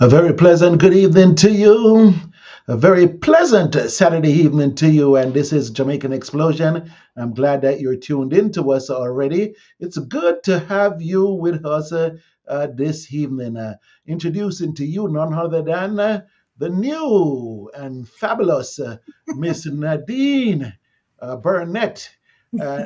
A very pleasant good evening to you. A very pleasant Saturday evening to you. And this is Jamaican Explosion. I'm glad that you're tuned in to us already. It's good to have you with us this evening. Introducing to you none other than the new and fabulous Miss Nadine Burnett. Uh,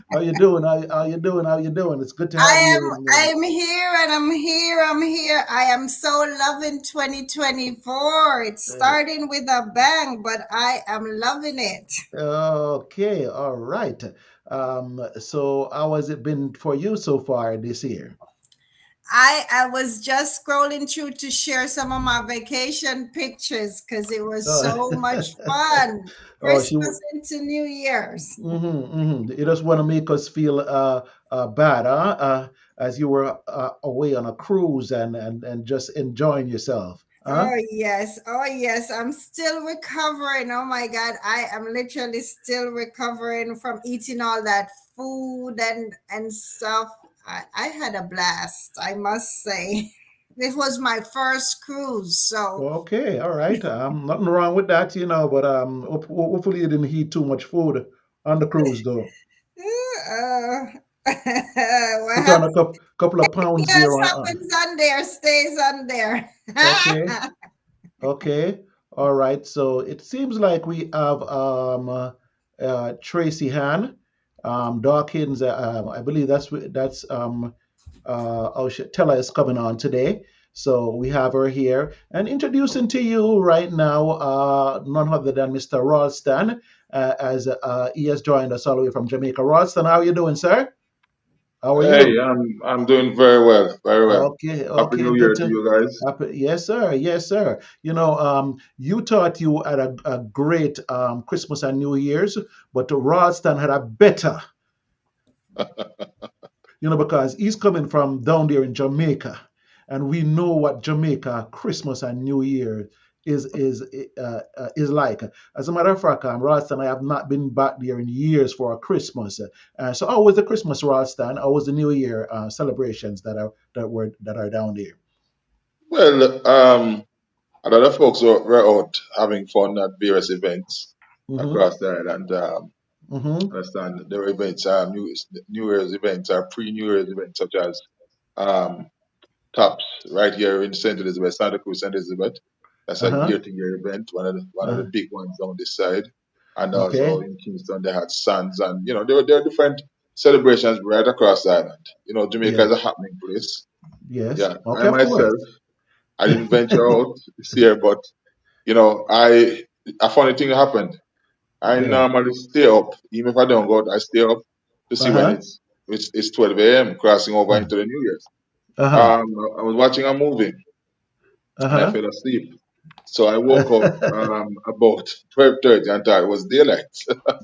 how you doing? How you doing? How you doing? It's good to have I you am in. I'm here and I'm here. I am so loving 2024. It's starting with a bang, but I am loving it. Okay, all right. So how has it been for you so far this year? I was just scrolling through to share some of my vacation pictures because it was Uh, so much fun. oh, she. Christmas into New Year's. You just want to make us feel bad, huh? As you were away on a cruise and just enjoying yourself, huh? Oh yes, I'm still recovering. Oh my God, I am literally still recovering from eating all that food and stuff. I had a blast, I must say. This was my first cruise, so Okay, all right. Nothing wrong with that, but hopefully you didn't eat too much food on the cruise, though. what Put on a happens couple of pounds there on. happens on there stays on there. Okay. Okay. All right. So it seems like we have Tracy Han, Dawkins. I believe Tella is coming on today. So we have her here and introducing to you right now none other than Mr. Ralston, as he has joined us all the way from Jamaica. Ralston, how are you doing, sir? How are Hey, you? I'm doing very well, very well. Okay, Happy okay, New good Year to to you guys. happen. Yes, sir. Yes, sir. You thought you had a great Christmas and New Year's, but Ralston had a better, because he's coming from down there in Jamaica, and we know what Jamaica Christmas and New Year is like. As a matter of fact, Ralston, I have not been back there in years for a Christmas. So, how was the Christmas, Ralston? How was the New Year celebrations that are down there? Well, a lot of folks were out having fun at various events Mm-hmm. across the island. Mm-hmm. Understand there were events, New Year's events or pre-New Year's events such as um, Tops right here in St. Elizabeth, Santa Cruz, St. Elizabeth. That's a Uh-huh. year-to-year event, one of the Uh, big ones on this side. And also okay. in Kingston, they had Suns, and there are different celebrations right across the island. Jamaica Yeah. is a happening place. Yes. Yeah, I Okay. Of course. myself, I didn't venture out this year, but a funny thing happened. I Yeah. normally stay up, even if I don't go out, I stay up to see when Uh-huh. it's 12 a.m. crossing over Uh, into the New Year's. uh-huh. I was watching a movie and I Uh-huh. fell asleep. So I woke up about 12:30 and thought it was daylight.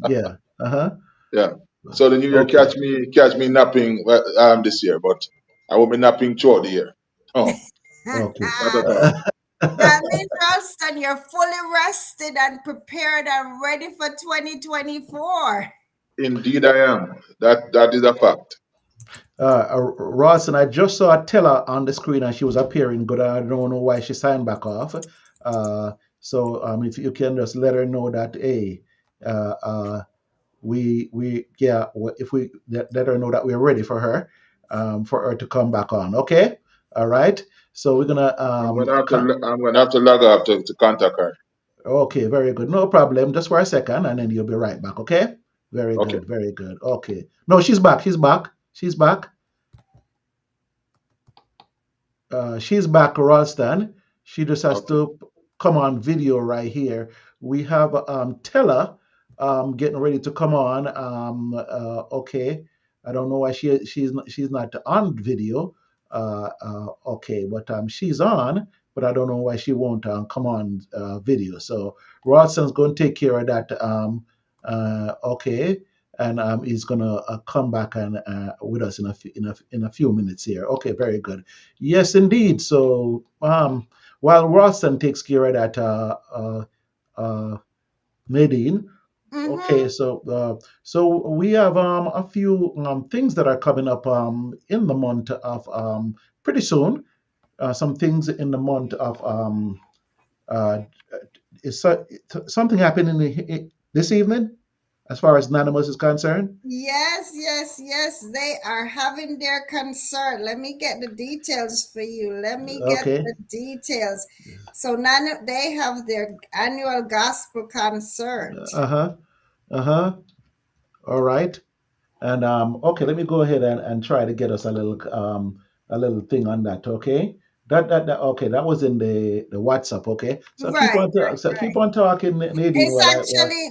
Yeah. Uh-huh. Yeah. So the New Year Okay. catch me napping this year, but I will be napping throughout the year. Oh, Okay. not at all. That means, Ralston, you're fully rested and prepared and ready for 2024. Indeed, I am. That is a fact. Ross, and I just saw Tella on the screen and she was appearing good. I don't know why she signed back off. So if you can just let her know that, hey, uh, uh, if we let her know that we're ready for her to come back on. Okay. All right. So we're gonna I'm gonna have to log off to contact her. okay, very good. No problem. Just for a second, and then you'll be right back. Okay. Very Okay. good. Very good. Okay. No, she's back. She's back. She's back. She's back, Ralston. She just has Okay. to come on video right here. We have Tella getting ready to come on. Okay, I don't know why she's not on video. Okay, but she's on, but I don't know why she won't come on video. So Ralston's going to take care of that. Okay, and he's gonna come back and with us in a few minutes here. Okay, very good. Yes, indeed. So while Ralston takes care of that, uh, Nadine. Okay, Mm-hmm. so we have a few things that are coming up in the month of pretty soon. some things in the month of uh, is something happening this evening as far as Anonymous is concerned? Yes, yes, yes. They are having their concert. Let me get the details for you. Let me get Okay. the details. So none they have their annual gospel concert. Uh huh. Uh huh. All right. And okay, let me go ahead and try to get us a little thing on that. Okay. That okay. That was in the WhatsApp. Okay. So keep Right, on so keep right. on talking, Nadine. It's While I well, actually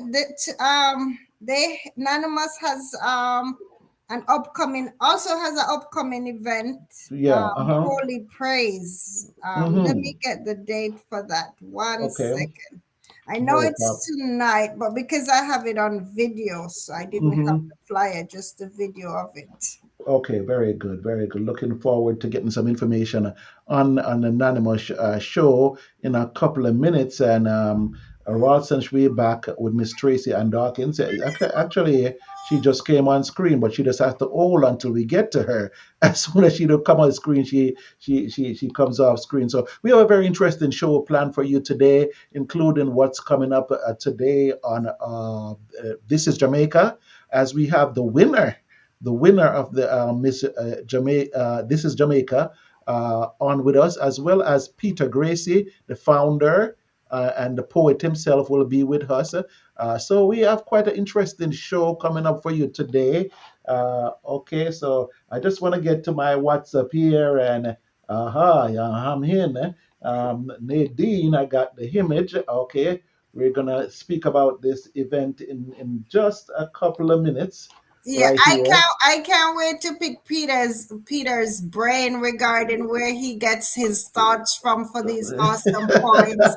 they Anonymous has an upcoming also has an upcoming event, yeah. Uh huh. Holy Praise. Let Mm-hmm. me get the date for that. One Okay. second. I know No it's problem. tonight, but because I have it on video, so I didn't have Mm-hmm. the flyer, just the video of it. Okay, very good, very good. Looking forward to getting some information on an anonymous show in a couple of minutes. And Ralston should be back with Miss Tracy and Dawkins. Actually, she just came on screen, but she just has to hold until we get to her. As soon as she don't come on screen, she comes off screen. So we have a very interesting show planned for you today, including what's coming up today on This is Jamaica, as we have the winner of the Miss Jamaica, This is Jamaica, on with us, as well as Peter Gracie, the founder, and the poet himself will be with us. So we have quite an interesting show coming up for you today. Okay, so I just want to get to my WhatsApp here, and yeah, I'm in. Nadine, I got the image. Okay, we're gonna speak about this event in just a couple of minutes Yeah, right here. I can't wait to pick Peter's brain regarding where he gets his thoughts from for these awesome poems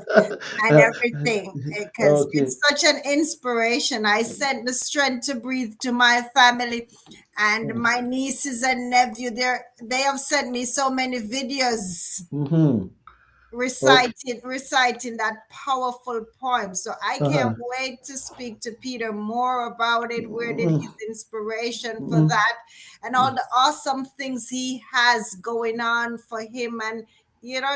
and everything because Okay. it's such an inspiration. I sent the strength to breathe to my family and my nieces and nephew. They have sent me so many videos Mm-hmm. Okay. reciting that powerful poem. So I can't Uh-huh. wait to speak to Peter more about it. Where did his inspiration for Mm-hmm. that and all the awesome things he has going on for him, and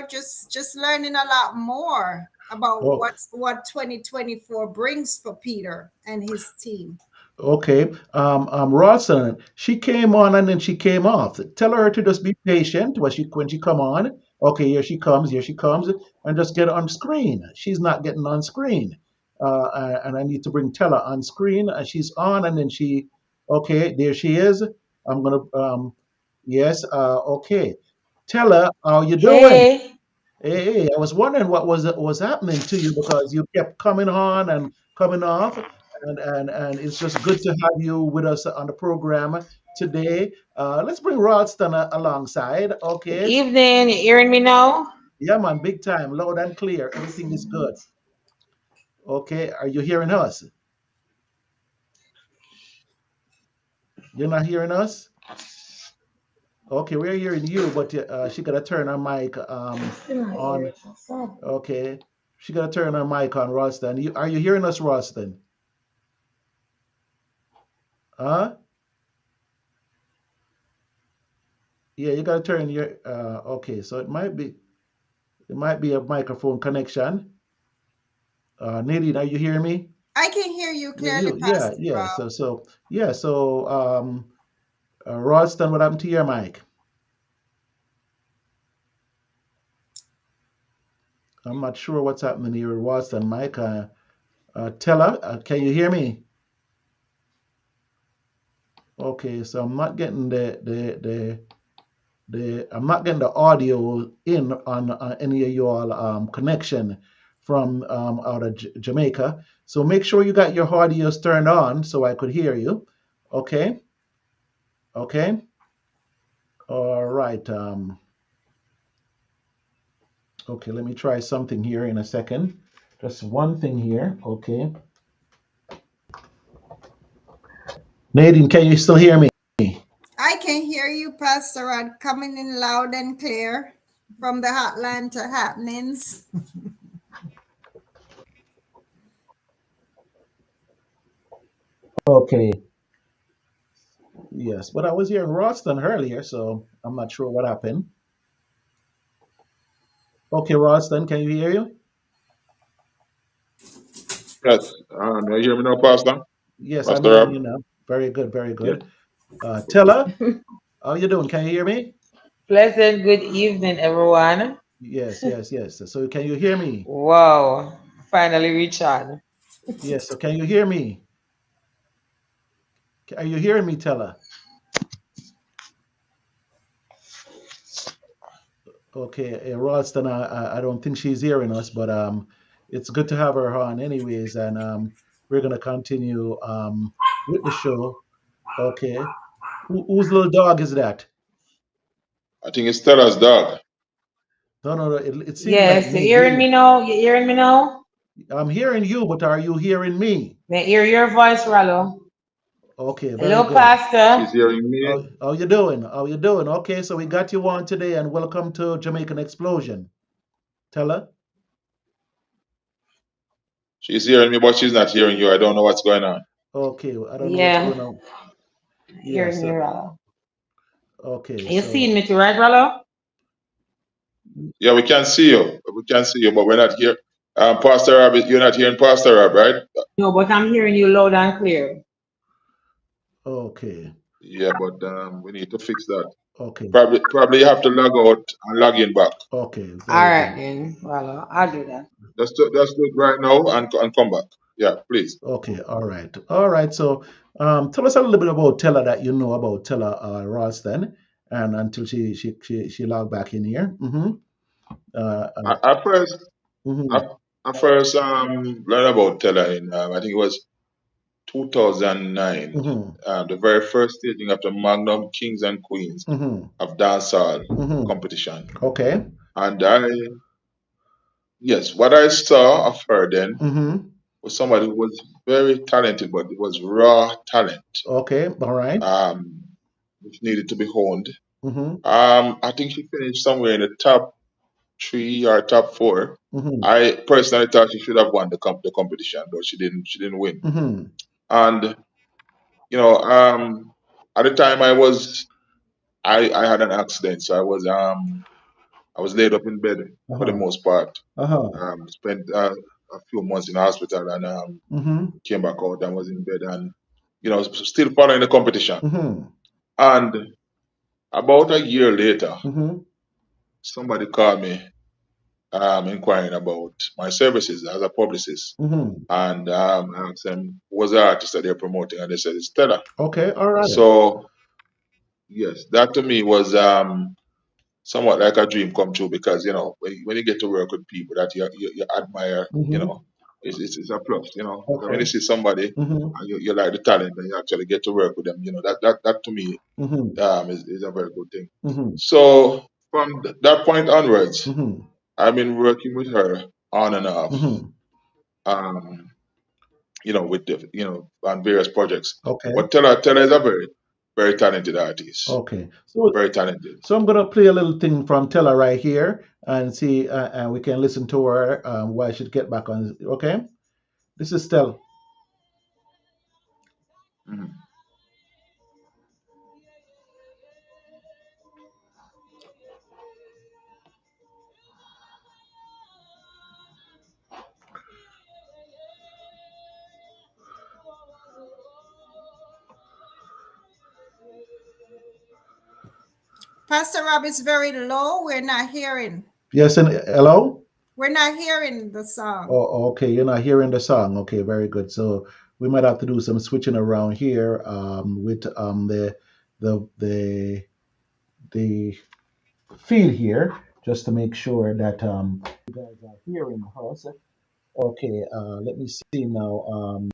just learning a lot more about Oh, what 2024 brings for Peter and his team. okay. Rawson, she came on and then she came off. Tell her to just be patient when she come on. Okay, here she comes, and just get on screen. She's not getting on screen. And I need to bring Tella on screen. She's on, and then okay, there she is. I'm gonna, yes, okay. Tella, how you doing? Hey, Hey, I was wondering what was happening to you because you kept coming on and coming off, and it's just good to have you with us on the program today. Let's bring Ralston alongside. Okay, evening. You hearing me now? yeah, man, big time, loud and clear. Everything is good. Okay, are you hearing us? You're not hearing us? Okay, we're hearing you, but she gotta turn her mic In my on. ears. What's up? Okay, she gotta turn her mic on, Ralston. Are you hearing us, Ralston? Huh? Yeah, you gotta turn your okay, so it might be a microphone connection. Nadine, are you hearing me? I can hear you clearly, Yeah, Pastor yeah. Rob. So Ralston, what happened to your mic? I'm not sure what's happening here with Ralston mic. Tella, can you hear me? Okay, so I'm not getting I'm not getting the audio in on any of your connection from out of Jamaica. So make sure you got your audios turned on so I could hear you. Okay, okay, all right. Okay, let me try something here in a second. Just one thing here. Okay, Nadine, can you still hear me? I can hear you, Pastor Rod, coming in loud and clear from the hotline to happenings. Okay, yes, but I was hearing Ralston earlier, so I'm not sure what happened. Okay, Ralston, can you hear you? Yes. You hear me now, Pastor? Yes, I'm Pastor hearing you Rob? now. Very good, very Yes. good. Tella, how you doing? Can you hear me? Pleasant good evening, everyone. Yes, yes, yes. So can you hear me? Wow, finally reach on. Yes, so can you hear me? Are you hearing me, Tella? Okay, Ralston, I don't think she's hearing us, but it's good to have her on anyways, and we're gonna continue with the show. Okay, whose little dog is that? I think it's Stella's dog. No, no, no. It seems like Yes, you me. hearing me now? You hearing me now? I'm hearing you, but are you hearing me? May I hear your voice, Rallo. Okay, very Hello, good. She's Pastor. hearing me. How you doing? How you doing? Okay, so we got you on today, and welcome to Jamaican Explosion. Tell her. She's hearing me, but she's not hearing you. I don't know what's going on. Okay, I don't know what's Yeah, going on. hearing Yes. me, Rallo. Okay, You so seeing me too, right, Rallo? Yeah, we can see you. We can see you, but we're not here. Pastor Rob, you're not hearing Pastor Rob, right? No, but I'm hearing you loud and clear. okay, Yeah, but we need to fix that. okay, Probably you have to log out and log in back. okay. All Very right, good. then, Rallo. I'll do that. Just do it right now and come back. Yeah, please. Okay, all right, all right. So, tell us a little bit about Tella that you know about Tella Ralston, and until she logged back in here. Uh, uh, At first, hmm I first learned about Teller in I think it was 2009, hmm the very first staging of the Magnum Kings and Queens hmm of dancehall hmm competition. Okay. And yes, what I saw of her then hmm was somebody who was very talented, but it was raw talent, Okay. All right. um, which needed to be honed. Mm-hmm. I think she finished somewhere in the top three or top four. Mm-hmm. I personally thought she should have won the competition, but she didn't. She didn't win. Mm-hmm. And you know, at the time I had an accident, so I was laid up in bed for the Uh-huh. most part. Uh-huh. Spent a few months in the hospital and Mm-hmm. came back out and was in bed and still following the competition. Mm-hmm. And about a year later, Mm-hmm. somebody called me inquiring about my services as a publicist. Mm-hmm. And I asked them, who was the artist that they're promoting? And they said, it's Stella. Okay. All right. So, yes, that to me was somewhat like a dream come true because, when you get to work with people that you admire, Mm-hmm. it's a plus, because when you Okay. see somebody Mm-hmm. and you like the talent and you actually get to work with them, that to me Mm-hmm. is a very good thing. Mm-hmm. So, from that point onwards, Mm-hmm. I've been working with her on and off. Mm-hmm. Um, with on various projects. Okay. But Teller is a very, very talented artist. Okay. So Very talented. so I'm gonna play a little thing from Tella right here and see and we can listen to her while she get back on. Okay. This is Stella. Mhm. Pastor Rob is very low. We're not hearing. Yes, and hello. We're not hearing the song. Oh, okay. You're not hearing the song. Okay, very good. So we might have to do some switching around here with the the the feed here just to make sure that you guys are hearing us. Okay. Let me see now.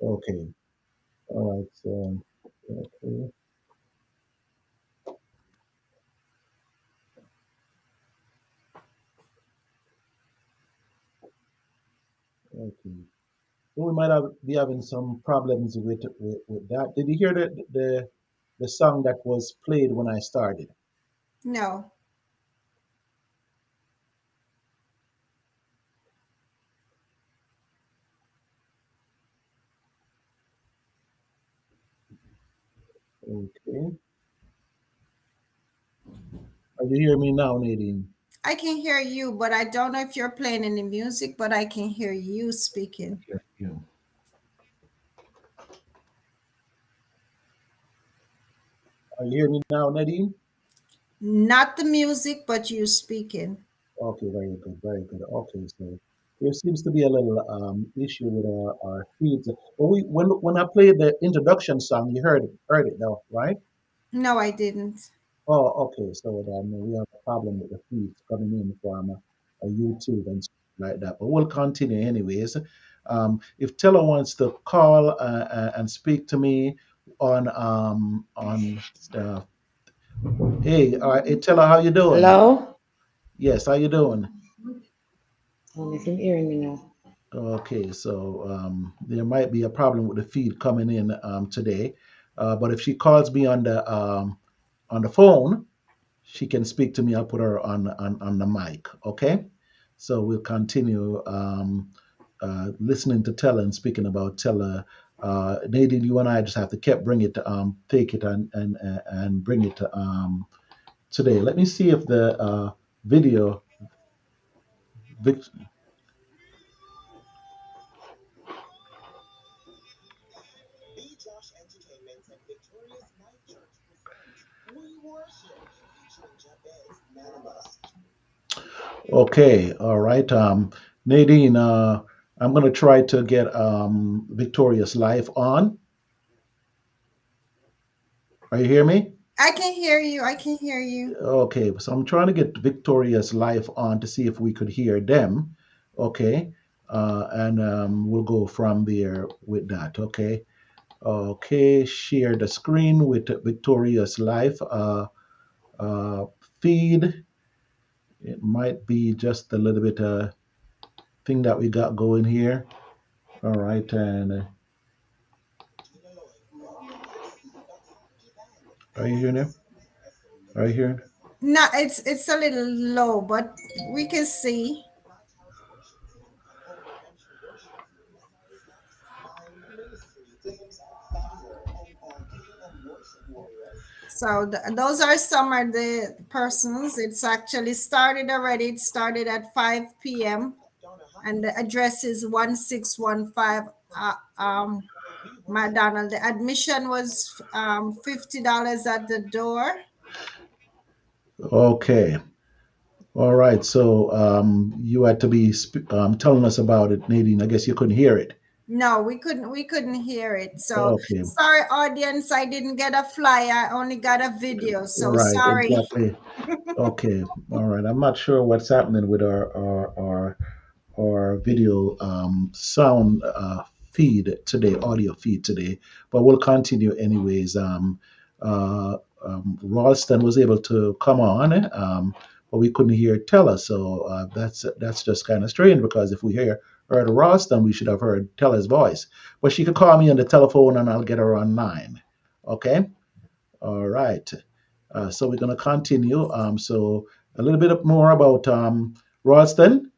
Okay. All right. So okay. Okay. So we might have be having some problems with that. Did you hear the song that was played when I started? No. Okay. Are you hearing me now, Nadine? I can hear you, but I don't know if you're playing any music, but I can hear you speaking. Hear you. Are you hearing me now, Nadine? Not the music, but you speaking. Okay, very good, very good. Okay, so there seems to be a little issue with our feeds. But when I played the introduction song, you heard it though, right? No, I didn't. Oh, okay. So then we have a problem with the feeds coming in from YouTube and stuff like that. But we'll continue anyways. If Teller wants to call and speak to me on the hey, hey Teller, how you doing? Hello? Yes, how you doing? If you're hearing me now. Okay, so there might be a problem with the feed coming in today, but if she calls me on the phone, she can speak to me. I'll put her on the mic. Okay, so we'll continue listening to Tella and speaking about Tella. Nadine, you and I just have to keep bring it, take it and bring it today. Let me see if the video. Vic- Okay, all right. Nadine, I'm going to try to get Victorious Life on. Are you hear me? I can hear you. I can hear you. Okay, so I'm trying to get Victorious Life on to see if we could hear them. Okay, and we'll go from there with that. Okay. Okay, share the screen with Victorious Life uh, feed. It might be just a little bit thing that we got going here. All right, and are you hearing him? Are you hearing? No, it's a little low, but we can see. So those are some of the persons. It's actually started already. It started at 5 p.m. and the address is 1615 McDonald. The admission was $50 at the door. Okay. All right. So you had to be telling us about it, Nadine. I guess you couldn't hear it. No, we couldn't hear it. So Okay. sorry, audience, I didn't get a flyer. I only got a video. So Right. sorry. Exactly. Okay. All right. I'm not sure what's happening with our video sound feed today, audio feed today, but we'll continue anyways. Uh, Ralston was able to come on, but we couldn't hear Tella, so that's just kind of strange because if we heard Ralston, we should have heard Tella's voice. But she could call me on the telephone and I'll get her online. Okay. All right. So we're going to continue. So a little bit more about Ralston.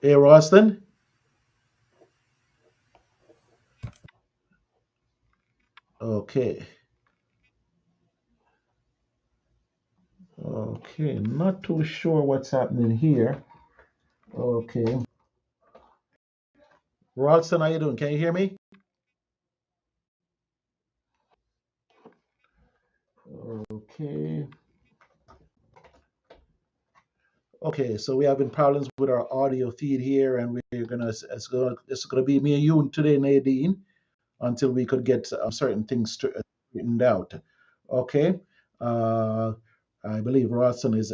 Hey, Ralston. Okay. Okay. Not too sure what's happening here. Okay. Ralston, how you doing? Can you hear me? Okay. Okay. So we're having problems with our audio feed here, and it's gonna be me and you today, Nadine, until we could get certain things straightened out. Okay. Uh, I believe Ralston is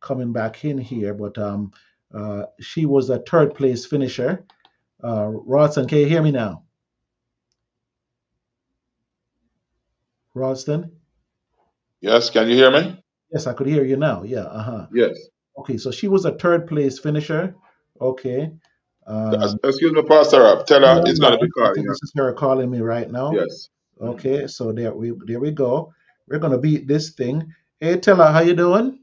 coming back in here, but she was a third place finisher. Ralston, can you hear me now? Ralston? Yes, can you hear me? Yes, I could hear you now. Yeah, uh-huh. Yes. Okay, so she was a third place finisher. Okay. Excuse me, Pastor Rob. Tell her No, it's no, going to be I calling think you. this is her calling me right now. Yes. Mhm. Okay, so there we go. We're gonna beat this thing. Hey, Tella, how you doing?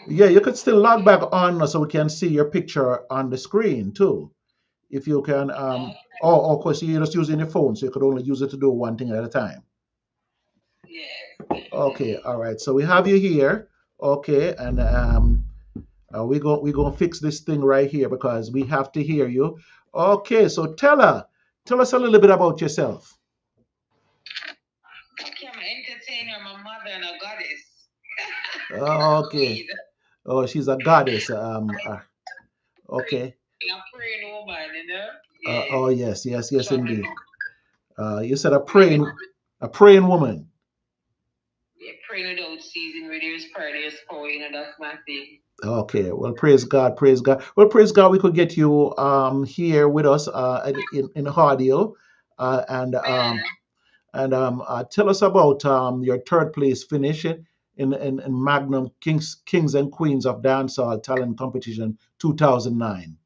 Yeah, you could still log back on so we can see your picture on the screen too. If you can, or of course you're just using your phone, so you could only use it to do one thing at a time. Yes, Okay, definitely. all right. So we have you here. Okay, and we're gonna fix this thing right here because we have to hear you. Okay, so tell us a little bit about yourself. Okay, I'm an entertainer, my mother and a goddess. Okay. Queen. Oh, she's a goddess. Okay. A praying woman, you know? Oh Yes. yes, yes, yes, Traveling indeed. You said with a praying woman. yeah, praying without season where there's prayer, there's power, you know, that's my thing. Okay. Well, praise God, praise God. Well, praise God. We could get you here with us in audio, and Man, tell us about your third place finish in Magnum Kings and Queens of Dancehall Talent Competition 2009.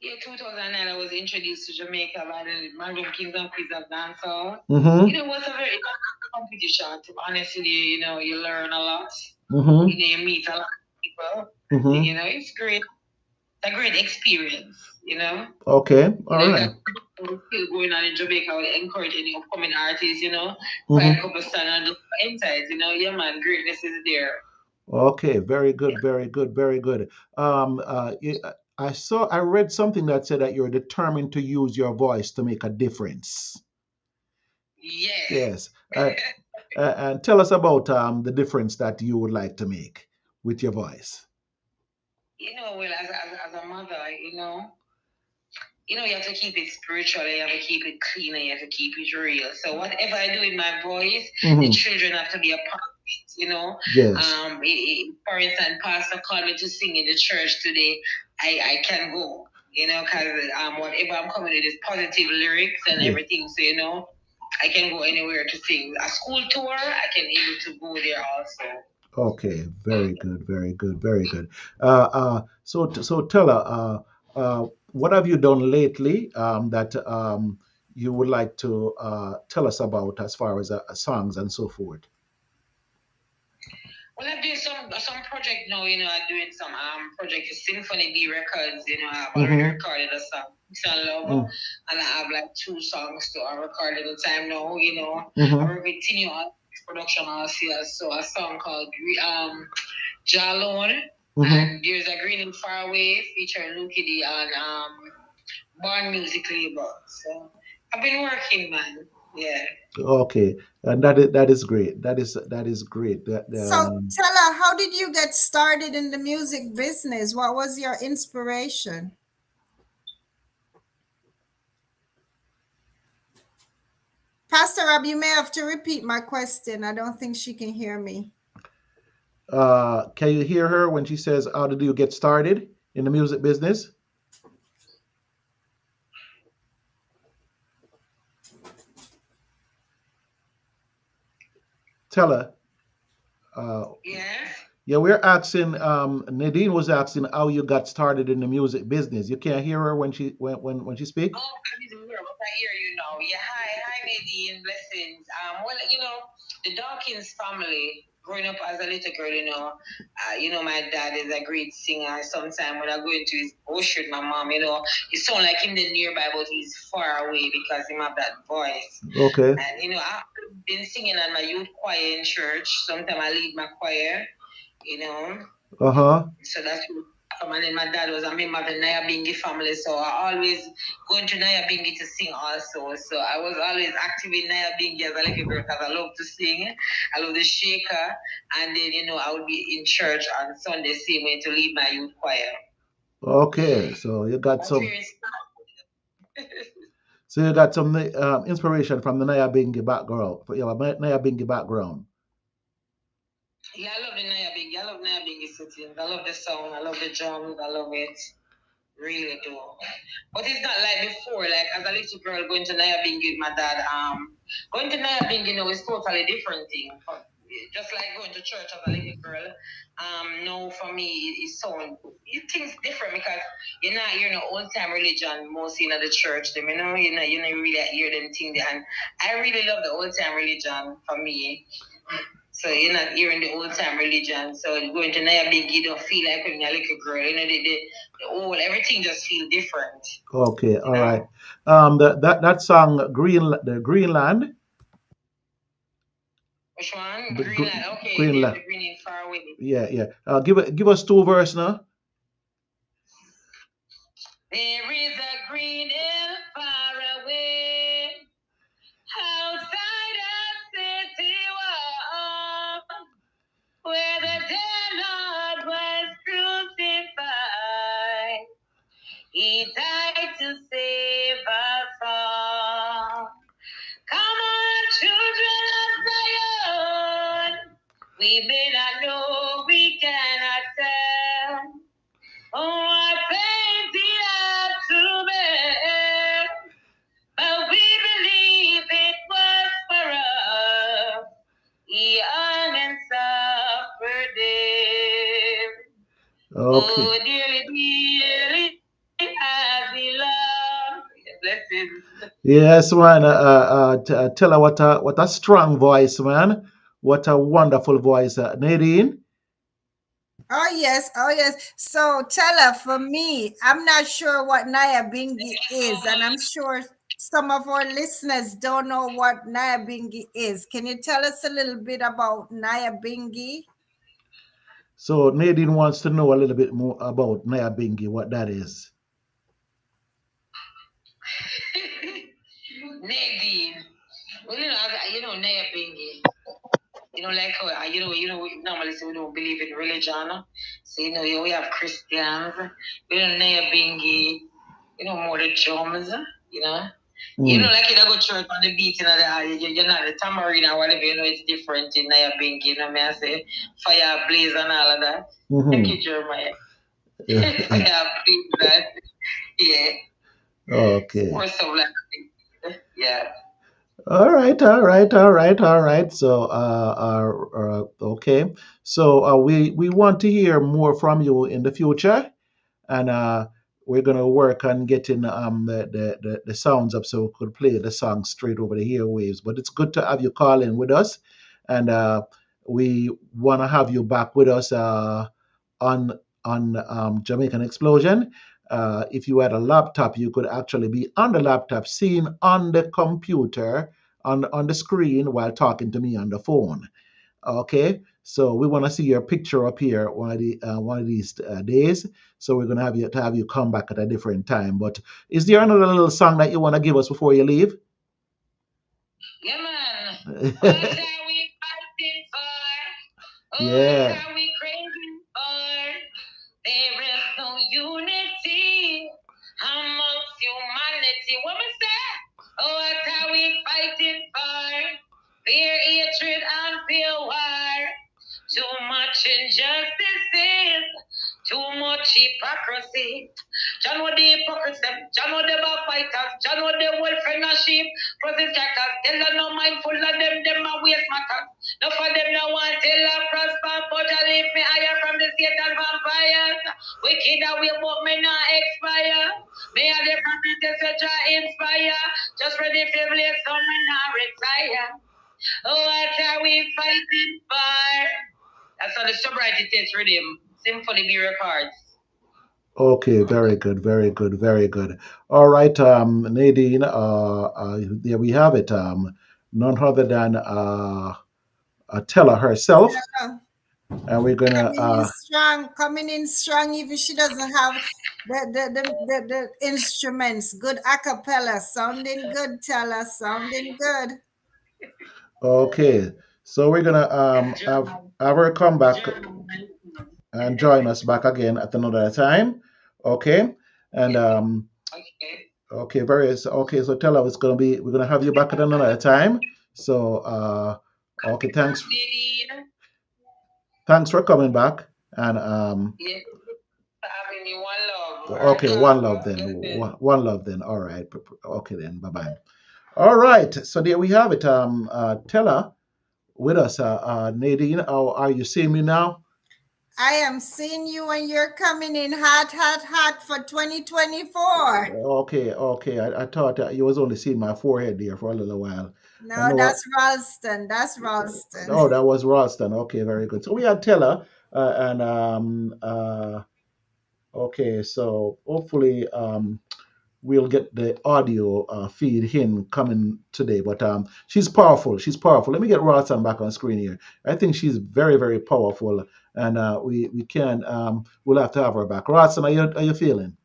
yeah, 2009, I was introduced to Jamaica by the Marvin Kings and Queens of Dancehall. Mm-hmm. You know, it was a very competition, to be honest with you. You know, you learn a lot. Mm-hmm. You know, you meet a lot of people. And, Mm-hmm. you know, it's great. A great experience, you know. Okay. You All know, if right. that's still going on in Jamaica, I would encourage any upcoming artists, you know, find a Mm-hmm. couple stand and just inside, you know, yeah man, greatness is there. Okay. Very good. Very good. Very good. I read something that said that you're determined to use your voice to make a difference. Yes. Yes. And tell us about the difference that you would like to make with your voice. You know, well, as a mother, you have to keep it spiritual, you have to keep it clean, and you have to keep it real. So whatever I do in my voice, the Mm-hmm. children have to be a part of it, you know. Yes. For instance, Pastor called me to sing in the church today. I can go, you know, because whatever I'm coming with is positive lyrics and Yeah. everything. So, you know, I can go anywhere to sing. A school tour, I can able to go there also. Okay, very good, very good, very good. So tell her, what have you done lately that you would like to tell us about as far as songs and so forth? Well, I'm doing some project now. You know, I'm doing some project with Symphony B Records. You know, I've already Mm-hmm. recorded a song, Peace and Love, Mm. and I have like two songs to record at the time now. You know, I Mm-hmm. work with Tinu on production also. So a song called Jalone, Mm-hmm. and there's a Green and Far Away featuring Lucky D on Born Music label. So I've been working, man. Yeah. Okay, and that is great. That is great. So Tella, how did you get started in the music business? What was your inspiration? Pastor Rob, you may have to repeat my question. I don't think she can hear me. can you hear her when she says, "How did you get started in the music business?" Tell her. Yes. Yeah, we're asking. Nadine was asking how you got started in the music business. You can't hear her when she speak. Oh, I didn't hear, but I hear you now. Yeah, hi, Nadine, blessings. Well, the Dawkins family. Growing up as a little girl, my dad is a great singer. Sometimes when I go into his bush with my mom, it sounds like him the nearby, but he's far away because he have that voice. Okay. And I've been singing at my youth choir in church. Sometimes I lead my choir, you know. Uh huh. So that's and then my dad was a member of the Naya Bingi family, so I always going to Naya Bingi to sing also. So I was always active in Naya Bingi as a little girl because I love to sing. I love the shaker, and then I would be in church on Sunday same way to lead my youth choir. Okay. So you got That's some. where it's So you got some inspiration from the Naya Bingi background. Yeah, Naya Bingi background. Yeah, I love the Naya Bingi. I love Naya Bingi settings. I love the sound. I love the drums. I love it. Really do. But it's not like before, like as a little girl going to Naya Bingi with my dad. Going to Naya Bingi now is totally different thing. Just like going to church as a little girl. No, for me, it's so things different because you're not hearing the old time religion mostly in the church. Them, you know really hear them thing there. And I really love the old time religion for me. So you're not hearing the old time religion. So going to Naya Big, you don't feel like when you're a little girl. The whole everything just feel different. Okay, You all know? right. That song the Greenland. Which one? The Greenland. Okay, Greenland. the green in far away. Yeah, yeah. Give us two verse now. There is a green hill far away, outside a city wall, where the dear Lord was crucified. He died to save us all. Come on, children of Zion. We may not know, we cannot tell. Oh, what pains he had to bear. But we believe it was for us. He hung and suffered there. Okay. Oh, dearly, dearly, as he loved. Blessings. Yes, man. Tell her what a strong voice, man. What a wonderful voice, Nadine. Oh yes, oh yes. So Tella, for me, I'm not sure what Naya Bingi is, and I'm sure some of our listeners don't know what Naya Bingi is. Can you tell us a little bit about Naya Bingi? So Nadine wants to know a little bit more about Naya Bingi, what that is. Nadine. Well, Naya Bingi. Like how, we normally say we don't believe in religion. So, we have Christians, Naya Bingi, more the drums, you know. Like go church on the beat, you're not the tambourine or whatever, it's different in Naya Bingi, me I say fire blaze and all of that. Thank you, Jeremiah. Fire blaze that. Yeah. Okay. Or so like yeah. All right, all right, all right, all right. So, okay. So, we want to hear more from you in the future, and we're gonna work on getting the sounds up so we could play the song straight over the airwaves. But it's good to have you call in with us, and we want to have you back with us on Jamaican Explosion. If you had a laptop, you could actually be on the laptop, seeing on the computer on the screen while talking to me on the phone. Okay, so we want to see your picture up here one of these days. So we're gonna have you come back at a different time. But is there another little song that you want to give us before you leave? Yeah, man. What are we fighting for? Oh, Yeah. what are we craving for? There is no unity amongst humanity. What we say? Oh, what are we fighting for? Fear, hatred, and fear war. Too much injustices, too much hypocrisy. John know the hypocrites, John know the backbiters, John know the welfare and sheep, protectors. Tell them no mindful of them a waste matters. No for them no one tell her prosper, but I leave me higher from the Satan vampires. Wicked away, but me not expire. Me are the prophets which I inspire. Just ready to blaze, so me not retire. Oh, what are we fighting for? That's how the sobriety test rhythm. Symphony B records. Okay, very good, very good, very good. All right, Nadine. There we have it. None other than Tella herself, Tella, and we're gonna coming in strong, even she doesn't have the instruments. Good a cappella, sounding good, Tella, sounding good. Okay, so we're gonna have her come back and join us back again at another time. Okay, and okay, okay. So tell her it's gonna be we're gonna have you back at another time. So okay, thanks for coming back, and Having me one love. okay, one love then, one love then. All right, okay then, bye bye. All right, so there we have it. Tell her with us, Nadine. Are you seeing me now? I am seeing you and you're coming in hot, hot, hot for 2024. Okay, okay. I thought you was only seeing my forehead there for a little while. I No, know what. that's Ralston. That's Ralston. Oh, that was Ralston. Okay, very good. So we had Teller, and okay. So hopefully, we'll get the audio feed in coming today. But she's powerful. She's powerful. Let me get Ralston back on screen here. I think she's very, very powerful, and we can we'll have to have her back. Ralston, are you feeling?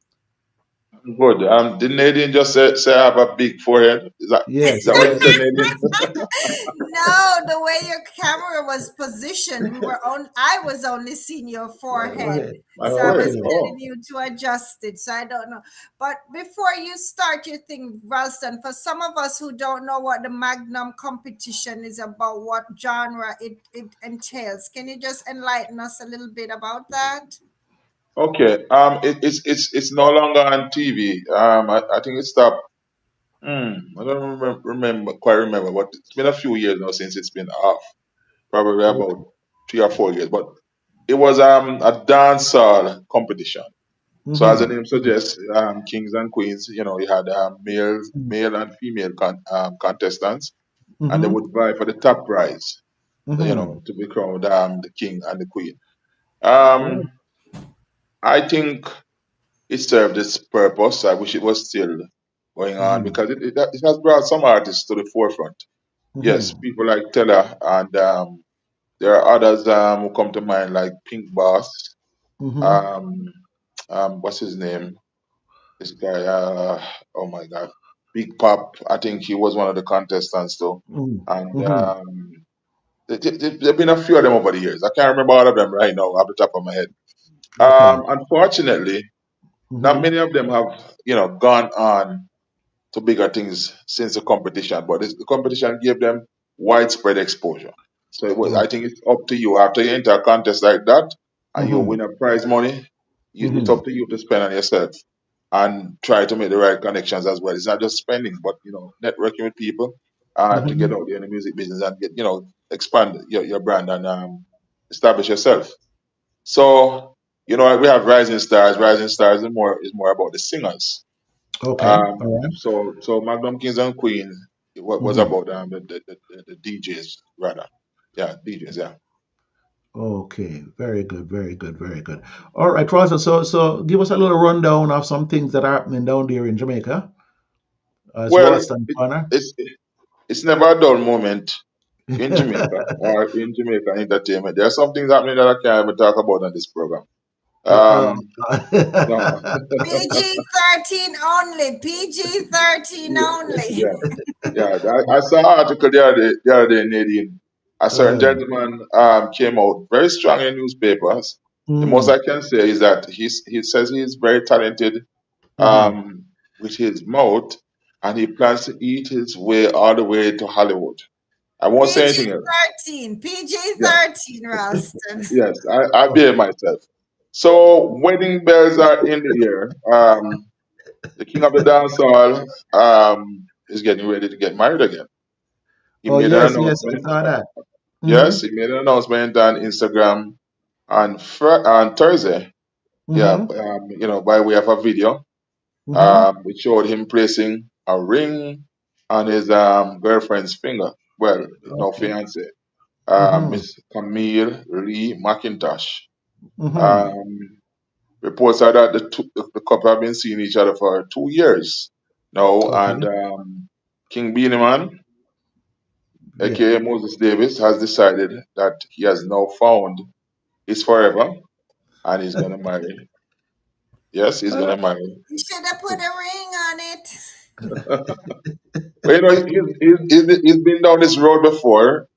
Good. Did Nadine just say I have a big forehead? Is Yes, that what you yes. said, Nadine? No, the way your camera was positioned, I was only seeing your forehead. Okay. My So I was forehead. Okay. telling Oh. you to adjust it. So I don't know. But before you start your thing, Ralston, for some of us who don't know what the Magnum competition is about, what genre it entails, can you just enlighten us a little bit about that? Okay. It's no longer on TV. I think it stopped. I don't quite remember, but it's been a few years now since it's been off. Probably Okay. about 3 or 4 years. But it was a dancehall competition. So as the Mm-hmm. name suggests, kings and queens. You had male and female contestants, and they Mm-hmm. would vie for the top prize. Mm-hmm. To be crowned the king and the queen. Oh. Um, I think it served its purpose. I wish it was still going on Mm-hmm. because it has brought some artists to the forefront. Yes, Mm-hmm. people like Teller, and there are others who come to mind like Pink Boss. Mm-hmm. Um, what's his name? This guy. Oh my God, Big Pop. I think he was one of the contestants too. And Mm-hmm. there've been a few of them over the years. I can't remember all of them right now off the top of my head. Okay. Unfortunately, not Mm-hmm. many of them have gone on to bigger things since the competition, but the competition gave them widespread exposure. So I Okay. think it's up to you after you enter a contest like that and you Mm-hmm. win a prize money. It's Mm-hmm. up to you to spend on yourself and try to make the right connections as well. It's not just spending, but networking with people to get Mm-hmm. out there in the music business and get expand your brand and establish yourself. So we have rising stars. Rising stars is more about the singers. Okay. All right. So Magnum Kings and Queens was Mm-hmm. about the DJs rather. Yeah, DJs. Yeah. Okay. Very good. Very good. Very good. All right, Rosa. So give us a little rundown of some things that are happening down there in Jamaica. It's Well, Ralston Corner. it's never a dull moment in Jamaica or in Jamaica entertainment. There are some things happening that I can't even talk about on this program. Uh, Um, no. PG-13 only. PG-13 only. Yeah, yeah. I saw an article the other day, Nadine. A certain uh, gentleman came out very strong in newspapers. The most mm, I can say is that he says he's very talented mhm. with his mouth, and he plans to eat his way all the way to Hollywood. I won't say anything else. PG-13. Yeah, PG-13, Ralston. yes, I behave myself. So wedding bells are in the air. The king of the dancehall is getting ready to get married again. He Oh made an yes, yes, I announcement. saw that. Yes, Mhm. he made an announcement on Instagram on Thursday. Yeah, Mhm. by way of a video. Mhm. Which showed him placing a ring on his girlfriend's finger. Well, no Okay. fiance, Mhm. Miss Camille Lee McIntosh. Mhm. Um, Reports are that the couple have been seeing each other for 2 years now, and Okay. King Beanie Man, Yeah. aka Moses Davis, has decided that he has now found his forever, and he's gonna marry. Yes, he's Uh, gonna marry. You should have put a ring on it. But he's been down this road before.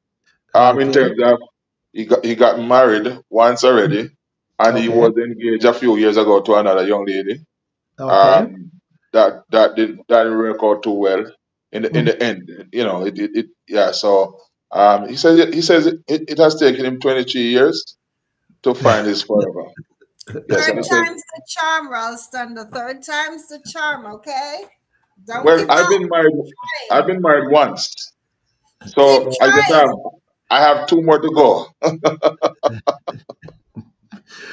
In okay. terms of he got married once already, and he Okay. was engaged a few years ago to another young lady. Okay. Um, that didn't work out too well in Mm. the end. Yeah. So he says it has taken him 23 years to find his forever. Yes, and Third he says, time's the charm, Ralston. The third time's the charm, okay? Don't well, give I've up. been married. I've Trying. been married once, Keep so I just have trying. I have two more to go.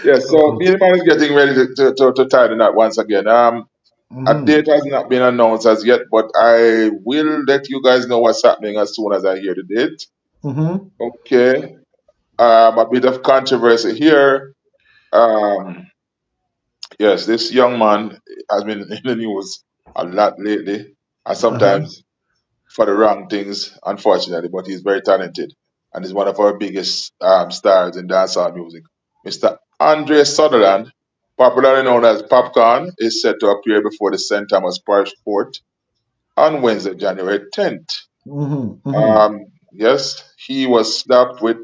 Yeah, so Okay. the man is getting ready to tie the knot once again. A Mm-hmm. date has not been announced as yet, but I will let you guys know what's happening as soon as I hear the date. Mm-hmm. Okay. A bit of controversy here. Um, yes, this young man has been in the news a lot lately, and Uh-huh. sometimes for the wrong things, unfortunately, but he's very talented and is one of our biggest stars in dancehall music. Mr. Andre Sutherland, popularly known as Popcorn, is set to appear before the St. Thomas Parish Court on Wednesday, January 10th. Mm-hmm. Mm-hmm. Yes, he was slapped with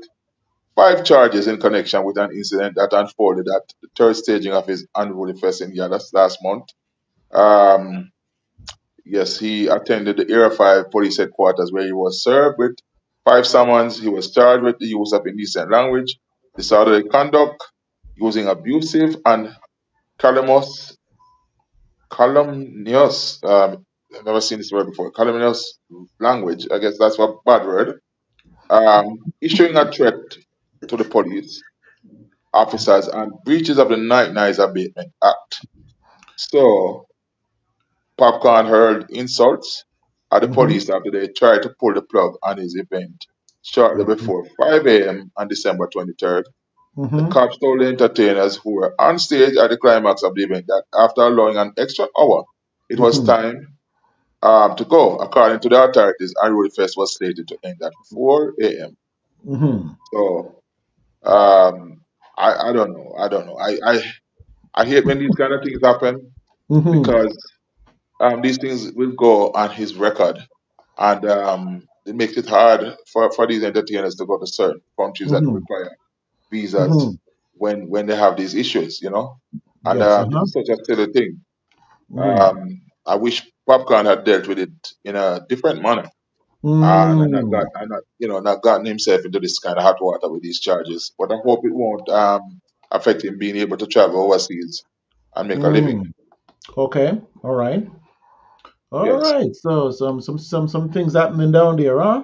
five charges in connection with an incident that unfolded at the third staging of his unruly fest in Dallas last month. Um, Yes, he attended the Area 5 police headquarters where he was served with five summons. He was charged with the use of indecent language, disorderly conduct, using abusive and calumnious, calumnious, I've never seen this word before, calumnious language. I guess that's a bad word. Issuing a threat to the police officers and breaches of the Night Noise Abatement Act. So, Popcorn hurled insults at the Mm-hmm. police after they tried to pull the plug on his event shortly Okay. before 5 a.m. on December 23rd. The Mm-hmm. cops told the entertainers who were on stage at the climax of the event that after allowing an extra hour, it was Mm-hmm. time to go. According to the authorities, Unruly Fest was slated to end at 4 a.m. Mm-hmm. So I don't know. I don't know. I hate when these kind of things happen Mm-hmm. because these things will go on his record, and it makes it hard for these entertainers to go to certain countries that Mm-hmm. require visas Mm-hmm. when they have these issues, you know. And Yes. this Uh-huh. is such a silly thing. Mm-hmm. I wish Popcorn had dealt with it in a different manner, and not Mm. got and not not gotten himself into this kind of hot water with these charges. But I hope it won't affect him being able to travel overseas and make a living. Mm. Okay. All right. All Yes, right. So some things happening down there, huh?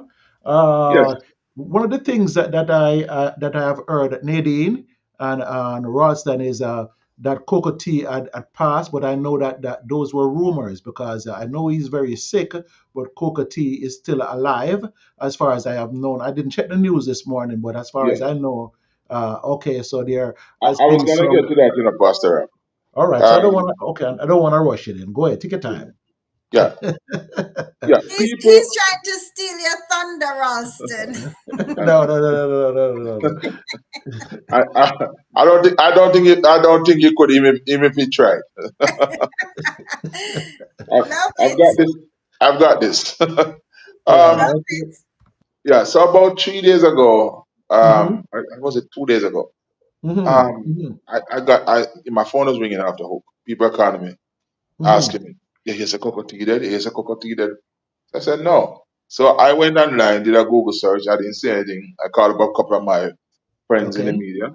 yes, One of the things that I have heard, Nadine and Ralston, is that Cocoa Tea had passed, but I know that those were rumors because I know he's very sick, but Cocoa Tea is still alive, as far as I have known. I didn't check the news this morning, but as far as yeah. I know, okay. So there has I was been gonna some. get to that, Pastor. All right. So I don't Um, want to. Okay. I don't want to rush it in. Go ahead. Take your yeah, time. yeah, yeah. He's People, trying to steal your thunder, Ralston. uh, No, no, no, no, no, no, no, no. I don't think you could even if you tried. I, Love I've it. got this. I've got this. Yeah. um, Love Okay. it. yeah. So about 3 days ago, Mm-hmm. was it 2 days ago? Mm-hmm. Um, Mm-hmm. my phone was ringing off the hook. People are calling me, Mm-hmm. asking me, "Yeah, here's a cocoa tea dead. Here's a cocoa tea dead." I said no. So I went online, did a Google search. I didn't see anything. I called up a couple of my friends in the Okay. media,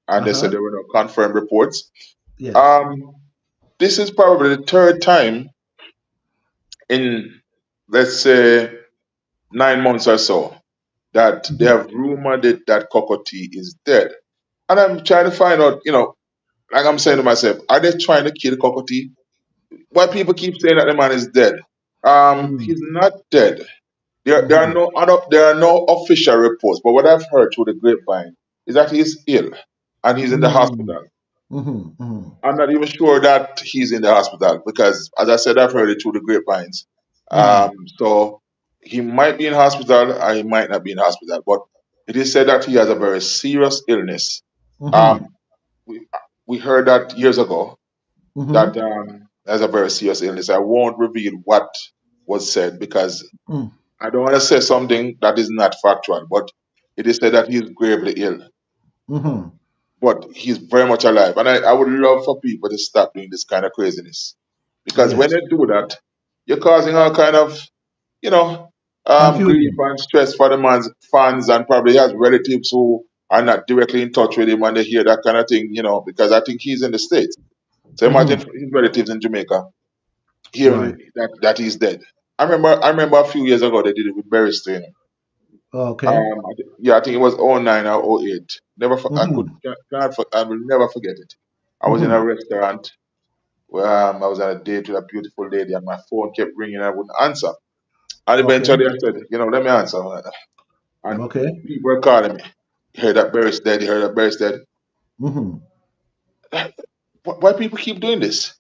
and they said Uh-huh. there were no confirmed reports. Yes. Um, this is probably the third time in, let's say, 9 months or so that they Mm-hmm. have rumored it that Cocoa Tea is dead. And I'm trying to find out, like I'm saying to myself, are they trying to kill Cocoa Tea? Why people keep saying that the man is dead? Mm-hmm. He's not dead. Mm-hmm. There are no official reports, but what I've heard through the grapevine is that he's ill and he's in the Mm-hmm. hospital. Mm-hmm. I'm not even sure that he's in the hospital because, as I said, I've heard it through the grapevines. Mm-hmm. So he might be in hospital, or he might not be in hospital. But it is said that he has a very serious illness. Um, Mm-hmm. we, we heard that years ago that Mm-hmm. has a very serious illness. I won't reveal what was said because I don't want to say something that is not factual. But it is said that he is gravely ill, Mm-hmm. but he's very much alive. And I would love for people to stop doing this kind of craziness. Because when Yes. they do that, you're causing all kind of, you know, grief Confusion. and stress for the man's fans, and probably he has relatives who are not directly in touch with him when they hear that kind of thing, because I think he's in the States. So imagine Mm-hmm. his relatives in Jamaica hearing Right. that he's dead. I remember a few years ago they did it with Barry Sting. Okay. Yeah, I think it was '09 or '08. Never, I could, Mm-hmm. I will never forget it. I was in a Mm-hmm. restaurant where I was on a date with a beautiful lady, and my phone kept ringing, and I wouldn't answer. And Okay. eventually, I said, let me answer. And Okay. people were calling me. You heard that Barry's dead. You heard that Barry's dead. Mm-hmm. Why people keep doing this?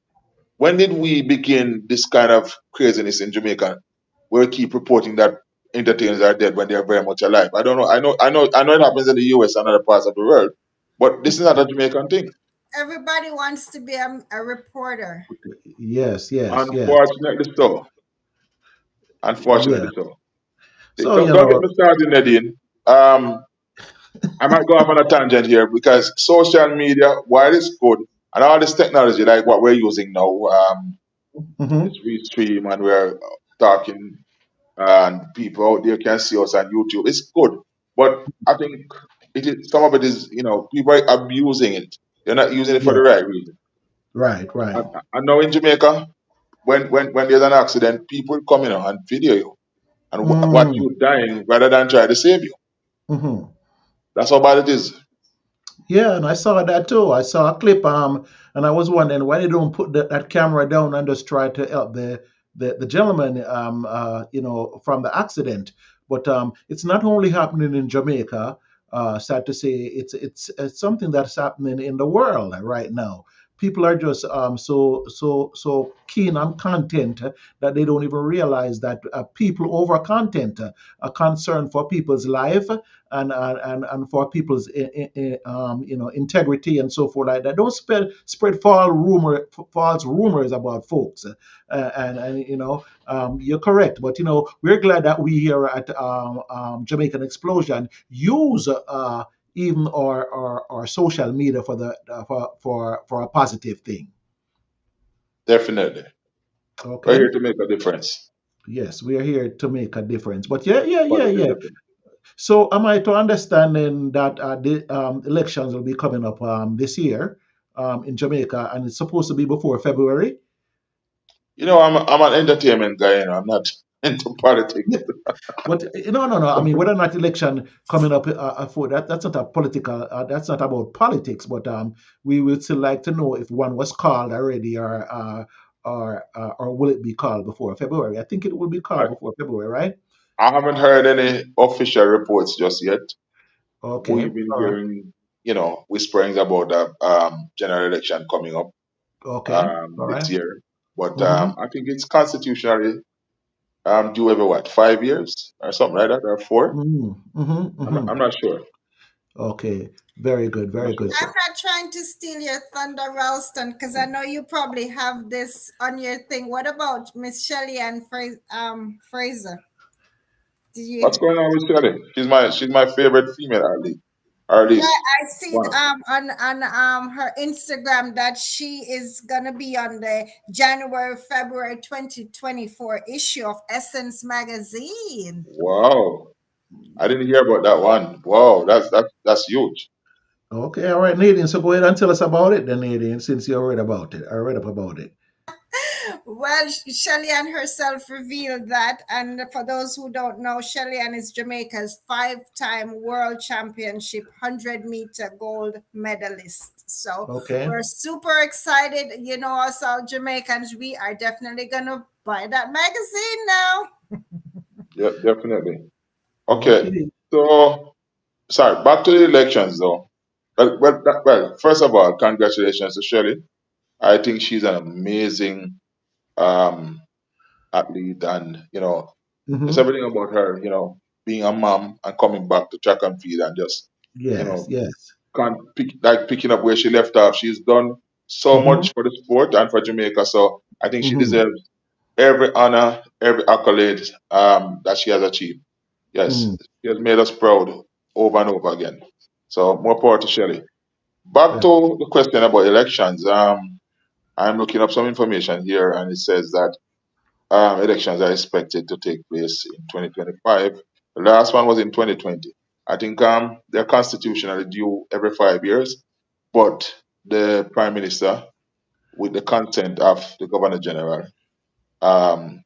When did we begin this kind of craziness in Jamaica? Where we keep reporting that entertainers are dead when they are very much alive. I don't know. I know it happens in the US and other parts of the world, but this is not a Jamaican thing. Everybody wants to be a reporter. Yes, yes, yes, Unfortunately so. yeah. Unfortunately so. So, Don't get me started, Nadine. I might go off on a tangent here because social media, while it's good, and all this technology like what we're using now, this mhm, stream and we're talking and people out there can see us on YouTube. It's good, but I think some of it is people are abusing it. They're not using it for yeah, the right reason. right, right. And now in Jamaica, when there's an accident, people come and video you and watch Mm, you dying rather than try to save you. mhm. That's how bad it is. Yeah, and I saw that too. I saw a clip, and I was wondering why they don't put that camera down and just try to help the gentleman, from the accident. But it's not only happening in Jamaica. Sad to say, it's something that's happening in the world right now. People are just so keen on content that they don't even realize that people over content are concerned for people's life and for people's integrity and so forth like that. Don't spread false rumors about folks. And you're correct, but we're glad that we here at Jamaican Explosion use even our social media for the for a positive thing. Definitely. We're Okay. here to make a difference. Yes, we are here to make a difference. But yeah, yeah, yeah, Positive yeah. difference. So am I to understanding that the elections will be coming up this year in Jamaica, and it's supposed to be before February? I'm an entertainment guy, I'm not into politics. Yeah. But no, no, no. I mean, whether or not election coming up for that's not a political. That's not about politics. But we would still like to know if one was called already, or will it be called before February? I think it will be I, called before February, right? I haven't heard any official reports just yet. Okay. We've been All right. hearing, whisperings about the general election coming up Okay. All this right. year. But Mm-hmm. I think it's constitutionally due every 5 years or something like that, or four. Mm-hmm. Mm-hmm. I'm Mm-hmm. not sure. Okay, very good, I'm not very good, sure. I'm sir. not trying to steal your thunder, Ralston, because I know you probably have this on your thing. What about Miss Shelley and Fraser? Did you? What's going on with Shirley? She's my favorite female athlete, or at Yeah, least I see one of them. on her Instagram that she is gonna be on the February 2024 issue of Essence magazine. Wow, I didn't hear about that one. Wow, that's huge. Okay, all right, Nadine. So go ahead and tell us about it, then, Nadine, since you read about it. I read up about it. Well, Shelly-Ann herself revealed that, and for those who don't know, Shelly-Ann is Jamaica's five-time world championship 100-meter gold medalist. So Okay. we're super excited. Us all Jamaicans, we are definitely gonna buy that magazine now. Yeah, definitely. Okay, Okay. so sorry, back to the elections though. Well, first of all, congratulations to Shirley. I think she's an amazing um, athlete, and just Mm-hmm. everything about her. Being a mom and coming back to track and field and just you Yes. know Yes. picking up where she left off. She's done so Mm-hmm. much for the sport and for Jamaica. So I think she Mm-hmm. deserves every honor, every accolade that she has achieved. Yes, Mm. she has made us proud over and over again. So more power to Shelley. Back Yeah. to the question about elections. I'm looking up some information here, and it says that elections are expected to take place in 2025. The last one was in 2020. I think they're constitutionally due every 5 years, but the prime minister, with the consent of the governor general, um,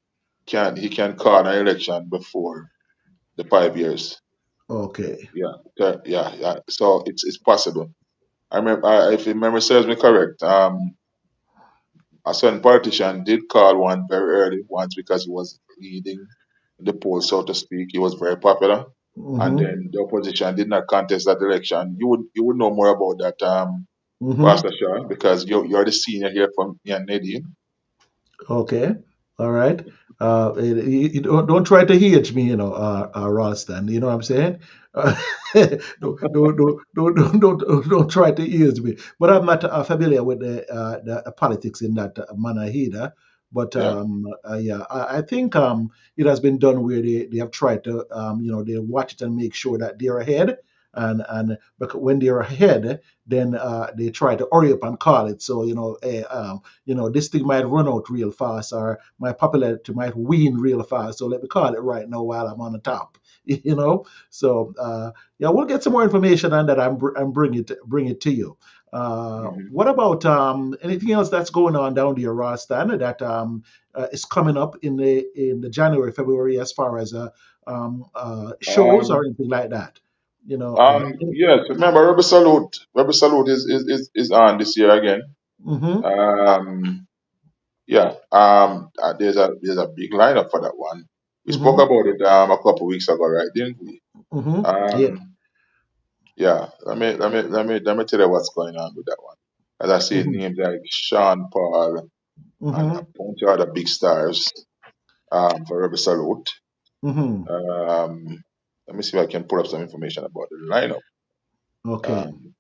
can call an election before the 5 years. Okay. Yeah, yeah, yeah. So it's possible. I remember, if memory serves me correct, a certain politician did call one very early once because he was leading the polls, so to speak. He was very popular, and Mm-hmm. then the opposition did not contest that election. You would know more about that, Mm-hmm. Pastor Shaw, because you're the senior here from me and Nadine. Okay. All right. You don't try to hate me, Ralston. You know what I'm saying? Uh, don't try to hate me. But I'm not familiar with the politics in that manner either. But Yeah. yeah, I think it has been done where they have tried to, they watch it and make sure that they're ahead. And because when they're ahead, then they try to hurry up and call it. So, this thing might run out real fast or my popularity might wane real fast. So let me call it right now while I'm on the top. So yeah, we'll get some more information on that and bring it to you. Hmm. What about anything else that's going on down there, Rostan, that is coming up in the January, February as far as shows or Um, anything like that? You know. yes, remember Rebel Salute. Rebel Salute is on this year again. Mm-hmm. Um, yeah. There's a big lineup for that one. We spoke Mm-hmm. about it a couple weeks ago, right? Didn't we? Mm-hmm. Yeah. Um, yeah. Let me tell you what's going on with that one. As I see Mm-hmm. names like Sean Paul and a Mm-hmm. bunch of other big stars for Rebel Salute. Mm-hmm. Um, let me see if I can pull up some information about the lineup. Okay. Um,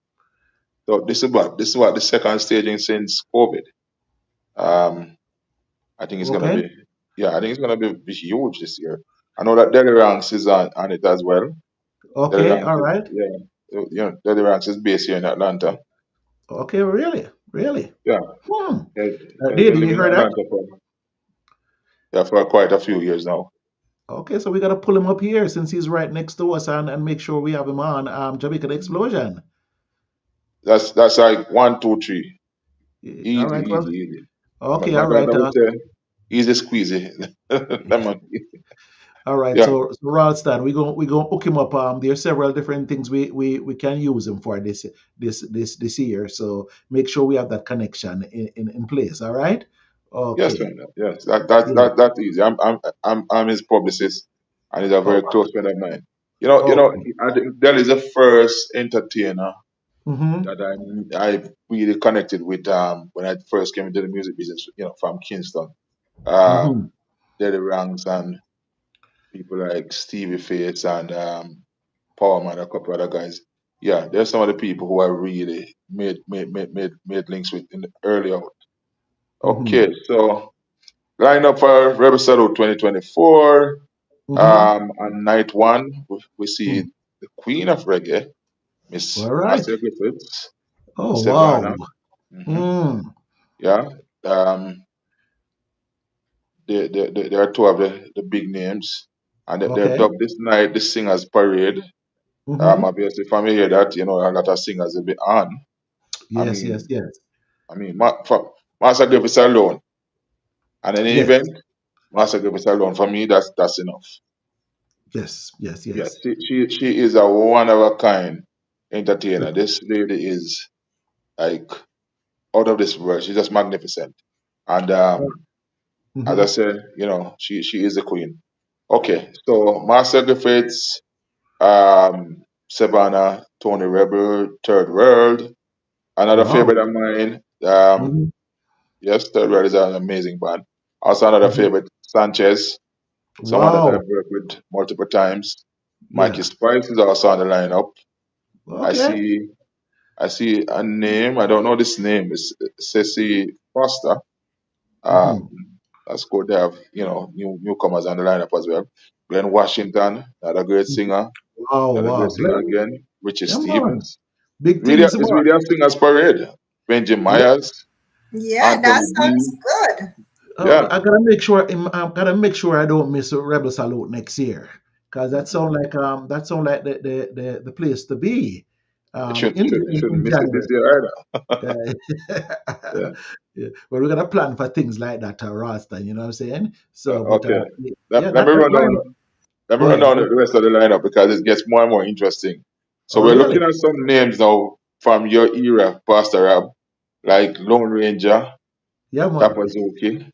so this is what the second staging since COVID. Um, I think it's gonna Okay. be, yeah, I think it's gonna be huge this year. I know that Delhi Ranks is on it as well. Delhi Okay. Ranks All is, right. yeah, Delhi Ranks is based here in Atlanta. Okay. Really. Really. Yeah, Hmm. they, they Did live you in hear that? Atlanta for quite a few years now. Okay. So we got to pull him up here since he's right next to us and make sure we have him on Jamaican Explosion. That's like one, two, three, All easy, right. Well. easy, easy. Okay. My All right. daughter would say easy squeezy. Lemon. All right. Yeah, So Ralston, we gonna hook him up. There's several different things we can use him for this year. So make sure we have that connection in place. All right. yes, Okay. man. Yes, that's easy. I'm his publicist, and he's a Oh. very close friend of mine. Okay. I think Del is the first entertainer Mm-hmm. that I really connected with when I first came into the music business. From Kingston, Mm-hmm. um, Delly Ranks and people like Stevie Fates and Paul Man, a couple other guys. Yeah, there's some of the people who I really made links with in the early out. Mm-hmm. Okay, so line up for Rebel Salute 2024. Mm-hmm. On night one, we see the Queen of Reggae, Miss All right. Marcia Griffiths, Oh, wow. Savannah. Hmm. Mm. Yeah. Um, there are two of the big names, and they're Okay. dubbed this night the Singers Parade. Mm-hmm. Obviously, from here that a lot of singers will be on. I Yes, yes, mean, yes. for Marcia Griffiths alone, and any Yes, event, Marcia Griffiths alone for me, that's enough. yes, yes, Yeah, yes. she is a one of a kind entertainer. This lady is like out of this world. She's just magnificent. And as I Mm-hmm. said, she is the queen. Okay, so Master Griffiths, Savannah, Tony Rebel, Third World, another Wow. favorite of mine. Mm-hmm. Yes, Third World is an amazing band. Also another Mm-hmm. favorite, Sanchez, someone that I've Wow. worked with multiple times. Mikey Yeah. Spice is also on the lineup. I Okay. see I see a name. I don't know this name. It's Ceci Foster. Um, Mm-hmm. that's good. They have newcomers on the lineup as well. Glenn Washington, another great singer. Wow, Another great wow. singer again. Richie Yeah, man. Stevens. Big Really, things, it's boy. really a singers parade. Benji Yeah. Myers, Yeah, that Anthony sounds B. good. Yeah, I gotta make sure I don't miss a Rebel Salute next year, cause that mhm. sound like the place to be, You should in should in, shouldn't in miss it this January. year either. Uh, Yeah. yeah, but we're gonna plan for things like that, Rasta. You know what I'm saying? So, but Okay. yeah, Let me that run line up. down. let me Go run ahead. down the rest of the lineup because it gets more and more interesting. So Oh, we're really? looking at some names now from your era, Pastor Rab, like Lone Ranger, Yeah, man. Tapazuki,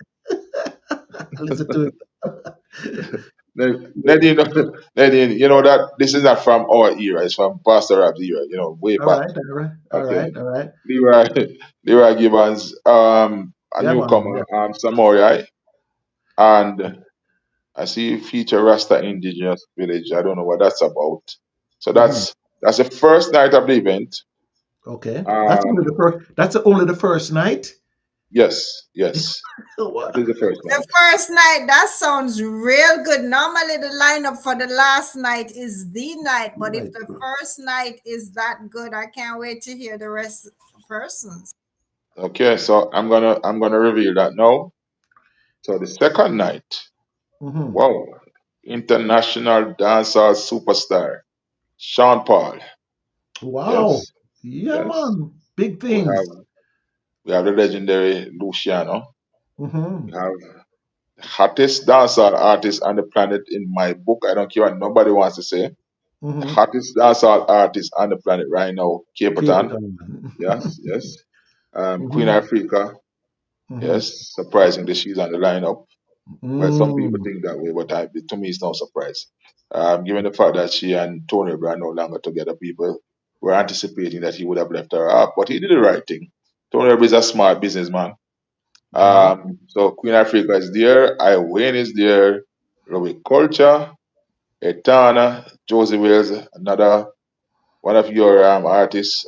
Listen to it. Nadine, Nadine, you know that this is not from our era, it's from Pastor Rab's era, way All back. right, all right, all Okay. right, all right. Leroy, Leroy Gibbons, a Yeah, man. newcomer, Samorai, and I see feature Rasta Indigenous Village. I don't know what that's about. So Hmm. that's the first night of the event. Okay. That's only the Um, first. That's only the first night. yes, yes, that is What? the first The night. first night, that sounds real good. Normally, the lineup for the last night is the night, but if Right. the first night is that good, I can't wait to hear the rest persons. Okay, so I'm gonna reveal that now. So the second night, Hmm. wow, international dancehall superstar Sean Paul. Wow. Yes, Yeah, yes. man. Big We have things. we have the legendary Luciano. We Hmm. have hottest dancehall artist on the planet in my book. I don't care what nobody wants to say. The Hmm. hottest dancehall artist on the planet right now, Cape Cape Town. Town. Yes, yes. Queen Hmm. Africa. Hmm. Yes, surprisingly, she's on the lineup. Well, some people Mm. think that way, but to me, it's no surprise. Given the fact that she and Tony Brown no longer together, people were anticipating that he would have left her up, but he did the right thing. Tony Brown is a smart businessman. Yeah. So Queen Africa is there, I Wayne is there, Robbie Culture, Etana, Josie Wales, another one of your artists,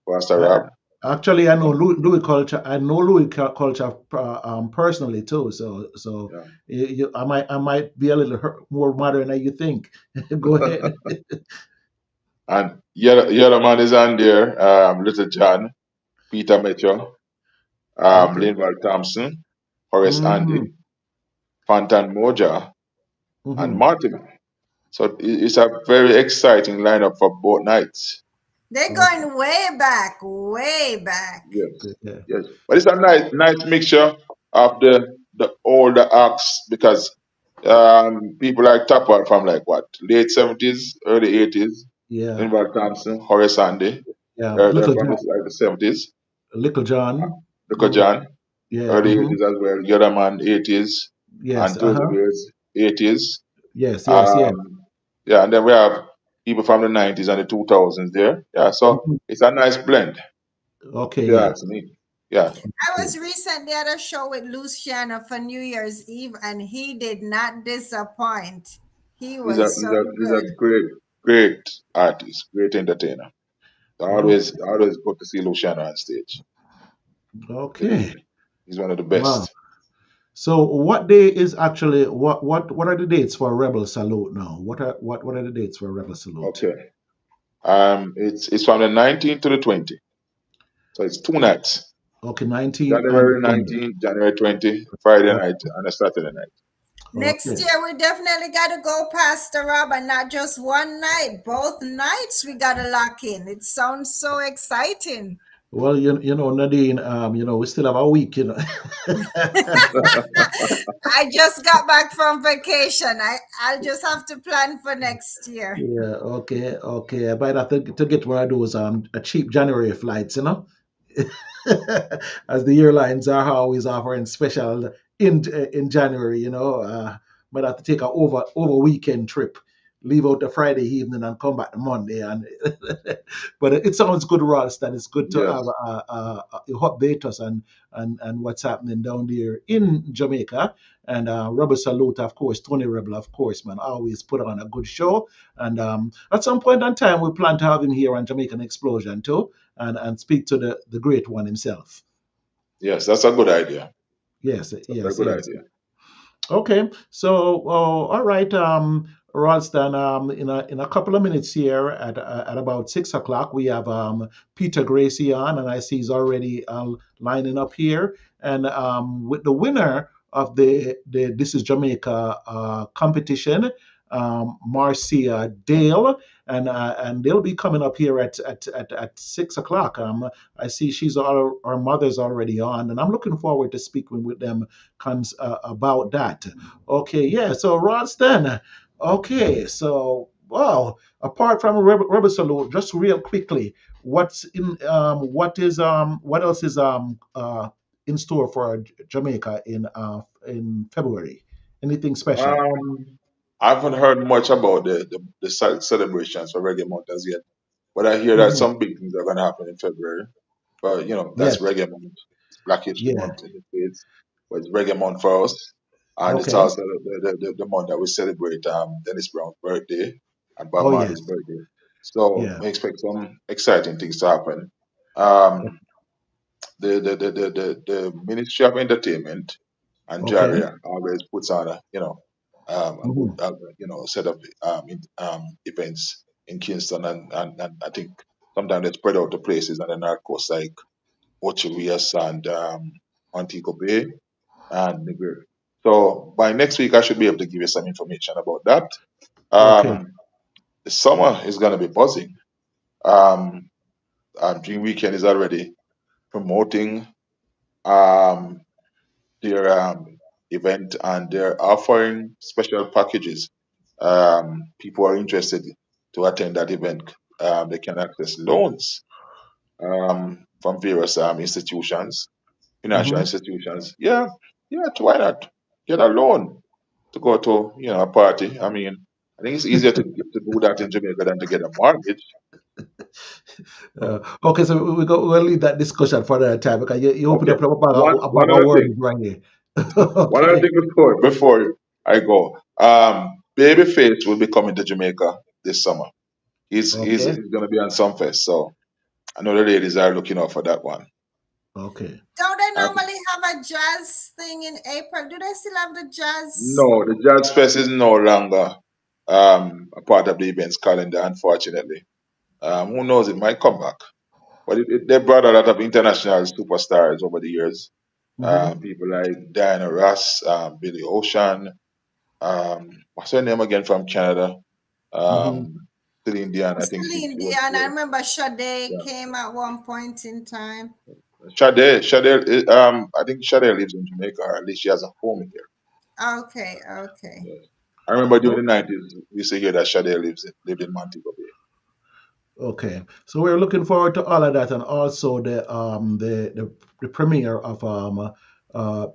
Pastor I, Rob. actually, I You know know, Louis Culture. I know Louis Culture personally too. So yeah. I might be a little more modern than you think. Go ahead. And Yellow Man is on there, Little John, Peter Mitchell, Okay. Linval Thompson, Horace Hmm. Andy, Fantan Moja, and Hmm. Martin. So it's a very exciting lineup for both nights. They're Okay. going way back, way back. Yes, Okay. yes. But it's a nice mixture of the older acts because people like Tupper from like what late 70s, early 80s, Yeah. Linval Thompson, Horace Andy, Yeah. they're Little from John. like the 70s. Little John. Luka Yeah. John, Yeah. early Hmm. 80s as well. Yellowman 80s, Yes. and Uh Joseph huh. Wales 80s. Yes. Yes. Yes. Um, yeah, and then we have people from the 90s and the 2000s there. Yeah, so Mhm. it's a nice blend, if you Okay. ask me. Yeah, I Okay. was recently at a show with Luciano for New Year's Eve, and he did not disappoint. He he's a was he's so a he's a good. great artist, great entertainer. Okay. Always good to see Luciano on stage. Believe Okay. me, he's one of the Wow. best. So what day is actually what are the dates for Rebel Salute now? What are the dates for Rebel Salute? Okay. It's from the 19th to the 20th, so it's 2 nights. Okay, 19 and January 20. 19th, January 20th, Friday Oh, night, and a Saturday night. Next okay. year, we definitely got to go past the Rob and not just one night. Both nights we got to lock in. It sounds so exciting. Well, Nadine, we still have a week, I just got back from vacation. I'll just have to plan for next year. Yeah, okay, okay. I might have to get one of those cheap January flights, as the airlines are always offering special in January. Might have to take a over weekend trip, leave out the Friday evening and come back the Monday. And but it sounds good, Ralston. It's good to have Yes, update us and what's happening down there in Jamaica. And Rebel Salute, of course, Tony Rebel, of course, man, always put on a good show. And at some point in time, we plan to have him here on Jamaican Explosion too, and speak to the great one himself. yes, that's a good idea. Yes, That's a yes, good yes. idea. Okay, so all right, Ralston. In a couple of minutes here at about 6 o'clock, we have Peter Gracie on, and I see he's already lining up here. And with the winner of the This Is Jamaica competition, Marcia Dale, and they'll be coming up here at 6 o'clock. I see our mother's already on, and I'm looking forward to speaking with them about that. Okay, yeah. So Ralston, Okay, so wow. Apart from Rebel Salute, just real quickly, what else is in store for Jamaica in February? Anything special? Um, I haven't heard much about the celebrations for Reggae Month as yet, but I hear that Hmm. some big things are going to happen in February. But that's Yes. Reggae Month, it's Black History Yeah. Month in the States, but it's Reggae Month for us, and it's Okay. also the month that we celebrate Dennis Brown's birthday and Bob Oh Marley's yes. birthday. So Yeah. we expect some exciting things to happen. Um, the Ministry of Entertainment and Okay. Jaria always puts on a good Hmm. set of events in Kingston, and I think sometimes they spread out to places on the north coast like Ocho Rios and Montego Bay and Negril. So by next week I should be able to give you some information about that. Okay. Um, the summer is going to be buzzing. Um, Dream Weekend is already promoting um, their event, and they're offering special packages. People are interested to attend that event. They can access loans from various institutions, financial Hmm. institutions. Yeah, yeah. Why not get a loan to go to a party? I mean, I think it's easier to do that in Jamaica than to get a mortgage. Okay, so we'll leave that discussion for another time because you open Okay. up a One bag one of other words thing. right here. One other Okay. thing before I go. Babyface will be coming to Jamaica this summer. He's Okay. going to be on Sumfest, so I know the ladies are looking out for that one. Okay. Don't they Uh, normally have a jazz thing in April? Do they still have the jazz? no, the Jazz Fest is no longer a part of the events calendar, unfortunately. Who knows? It might come back. But they brought a lot of international superstars over the years. Hmm. People like Diana Ross, Billy Ocean, what's her name again from Canada? Hmm. Um, Celine Dion, I think Celine she Dion. I was, remember Sade yeah. came at one point in time. Sade, I think Sade lives in Jamaica, or at least she has a home here. Okay, okay. Yes. I remember during the 90s, we used to hear that Sade lived in Montego Bay. Okay, so we're looking forward to all of that, and also the premiere of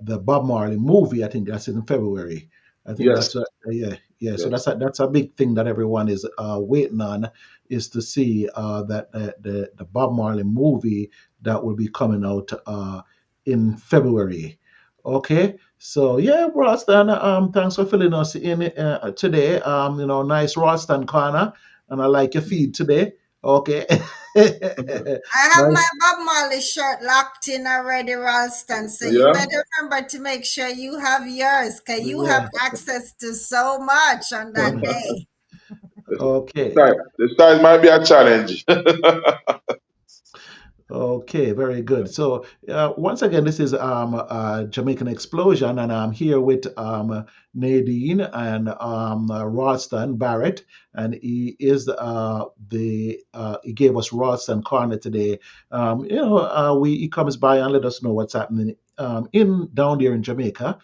the Bob Marley movie. I think that's in February. I think Yes, that's a yeah, yeah. So yes. that's a big thing that everyone is waiting on, is to see that the Bob Marley movie that will be coming out in February. Okay, so yeah, Ralston, thanks for filling us in today. Nice Ralston corner, and I like your feed today. Okay. I have my Nice. Bob Marley shirt locked in already, Ralston. So you Yeah. better remember to make sure you have yours, because you have Yeah. access to so much on that day. Okay. The size might be a challenge. Okay, very good. So once again, this is Jamaican Explosion, and I'm here with Nadine and Ralston Barrett, and he gave us Ralston Corner today. He comes by and let us know what's happening in down there in Jamaica.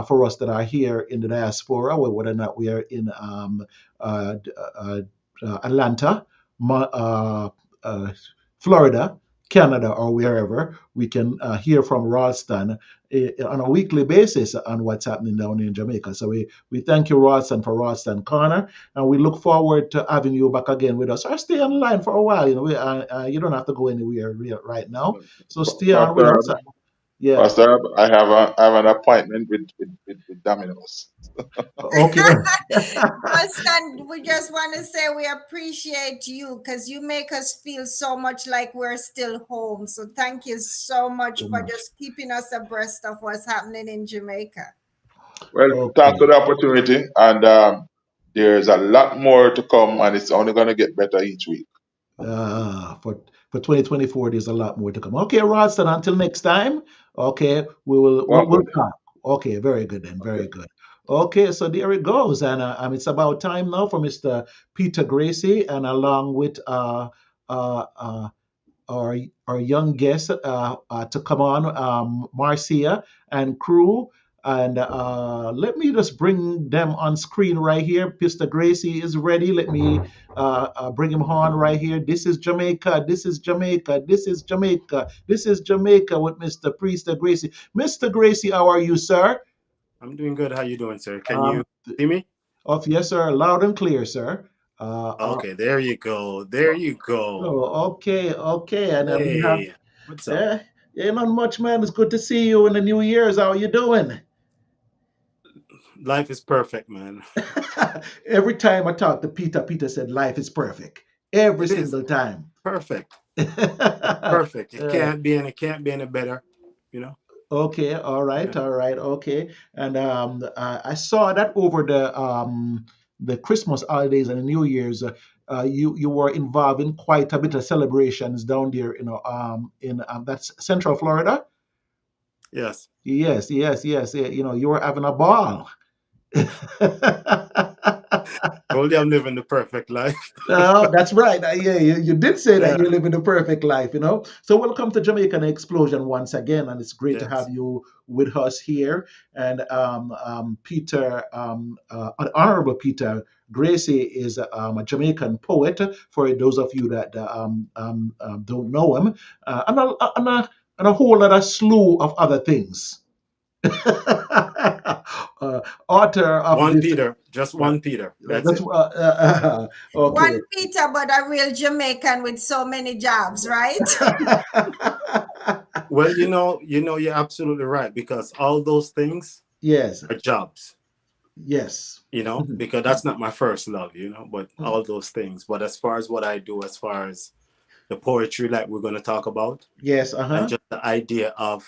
For us that are here in the diaspora, whether or not we are in Atlanta, uh, Florida, Canada, or wherever, we can hear from Ralston on a weekly basis on what's happening down in Jamaica. So we thank you, Ralston, for Ralston Corner, and we look forward to having you back again with us. Or stay on the line for a while. You don't have to go anywhere right now. So stay on with Pastor, us. Yeah. Pastor, I have an appointment with Domino's. Okay. Ralston, we just want to say we appreciate you because you make us feel so much like we're still home. So thank you so much So for much. just keeping us abreast of what's happening in Jamaica. Well, thanks for Okay. the opportunity, and there's a lot more to come, and it's only going to get better each week. For 2024, there's a lot more to come. Okay, Ralston, until next time. Okay, Well, we'll good. talk. Okay, very good then, very Okay. good. Okay, so there it goes, and it's about time now for Mr. Peter Gracie, and along with uh, uh, our our young guest to come on, Marcia and crew. And let me just bring them on screen right here. Mr. Gracie is ready. Let me bring him on right here. This is Jamaica. This is Jamaica. This is Jamaica. This is Jamaica with Mr. Priester Gracie. Mr. Gracie, how are you, sir? I'm doing good. How you doing, sir? Can you Um, see me? yes, sir. Loud and clear, sir. Uh, Okay, there you go. There you go. oh, okay, okay. And we have, Hey, what's up? eh, yeah, not much, man. It's good to see you in the New Year's. How are you doing? Life is perfect, man. Every time I talk to Peter, Peter said life is perfect. Every It is single time. perfect. It's Uh, perfect. It can't be any better, you know? okay, Yeah. all right, okay. And I saw that over the Christmas holidays and the New Year's, you were involved in quite a bit of celebrations down there, in that's Central Florida. Yes. Yes, yes, yes. You know, you were having a ball. Told you I'm living the perfect life. No, that's right. Yeah, you did say that Yeah. you're living the perfect life, you know. So welcome to Jamaican Explosion once again, and it's great to have Yes. you with us here. And Peter, Honorable Peter Gracie is a Jamaican poet. For those of you that don't know him, and a whole other slew of other things. Author of One this. Peter, just one Peter. That's That's it. okay. One Peter, but a real Jamaican with so many jobs, right? Well, you're absolutely right because all those things Yes, are jobs, yes. Mhm. because that's not my first love, but all those things. But as far as what I do, as far as the poetry like we're going to talk about, Yes, and uh-huh. just the idea of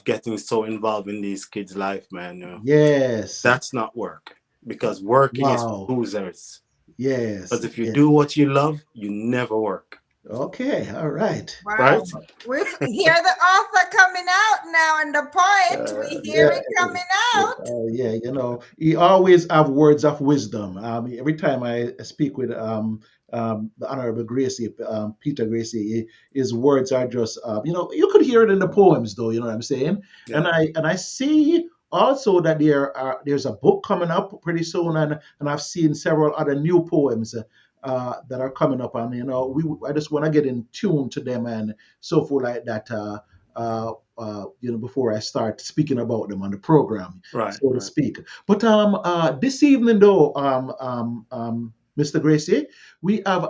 getting so involved in these kids' life, man, Yes. that's not work because working is for Wow. losers. Yes, Because if you yes. do what you love, you never work, Okay, all right. Wow. right? We hear the author coming out now and the poet. We hear Yeah, it coming out. yeah, he always have words of wisdom. Every time I speak with the Honorable Gracie, Peter Gracie, his words are just, you could hear it in the poems, though. You know what I'm saying? And Yeah. I see also that there's a book coming up pretty soon, and I've seen several other new poems. That are coming up, and I just want to get in tune to them and so forth like that. Before I start speaking about them on the program, Right, so to right. speak. But this evening, though, Mr. Gracie, we have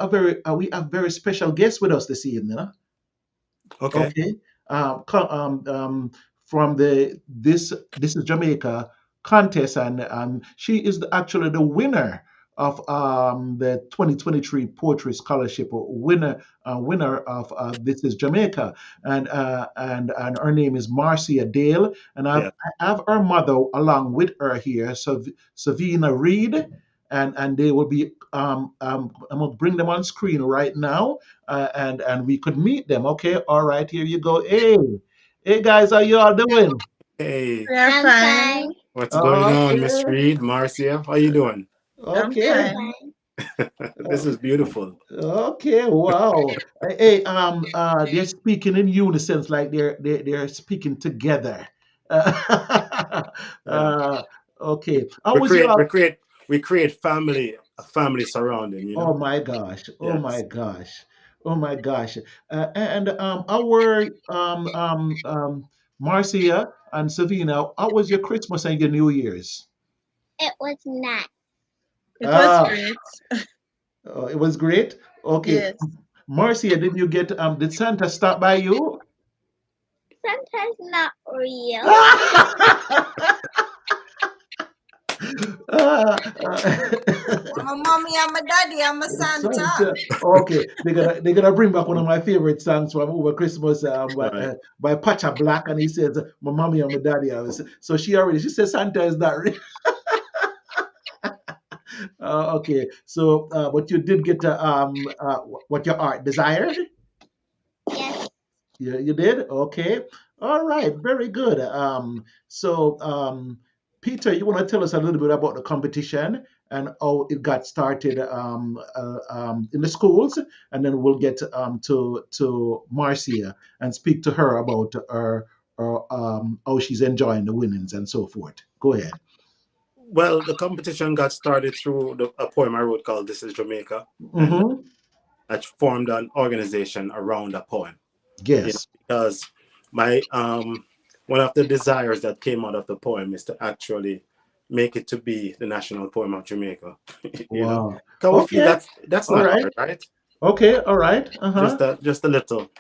very special guests with us this evening. Huh? Okay. Okay. From this is Jamaica contest, and she is actually the winner of the 2023 Poetry Scholarship winner of This is Jamaica, and her name is Marcia Dale, and Yeah. I have her mother along with her here, so Savina Reed. And they will be I'm gonna bring them on screen right now, and we could meet them. Okay, all right, here you go. Hey guys, how you all doing? Hey, We are I'm fine. fine. what's going on, Miss Okay, Reed, Marcia? How you doing? I'm okay, I'm fine. fine. This is beautiful. okay. Wow. Hey, they're speaking in unison, like they're speaking together. Yeah. Uh, We, okay. How we was create your? we create we create a family surrounding, Oh my gosh. Oh my Yes. gosh. Oh my gosh. And our Marcia and Savina, how was your Christmas and your New Year's? It was not. It was Ah, great. it was great. Okay. Yes. Marcia, did Santa stop by you? Sometimes not real. Ah, I'm a mommy, I'm a daddy, I'm a Santa. Santa. Okay, they're gonna bring back one of my favorite songs from over Christmas, Right. by Pacha Black, and he says, "My mommy and my daddy." She says Santa is not real. Okay, so but you did get what your heart desired. Yes. You did? Okay. All right. Very good. So, Peter, you want to tell us a little bit about the competition and how it got started in the schools, and then we'll get to Marcia and speak to her about how she's enjoying the winnings and so forth. Go ahead. Well, the competition got started through a poem I wrote called "This Is Jamaica," and Mm-hmm. I formed an organization around that poem. Yes. Because my one of the desires that came out of the poem is to actually make it to be the national poem of Jamaica. Wow. Because we feel Okay. that's All not right. hard, right? Okay. All right. Uh-huh. Just a little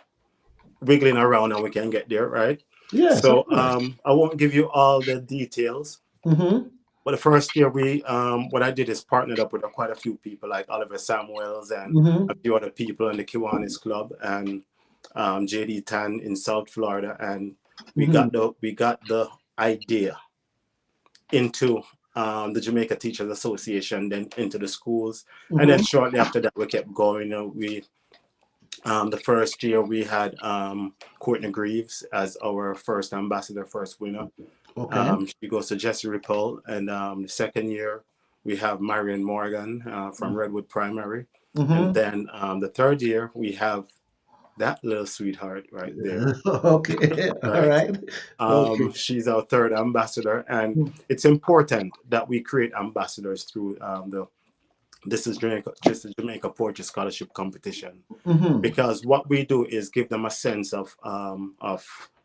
wiggling around and we can get there, right? Yes, of So course. I won't give you all the details. Mm-hmm. But the first year, we what I did is partnered up with quite a few people like Oliver Samuels and a Mm-hmm. few other people in the Kiwanis Club and JD Tan in South Florida, and Mm-hmm. we got the idea into the Jamaica Teachers Association, then into the schools, and then Mm-hmm. shortly after that we kept going. We the first year we had Courtney Greaves as our first ambassador, first winner. Okay. She goes to Jesse Ripple. And the second year, we have Marion Morgan from Redwood Primary. And Mm-hmm. then the third year, we have that little sweetheart right there, Okay. All right? right. Okay. She's our third ambassador. And it's important that we create ambassadors through the Jamaica Poetry Scholarship Competition, Mm-hmm. because what we do is give them a sense of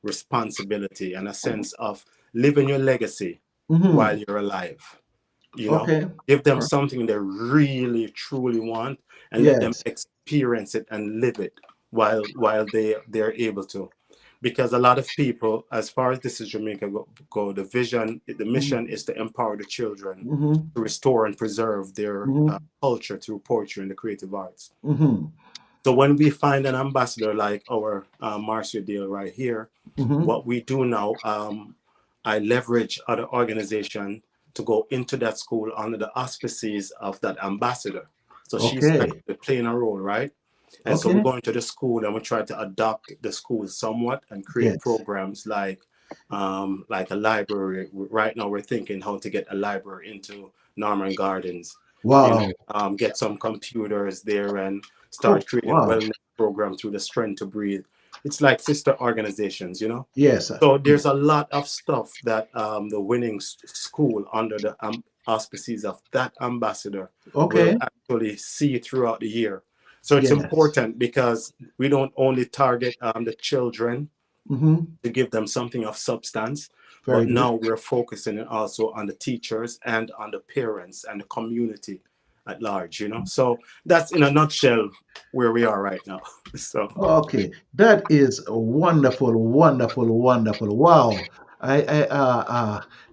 responsibility and a sense of living your legacy Mm-hmm. while you're alive. You know, Okay. give them something they really truly want and let them Yes. experience it and live it while they're able to. Because a lot of people, as far as This Is Jamaica go, the mission is to empower the children Mm-hmm. to restore and preserve their Mm-hmm. culture through poetry and the creative arts. Mm-hmm. So when we find an ambassador like our Marcia Deal right here, Mm-hmm. what we do now, I leverage other organizations to go into that school under the auspices of that ambassador. So she's Okay. actually playing a role, right? And so we Okay. go into the school and we try to adopt the school somewhat and create Yes. programs like a library. Right now, we're thinking how to get a library into Norman Gardens. Wow. Get some computers there and Oh, start creating a wow. wellness program through the Strength to Breathe. It's like sister organizations. Yes. So there's a lot of stuff that the winning school under the auspices of that ambassador will Okay. actually see throughout the year. So it's Yes. important because we don't only target the children Mm-hmm. to give them something of substance, Very but good. now we're focusing also on the teachers and on the parents and the community at large. So that's in a nutshell where we are right now. So Okay, that is wonderful, wonderful, wonderful. Wow,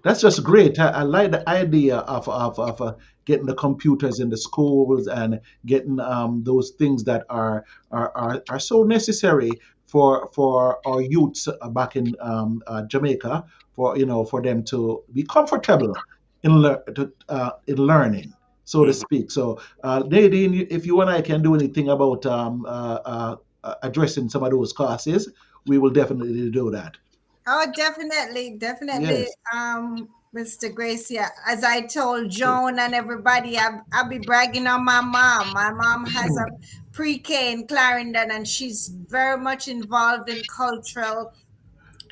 that's just great. I like the idea of getting the computers in the schools and getting those things that are so necessary for our youths back in Jamaica, for them to be comfortable in learning, so to mhm. speak. So, Nadine, if you and I can do anything about addressing some of those classes, we will definitely do that. Oh, definitely, definitely, Yes. Mr. Gracia. As I told Joan and everybody, I'll be bragging on my mom. My mom has a pre-K in Clarendon, and she's very much involved in cultural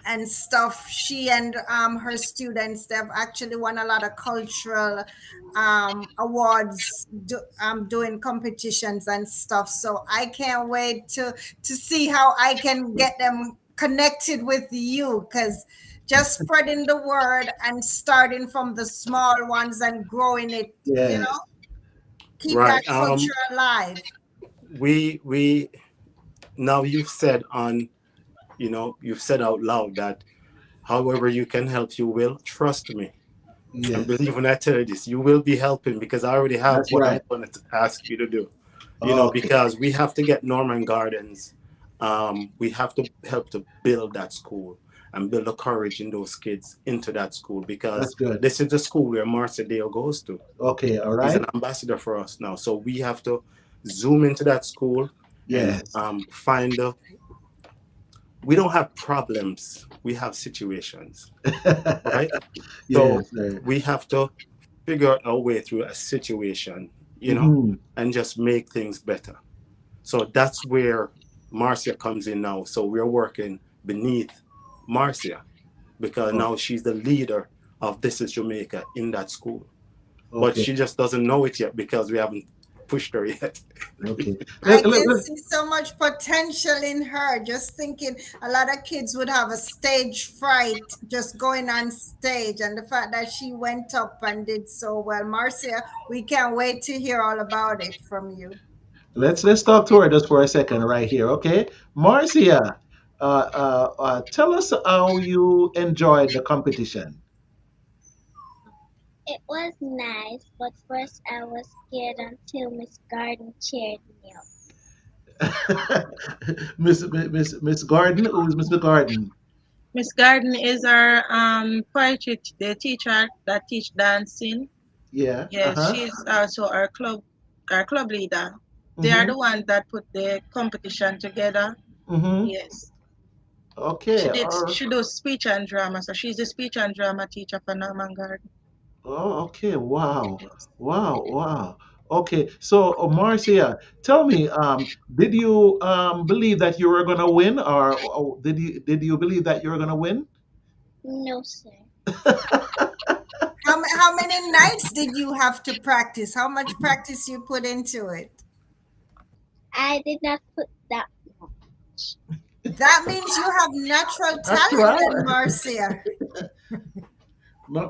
and stuff. She and her students, they've actually won a lot of cultural awards, doing competitions and stuff. So I can't wait to see how I can get them connected with you, because just spreading the word and starting from the small ones and growing it, Yes. keep that Right. culture alive. We now you've said out loud that however you can help, you will. Trust me. And Yes. believe when I tell you this, you will be helping because I already have That's what I'm right. going to ask you to do. Okay. Because we have to get Norman Gardens. We have to help to build that school and build the courage in those kids into that school, That's because good. this is the school where Marcia Dale goes to. Okay. All He's an right. ambassador for us now. So we have to zoom into that school and Yes. find we don't have problems, we have situations, right? So Yes. Sir. we have to figure out our way through a situation, Hmm. and just make things better. So that's where Marcia comes in now. So we're working beneath Marcia, because Oh, now she's the leader of This Is Jamaica in that school. But okay, she just doesn't know it yet because we haven't pushed her yet. okay. I Let, can see so much potential in her. Just thinking a lot of kids would have a stage fright just going on stage. And the fact that she went up and did so well. Marcia, we can't wait to hear all about it from you. let's talk to her just for a second right here, okay? Marcia, tell us how you enjoyed the competition. It was nice, but first I was scared until Miss Garden cheered me up. Miss Garden, who is Mr. Garden? Miss Garden is our poetry the teacher that teach dancing. Yeah. Yes, Uh-huh. she's also our club leader. They are Mm-hmm. the ones that put the competition together. Mm-hmm. Yes. Okay. Or She does speech and drama, so she's the speech and drama teacher for Norman Garden. oh, okay. Wow. Yes. Wow. Wow. Okay. So, Marcia, tell me, did you believe that you were gonna win, or did you believe that you were gonna win? No, sir. How many nights did you have to practice? How much practice you put into it? I did not put that much. That means you have natural talent Natural. then, Marcia.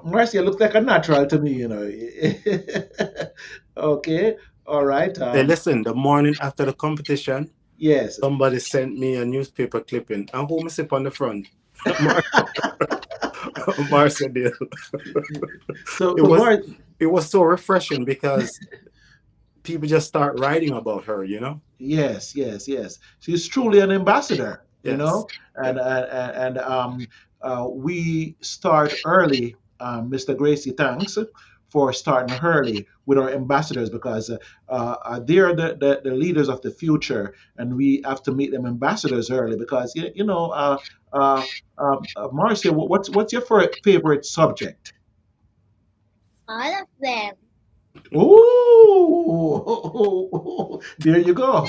Marcia looks like a natural to me, Okay. All right. Hey, listen, the morning after the competition, Yes. somebody sent me a newspaper clipping. And who me sip on the front? Mar- Marcia did. So, It so was Mar it was so refreshing because people just start writing about her, Yes, yes, yes. She's truly an ambassador, Yes. and Yeah. we start early. Mr. Gracie, thanks for starting early with our ambassadors because they're the leaders of the future, and we have to make them ambassadors early because uh, Marcia, what's your favorite subject? All of them. Ooh, there you go.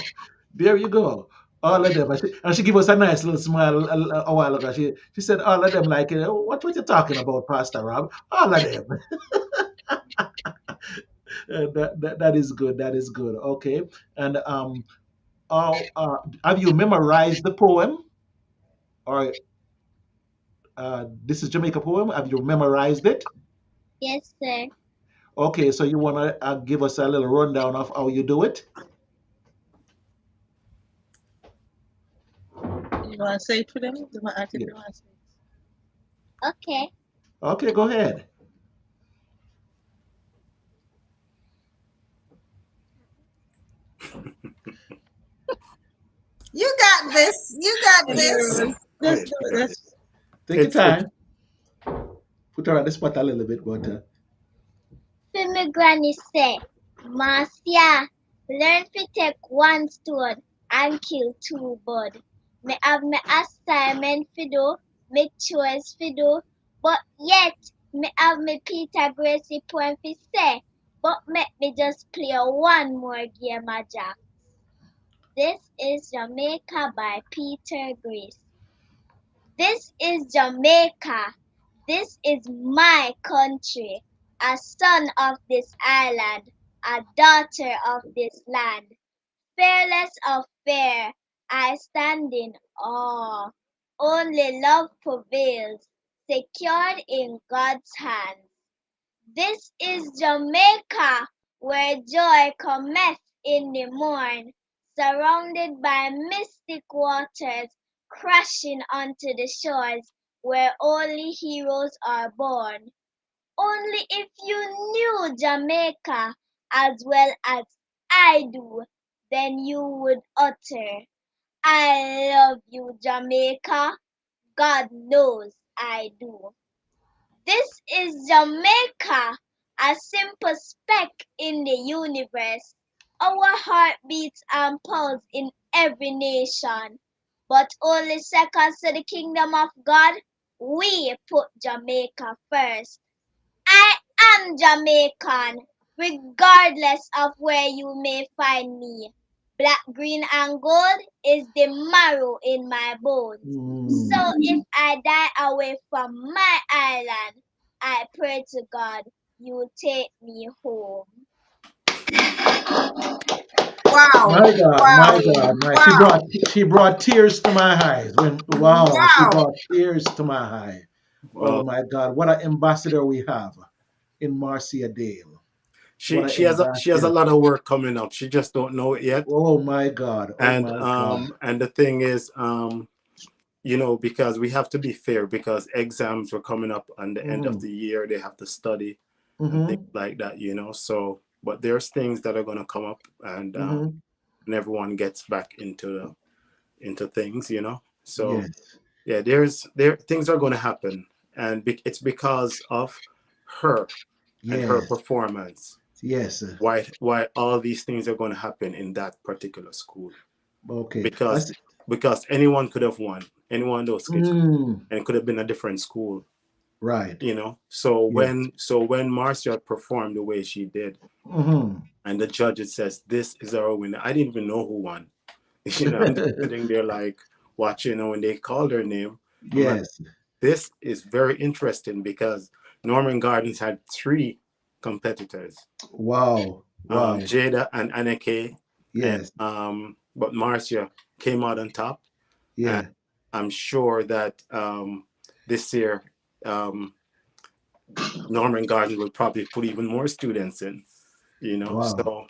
There you go. All of them. And she gave us a nice little smile a while ago. She said, all of them, like, what you talking about, Pastor Rob? All of them. That is good. That is good. Okay. And have you memorized the poem? Or this is Jamaica poem? Have you memorized it? Yes, sir. Okay, so you want to give us a little rundown of how you do it? You want to say it for them? You want to ask if Yeah. you want to say Okay. Okay, go ahead. You got this. You got it. this. Let's Wait, do it. Let's, Take your it's time. Put her on the spot a little bit, but So my granny say, Marcia, learn to take one stone and kill two birds. Me have me assignment fi do, me chores fi do, but yet me have me Peter Gracie poem fi say. But make me just play one more game of Jack. This is Jamaica by Peter Gracie. This is Jamaica. This is my country. A son of this island, a daughter of this land. Fearless of fear, I stand in awe. Only love prevails, secured in God's hands. This is Jamaica, where joy cometh in the morn, surrounded by mystic waters, crashing onto the shores where only heroes are born. Only if you knew Jamaica as well as I do, then you would utter, I love you, Jamaica. God knows I do. This is Jamaica, a simple speck in the universe. Our heart beats and pulse in every nation, but only seconds to the kingdom of God. We put Jamaica first. I am Jamaican, regardless of where you may find me. black, green, and gold is the marrow in my bones. So Mm. if I die away from my island, I pray to God you take me home. Wow. My God, my Wow. God, my Wow. she brought tears to my eyes when wow, she Wow. brought tears to my eye. Oh Well, my God, what an ambassador we have in Marcia Dale. What she an she has a ambassador. lot of work coming up. She just don't know it yet. Oh my God, oh my God. And the thing is, you know, because we have to be fair, because exams were coming up on the end of Mm-hmm. the year, they have to study and things Mm-hmm. like that, you know. So, but there's things that are going to come up, Mm-hmm. and everyone gets back into things, you know. So Yes. yeah, there things are going to happen, and it's because of her and her Yes. performance Yes. why all these things are going to happen in that particular school, Okay. because anyone could have won, any one of those kids, Mm, and it could have been a different school, right. you know. So Yes. when Marcia performed the way she did, Mm-hmm. and the judges says this is our winner, I didn't even know who won. You know, I'm just sitting there like watching, and when they called her name, I'm like, Yes. this is very interesting, because Norman Gardens had three competitors, Wow. Wow. Jada and Anake, and Yes. but Marcia came out on top, and Yeah. I'm sure that this year um, Norman Garden will probably put even more students in, you know. Wow. So,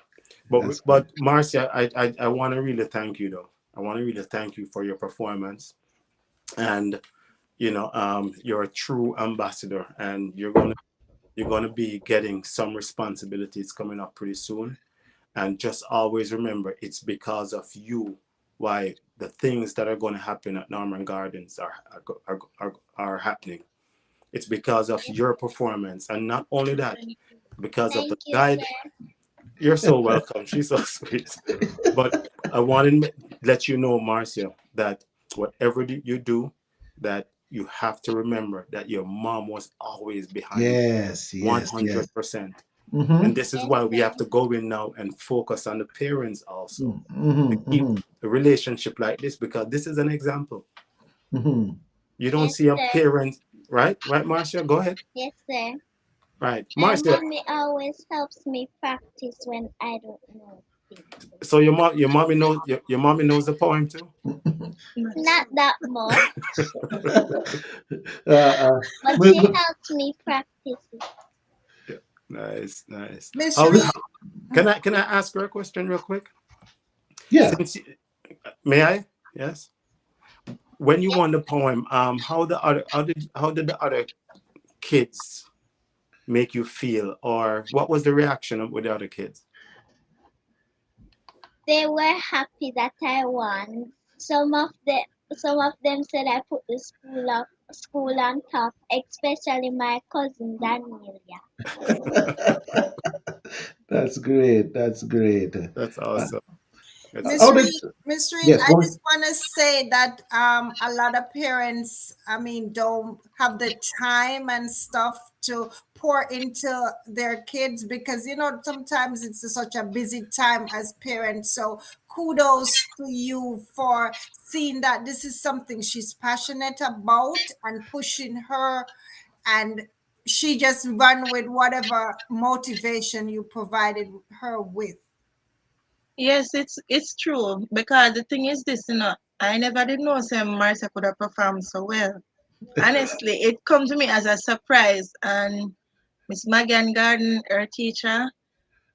That's good. but Marcia, I want to really thank you though. I want to really thank you for your performance, and you know, you're a true ambassador, and you're gonna be getting some responsibilities coming up pretty soon. And just always remember, it's because of you why the things that are going to happen at Norman Gardens are happening. It's because of your performance, and not only that, because of the Thank you, guide. sir. You're so welcome. She's so sweet. But I wanted to let you know, Marcia, that whatever you do, that you have to remember that your mom was always behind you, Yes. Yes. Yes. 100%. And Mm-hmm. this is Yes, why we have sir. to go in now and focus on the parents also, to Mm-hmm. keep Mm-hmm. a relationship like this, because this is an example. Mm-hmm. You don't Yes, see a sir. parent, right? Right, Marcia? Go ahead. Yes, sir. Right. My Marcia, mommy always helps me practice when I don't know things. so your mommy knows the poem too? Not that much, uh, but we- she we- helps me practice it. Yeah. Nice, nice. Miss How, Reed. can I ask her a question real quick? yeah. Since may I? Yes. When you Yes, won the poem, how did the other kids make you feel, or what was the reaction with the other kids? they were happy that I won. Some of them said I put the school on top, especially my cousin Daniela. That's great. That's great. That's awesome. That's Miss How awesome. did? Reed, Miss Reed, Yes. I Go ahead. just want to say that a lot of parents, I mean, don't have the time and stuff to pour into their kids because sometimes it's such a busy time as parents. So kudos to you for seeing that this is something she's passionate about and pushing her, and she just run with whatever motivation you provided her with. Yes, it's true because the thing is this, I never did know Sam Martha could have performed so well. Honestly, it come to me as a surprise, and Miss Megan Garden, her teacher,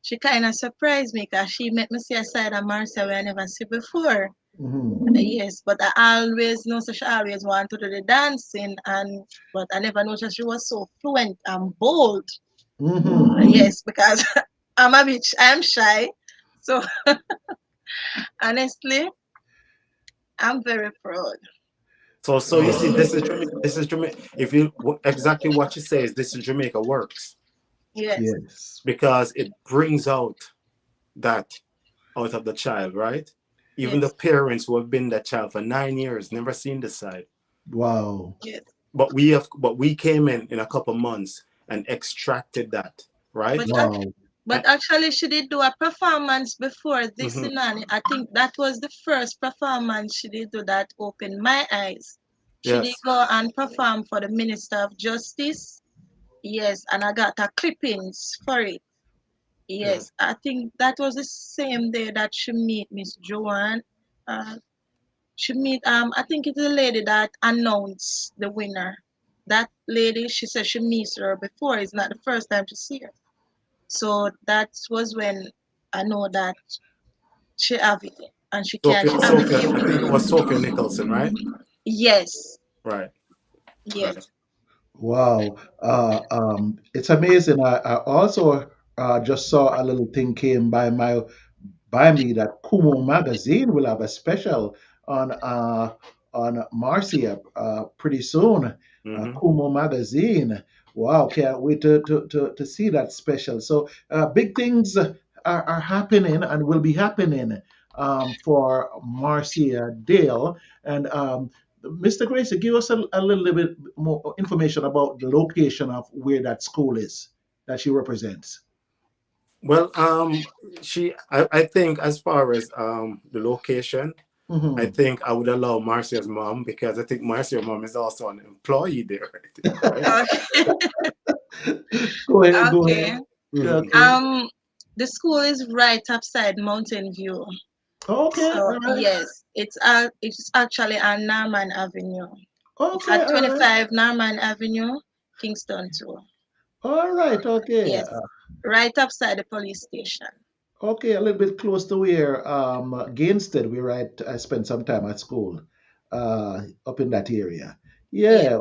she kind of surprised me because she made me see a side of Marcia where I never see before. Mm-hmm. Yes, but I always know so she always want to do the dancing, and but I never know that she was so fluent and bold. Mm-hmm. Yes, because I'm shy, so honestly, I'm very proud. So you see, this is Jamaica. This is Jamaica. If you exactly what you say is this is Jamaica works, Yes, Yes. because it brings out that out of the child, right? Even the yes, parents who have been that child for 9 years never seen this side. Wow. yes. But we came in a couple months and extracted that, right? But Wow. But actually, she did do a performance before this, Mm-hmm. Inani. I think that was the first performance she did do that opened my eyes. She did Yes. go and perform for the Minister of Justice. Yes, and I got her clippings for it. Yeah. Yes, I think that was the same day that she meet Miss Joanne. Uh, she meet I think it's the lady that announced the winner. That lady, she said she meets her before. It's not the first time to see her. So that was when I know that she have it and she have it Sophia. I given. think it was Sophia Nicholson, right? Yes, Right. Right. yes, Wow. It's amazing. I also just saw a little thing came by me that Kumo magazine will have a special on Marcia pretty soon. Mm-hmm. Kumo magazine. Wow, can't wait to see that special. So big things are happening and will be happening for Marcia Dale. And Mr. Gracie, give us a little bit more information about the location of where that school is that she represents. Well, I think as far as the location, I Hmm. think I would allow Marcia's mom because I think Marcia's mom is also an employee there. I think, right? okay, Go ahead, go ahead. okay. Mm-hmm. Okay. The school is right upside Mountain View. Okay, So all right. yes, it's actually on Norman Avenue. It's Okay, at all right. 25 Norman Avenue, Kingston 2. All right, okay. Yes, right upside the police station. Okay, a little bit close to where Gainstead, where I spent some time at school, up in that area. Yes, Yeah,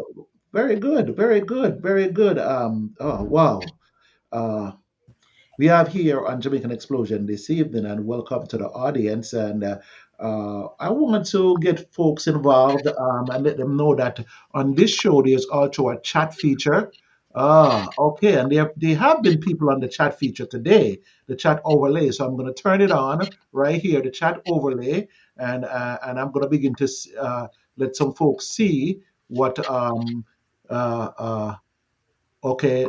very good, very good, very good. Oh wow. Uh, we have here on Jamaican Explosion this evening, and welcome to the audience. And I want to get folks involved and let them know that on this show there's also a chat feature. Okay, and there have been people on the chat feature today, the chat overlay. So I'm going to turn it on right here, the chat overlay, and I'm going to begin to let some folks see what uh, uh, okay,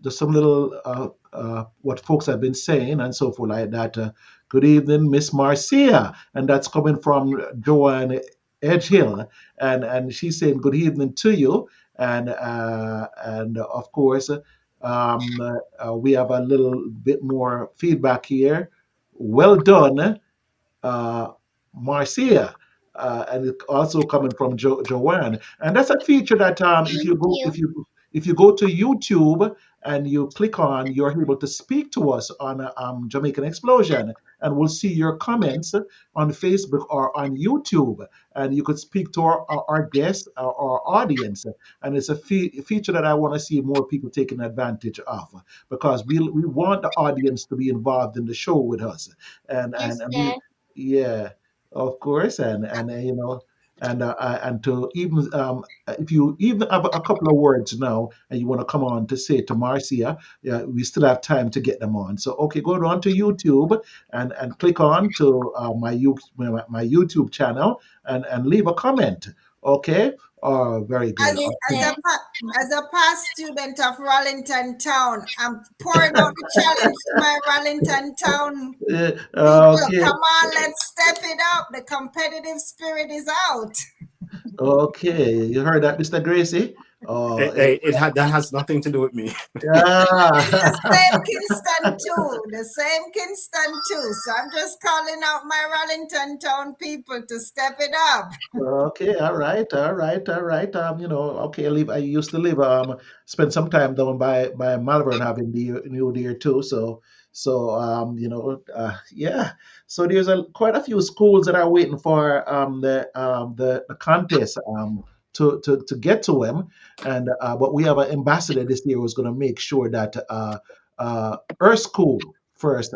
just some little what folks have been saying and so forth like that. Good evening, Miss Marcia, and that's coming from Joanne Edgehill, and she's saying good evening to you, and of course, we have a little bit more feedback here. Well done, uh, Marcia, and it also coming from Joanne. And that's a feature that Thank you. if you go to YouTube and you click on, you're able to speak to us on Jamaican Explosion, and we'll see your comments on Facebook or on YouTube, and you could speak to our guests, our audience. And it's a feature that I want to see more people taking advantage of because we want the audience to be involved in the show with us, Yes, and we sir. yeah, of course, and to even if you even have a couple of words now and you want to come on to say to Marcia, yeah, we still have time to get them on. So okay, go on to YouTube and click on to my YouTube channel and leave a comment. Okay, very good. As Yes, as Okay. a sir. as a past student of Rollington Town, I'm pouring out the challenge to my Rollington Town people. Okay. Come on, let's step it up. The competitive spirit is out. Okay, you heard that, Mr. Gracie? Hey, Oh, that has nothing to do with me. yeah. The same Kingston too. The same Kingston too. So I'm just calling out my Rollington Town people to step it up. Okay, all right, all right, all right. Okay, I used to live, spend some time down by Malvern having the new deer too. So yeah. So there's quite a few schools that are waiting for the contest to get to them, and but we have an ambassador this year who's going to make sure that our school first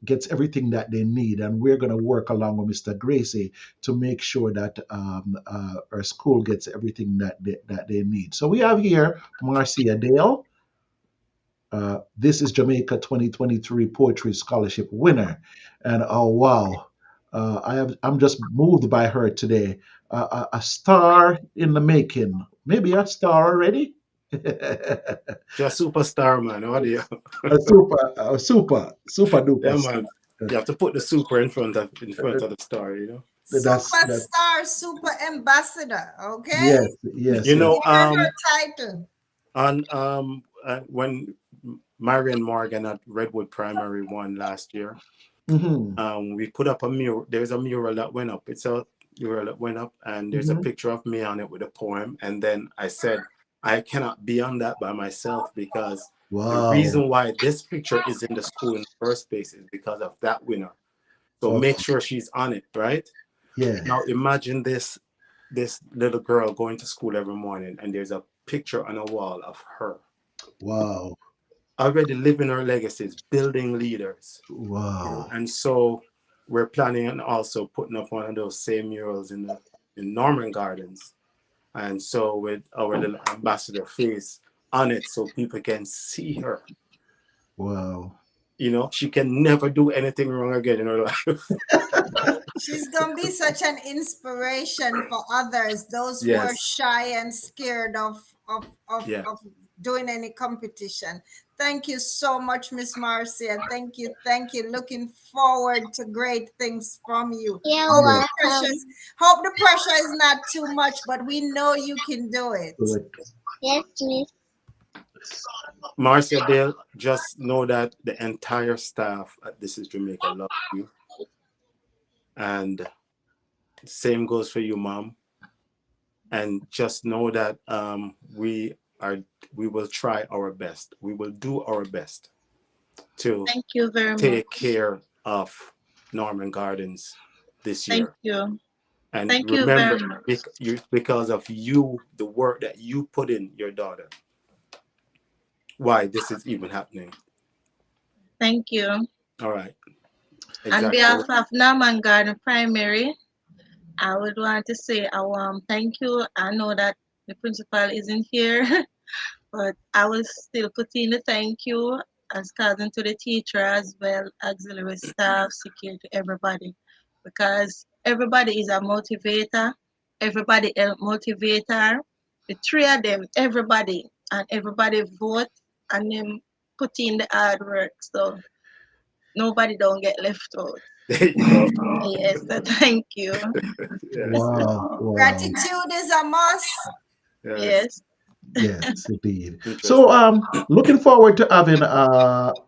gets everything that they need, and we're going to work along with Mr. Gracie to make sure that our school gets everything that they need. So we have here Marcia Dale. This is Jamaica 2023 Poetry Scholarship winner, and oh wow, I'm just moved by her today. A star in the making, maybe a star already. Just superstar, man. What do you? Super Yeah, duper man. star. You have to put the super in front of the star. You know. That's Superstar, super ambassador. Okay, yes, yes, You yes. know. you earned your title. On when Marion Morgan at Redwood Primary won last year, Mm-hmm. we put up a mural. There's a mural that went up. It's a mural that went up, and there's a Mm-hmm. picture of me on it with a poem. And then I said, I cannot be on that by myself because the Wow. reason why this picture is in the school in the first place is because of that winner. So make Okay. sure she's on it, right? Yeah. Now imagine this little girl going to school every morning, and there's a picture on a wall of her Wow. already living her legacies, building leaders, Wow. and so we're planning on also putting up one of those same murals in Norman Gardens, and so with our little ambassador face on it, so people can see her. Wow. She can never do anything wrong again in her life. She's gonna be such an inspiration for others, those who are Yes, shy and scared yeah. of doing any competition. Thank you so much, Miss Marcia. Thank you. Looking forward to great things from you. You're Hope Yes. the pressure welcome. hope the pressure is not too much, but we know you can do it. Correct. Yes, Miss. Marcia Dale, just know that the entire staff at This Is Jamaica love you, and same goes for you, Mom. And just know that we will try our best. We will do our best to Thank you very much. take care of Norman Gardens this Thank year. you. And Thank you remember, very much. because of you, the work that you put in your daughter, why this is even happening. Thank you. All right. On Exactly. behalf of Norman Garden Primary, I would want to say a warm thank you. I know that the principal isn't here, but I will still put in the thank you as cousin to the teacher as well, auxiliary staff, security, everybody. Because everybody is a motivator, everybody a motivator. The three of them, everybody, and everybody vote and then put in the hard work. So nobody don't get left out. There you go. Yes, so thank you. Yes. Wow. Wow. Gratitude is a must. Yes. Yes, Yes, indeed. So, Interesting. looking forward to having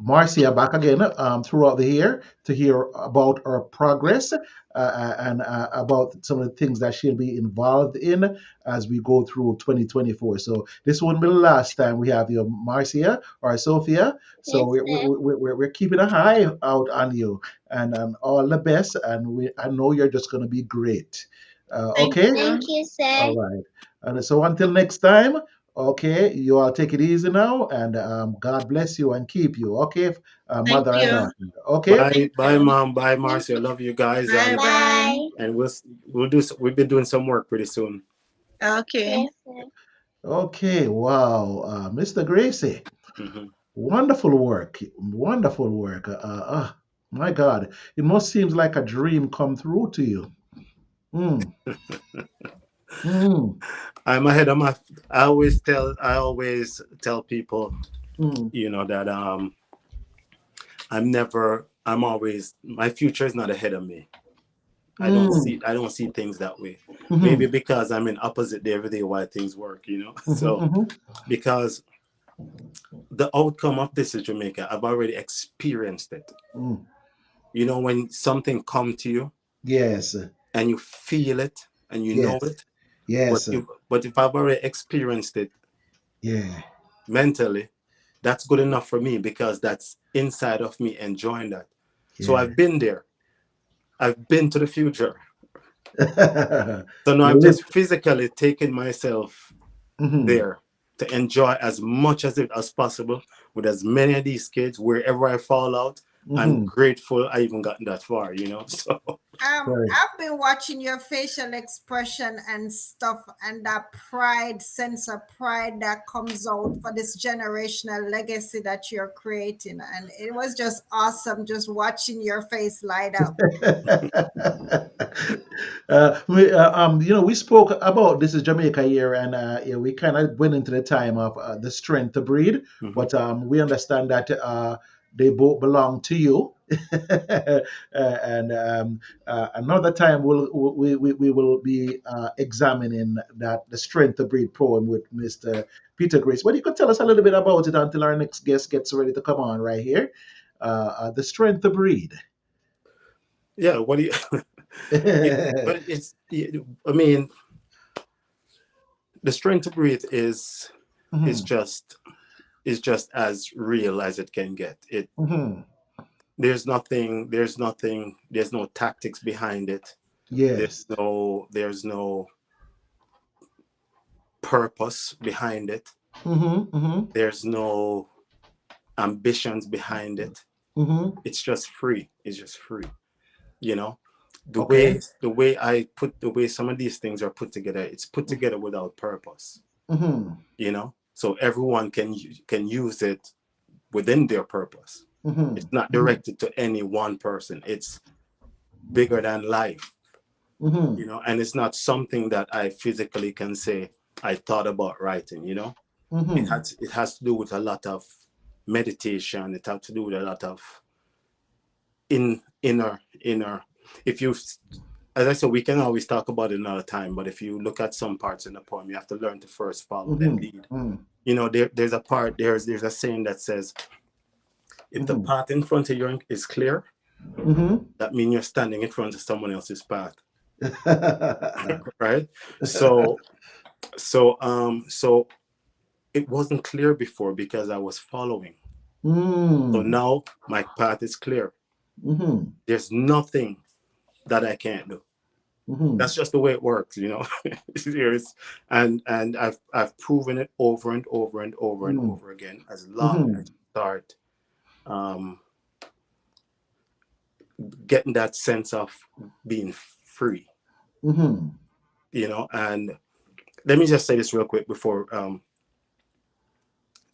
Marcia back again throughout the year to hear about her progress and about some of the things that she'll be involved in as we go through 2024. So, this won't be the last time we have you, Marcia or Sophia. So, Yes, we're, sir. we're keeping an eye out on you and all the best. And I know you're just going to be great. thank Okay? Thank you. you, All sir. right. And so, until next time. Okay, you all take it easy now, and God bless you and keep you. Okay, Thank mother and you. daughter. Okay, Bye, Thank bye, you. Mom. Bye, Thank Marcia. you. Love you guys, Bye and bye. Bye. and we'll do. We'll be doing some work pretty soon. Okay. Yes, sir. okay. Wow, Mr. Gracie, Hmm. wonderful work, wonderful work. My God, it must seems like a dream come through to you. Mm, mm, I'm ahead of my. I always tell people, mm, that I'm never. I'm always. My future is not ahead of me. I don't mm, see. I don't see things that way. Maybe mhm, because I'm in opposite day every day why things work. mhm, So mhm, because the outcome of This Is Jamaica, I've already experienced it. mm. When something come to you Yes, and you feel it and you know yes, it, but yes, if I've already experienced it yeah, mentally, that's good enough for me because that's inside of me enjoying that. So yeah. I've been there. I've been to the future. So now You I'm live. just physically taking myself Mhm, there to enjoy as much as possible with as many of these kids. Wherever I fall out, I'm mhm. grateful I even gotten that far. So Right. I've been watching your facial expression and stuff, and that pride, sense of pride that comes out for this generational legacy that you're creating. And it was just awesome just watching your face light up. We spoke about this is Jamaica here, and yeah, we kind of went into the time of the strength to breed, Mhm. but we understand that they both belong to you. And another time we will be examining that the strength to breed poem with Mr. Peter Grace. But you could tell us a little bit about it until our next guest gets ready to come on right here. The strength to breed. Yeah. What do you? But it's. I mean, the strength to breathe is Mhm, just is just as real as it can get. mhm. There's no tactics behind it. Yes. There's no purpose behind it. Mhm, mhm, There's no ambitions behind it. mhm. It's just free. It's just free. You know, Okay. the way some of these things are put together, it's put together without purpose. Mhm, So everyone can use it within their purpose. It's mhm, not mhm, directed to any one person. It's bigger than life. mhm, And it's not something that I physically can say I thought about writing. mhm, It has to do with a lot of meditation. It has to do with a lot of inner. If you, as I said, we can always talk about it another time. But if you look at some parts in the poem, you have to learn to first follow, then mhm, lead. mhm, There's a part. There's a saying that says, if the mhm, path in front of you is clear, mhm. that means you're standing in front of someone else's path, right? So so it wasn't clear before because I was following. So Mm, now my path is clear. mhm, There's nothing that I can't do. mhm, That's just the way it works. Serious. And I've proven it over and over and over and mhm, over again. As long as mhm, you start um, getting that sense of being free, mhm, and let me just say this real quick before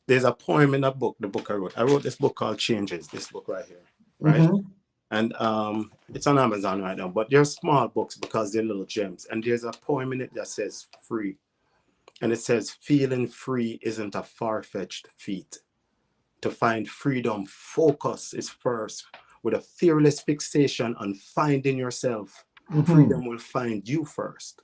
there's a poem in a book, the book I wrote. I wrote this book called Changes, this book right here, right? mhm, And it's on Amazon right now, but they're small books because they're little gems. And there's a poem in it that says free. And it says, feeling free isn't a far-fetched feat. To find freedom, focus is first. With a fearless fixation on finding yourself, mhm. freedom will find you first.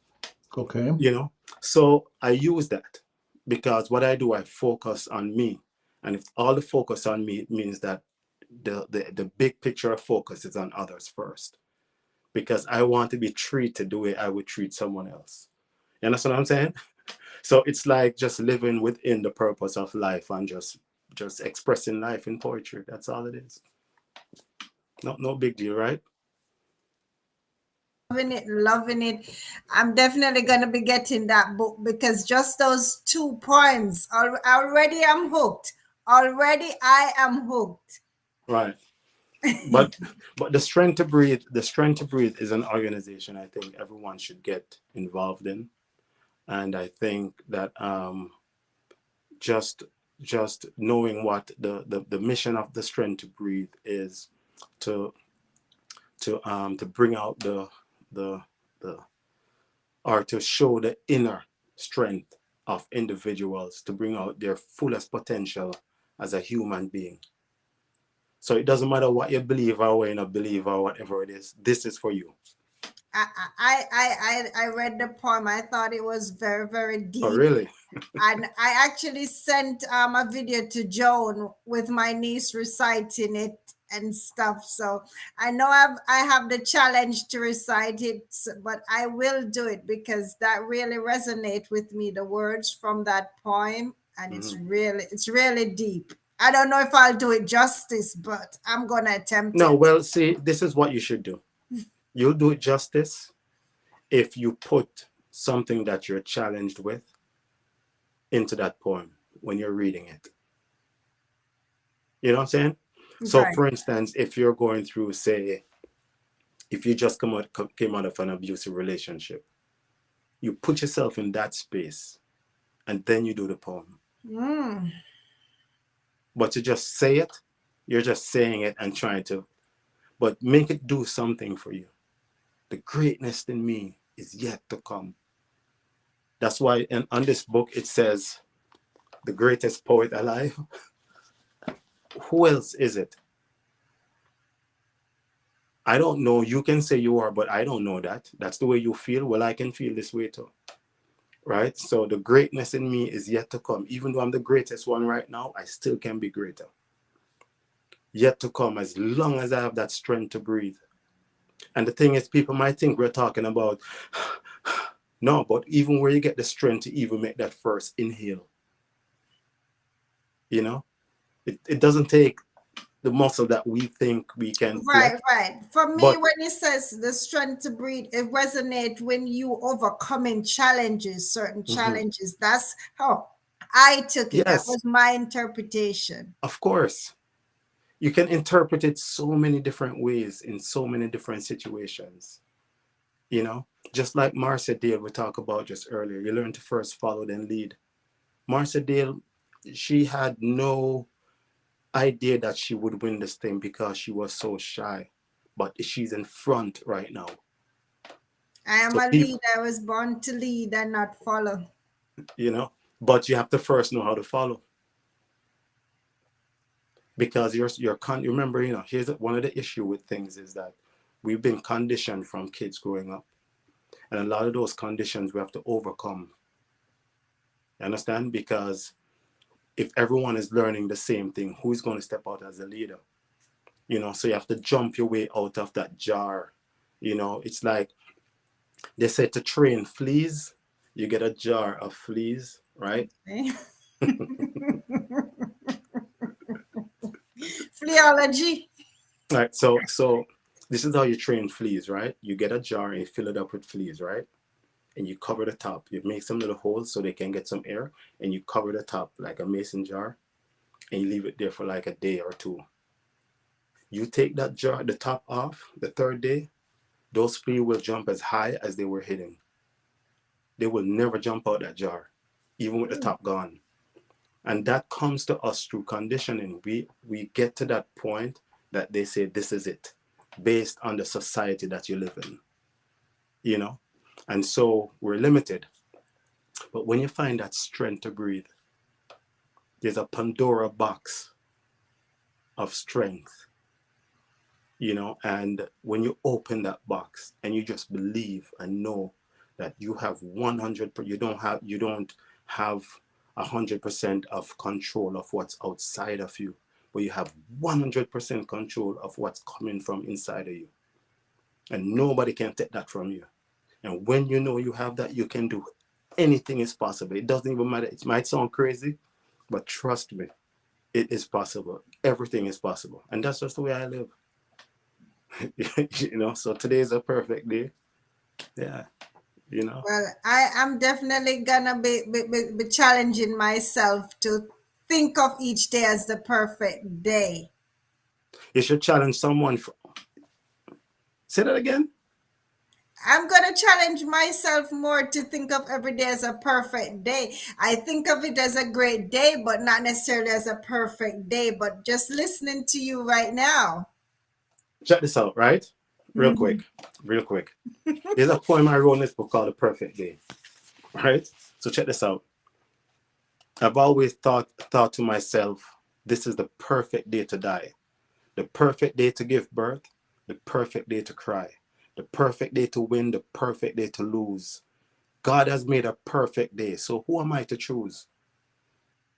Okay. you know so I use that because what I do, I focus on me. And if all the focus on me, it means that the big picture of focus is on others first, because I want to be treated the way I would treat someone else. You understand what I'm saying? So it's like just living within the purpose of life and just expressing life in poetry. That's all it is. No big deal, right? Loving it, loving it. I'm definitely gonna be getting that book because just those two poems already I'm hooked. Already I am hooked. Right. But the strength to breathe is an organization I think everyone should get involved in. And I think that just just knowing what the mission of the strength to breathe is, to to bring out the the or to show the inner strength of individuals, to bring out their fullest potential as a human being. So it doesn't matter what you believe or what you not believe or whatever it is. This is for you. I read the poem. I thought it was very, very Oh, deep. really? And I actually sent a video to Joan with my niece reciting it and stuff. So I know I have the challenge to recite it, but I will do it because that really resonate with me. The words from that poem, and Mhm. it's really deep. I don't know if I'll do it justice, but I'm gonna attempt No, it. well, see, this is what you should do. You'll do it justice if you put something that you're challenged with into that poem when you're reading it. You know what I'm saying? So, Right. for instance, if you're going through, say, if you just came out of an abusive relationship. You put yourself in that space and then you do the poem. Mm. But to just say it, you're just saying it and trying to, but make it do something for you. The greatness in me is yet to come. That's why on this book it says, the greatest poet alive. Who else is it? I don't know. You can say you are, but I don't know that. That's the way you feel. Well, I can feel this way too. Right? So the greatness in me is yet to come. Even though I'm the greatest one right now, I still can be greater. Yet to come, as long as I have that strength to breathe. And the thing is, people might think we're talking about, no, but even where you get the strength to even make that first inhale, you know, it doesn't take the muscle that we think we can Right, flex. right. For me, But when it says the strength to breathe, it resonates when you overcoming challenges, certain mhm, challenges. That's how I took it. That yes, was my interpretation. of course, you can interpret it so many different ways in so many different situations, you know, just like Marcia Dale we talked about just earlier. You learn to first follow, then lead. Marcia Dale, she had no idea that she would win this thing because she was so shy. But she's in front right now. I am So a people, leader. I was born to lead and not follow. you know, but you have to first know how to follow. Because remember, you know, here's one of the issue with things is that we've been conditioned from kids growing up. And a lot of those conditions we have to overcome. You understand? Because if everyone is learning the same thing, who's going to step out as a leader? You know, so you have to jump your way out of that jar. You know, it's like they say to train fleas, you get a jar of fleas, right? Okay. Phleology. Right. So this is how you train fleas, right? You get a jar and you fill it up with fleas, right? And you cover the top. You make some little holes so they can get some air, and you cover the top like a mason jar, and you leave it there for like a day or two. You take that jar, the top off, the third day, those fleas will jump as high as they were hitting. They will never jump out that jar, even with the top gone. And that comes to us through conditioning. We get to that point that they say this is it, based on the society that you live in, you know? And so we're limited. But when you find that strength to breathe, there's a Pandora box of strength, you know, and when you open that box and you just believe and know that you have 100, you don't have 100% of control of what's outside of you, but you have 100% control of what's coming from inside of you, and nobody can take that from you. And when you know you have that, you can do anything is possible. It doesn't even matter. It might sound crazy, but trust me, it is possible. Everything is possible, and that's just the way I live. You know, so today is a perfect day. Yeah, you know, Well, I am definitely gonna be challenging myself to think of each day as the perfect day. you should challenge someone. Say that again. I'm gonna challenge myself more to think of every day as a perfect day. I think of it as a great day, but not necessarily as a perfect day. But just listening to you right now. Check this out, right? Real quick, Mhm. real quick. There's a poem I wrote in this book called "The Perfect Day," right? So check this out. I've always thought to myself, this is the perfect day to die, the perfect day to give birth, the perfect day to cry, the perfect day to win, the perfect day to lose. God has made a perfect day, so who am I to choose?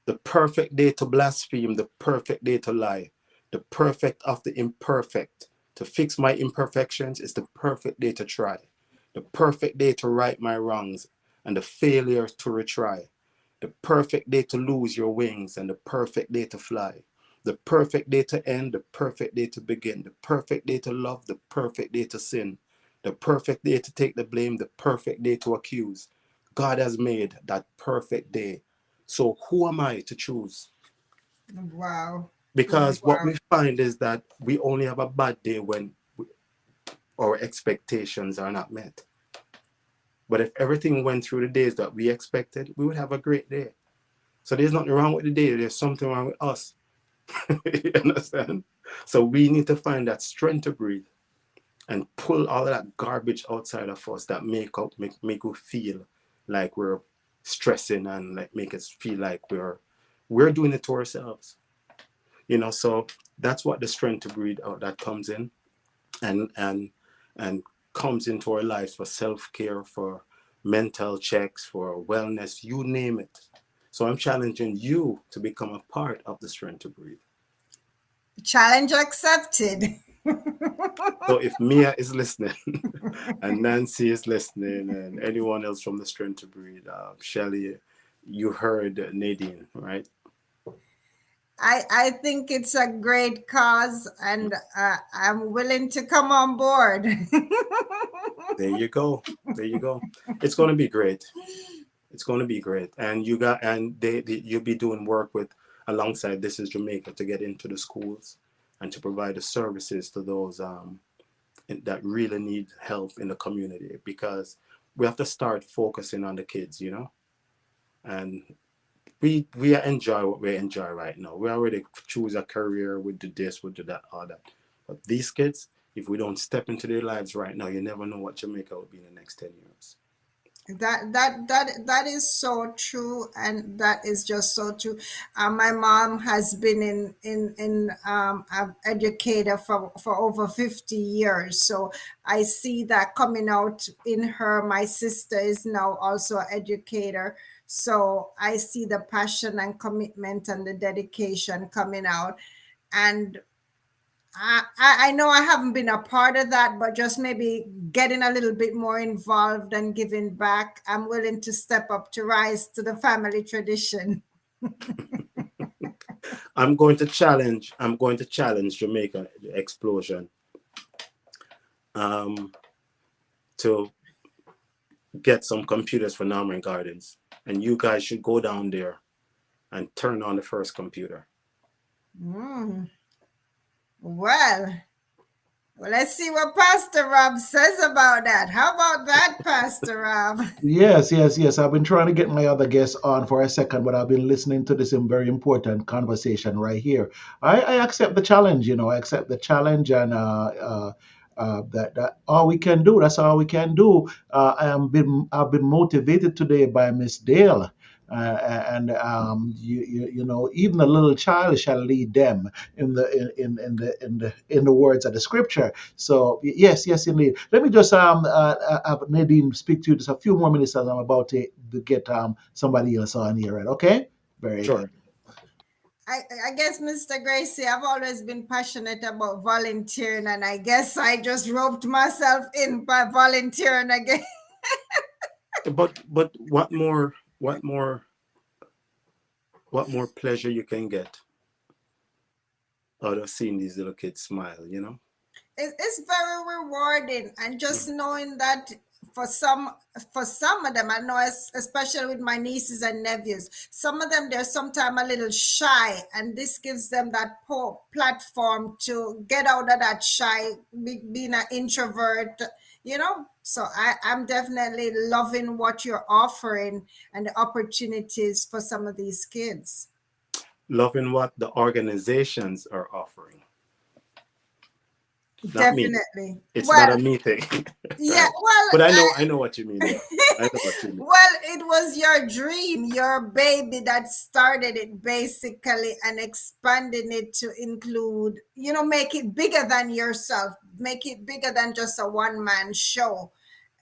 The perfect day to blaspheme, the perfect day to lie, the perfect of the imperfect. To fix my imperfections is the perfect day to try, the perfect day to right my wrongs, and the failure to retry, the perfect day to lose your wings, and the perfect day to fly, the perfect day to end, the perfect day to begin, the perfect day to love, the perfect day to sin, the perfect day to take the blame, the perfect day to accuse. God has made that perfect day. So who am I to choose? Wow. Because what Wow. we find is that we only have a bad day our expectations are not met. But if everything went through the days that we expected, we would have a great day. So there's nothing wrong with the day. There's something wrong with us. You understand? So we need to find that strength to breathe and pull all of that garbage outside of us that make us feel like we're stressing and like make us feel like we're doing it to ourselves. So that's what the strength to breathe out that comes in and comes into our lives for self-care, for mental checks, for wellness, you name it. So I'm challenging you to become a part of the strength to breathe. Challenge accepted. So if Mia is listening and Nancy is listening and anyone else from the strength to breathe, Shelly, you heard Nadine, right? I think it's a great cause, and I'm willing to come on board. There you go. There you go. It's going to be great. It's going to be great. And you'll be doing work with alongside This is Jamaica to get into the schools and to provide the services to those that really need help in the community, because we have to start focusing on the kids, and we enjoy what we enjoy right now. We already choose a career, we do this, we do that, all that. But these kids, if we don't step into their lives right now, you never know what Jamaica will be in the next 10 years. That is so true, and that is just so true. My mom has been in an educator for over 50 years, so I see that coming out in her. My sister is now also an educator, so I see the passion and commitment and the dedication coming out. And I know I haven't been a part of that, but just maybe getting a little bit more involved and giving back. I'm willing to step up to rise to the family tradition. I'm going to challenge Jamaica Explosion to get some computers for Norman Gardens, and you guys should go down there and turn on the first computer. Well, let's see what Pastor Rob says about that. How about that, Pastor Rob? Yes, yes, yes. I've been trying to get my other guests on for a second, but I've been listening to this very important conversation right here. I accept the challenge, I accept the challenge, and that all we can do. That's all we can do. I've been motivated today by Miss Dale. And even a little child shall lead them in the words of the scripture. So yes, yes, indeed. Let me just have Nadine speak to you just a few more minutes as I'm about to get somebody else on here. Right? Okay. Very Sure. good. I guess, Mr. Gracie, I've always been passionate about volunteering, and I guess I just roped myself in by volunteering again. But what more pleasure you can get out of seeing these little kids smile, It's very rewarding, and just knowing that for some of them, I know, especially with my nieces and nephews, some of them, they're sometimes a little shy, and this gives them that platform to get out of that shy, being an introvert. So I'm definitely loving what you're offering and the opportunities for some of these kids. Loving what the organizations are offering. Not me. Definitely. It's Well, not a me thing. yeah, Right. well, But I know what you mean. Yeah. I know what you mean. well, it was your dream, your baby that started it basically, and expanding it to include, make it bigger than yourself, make it bigger than just a one-man show.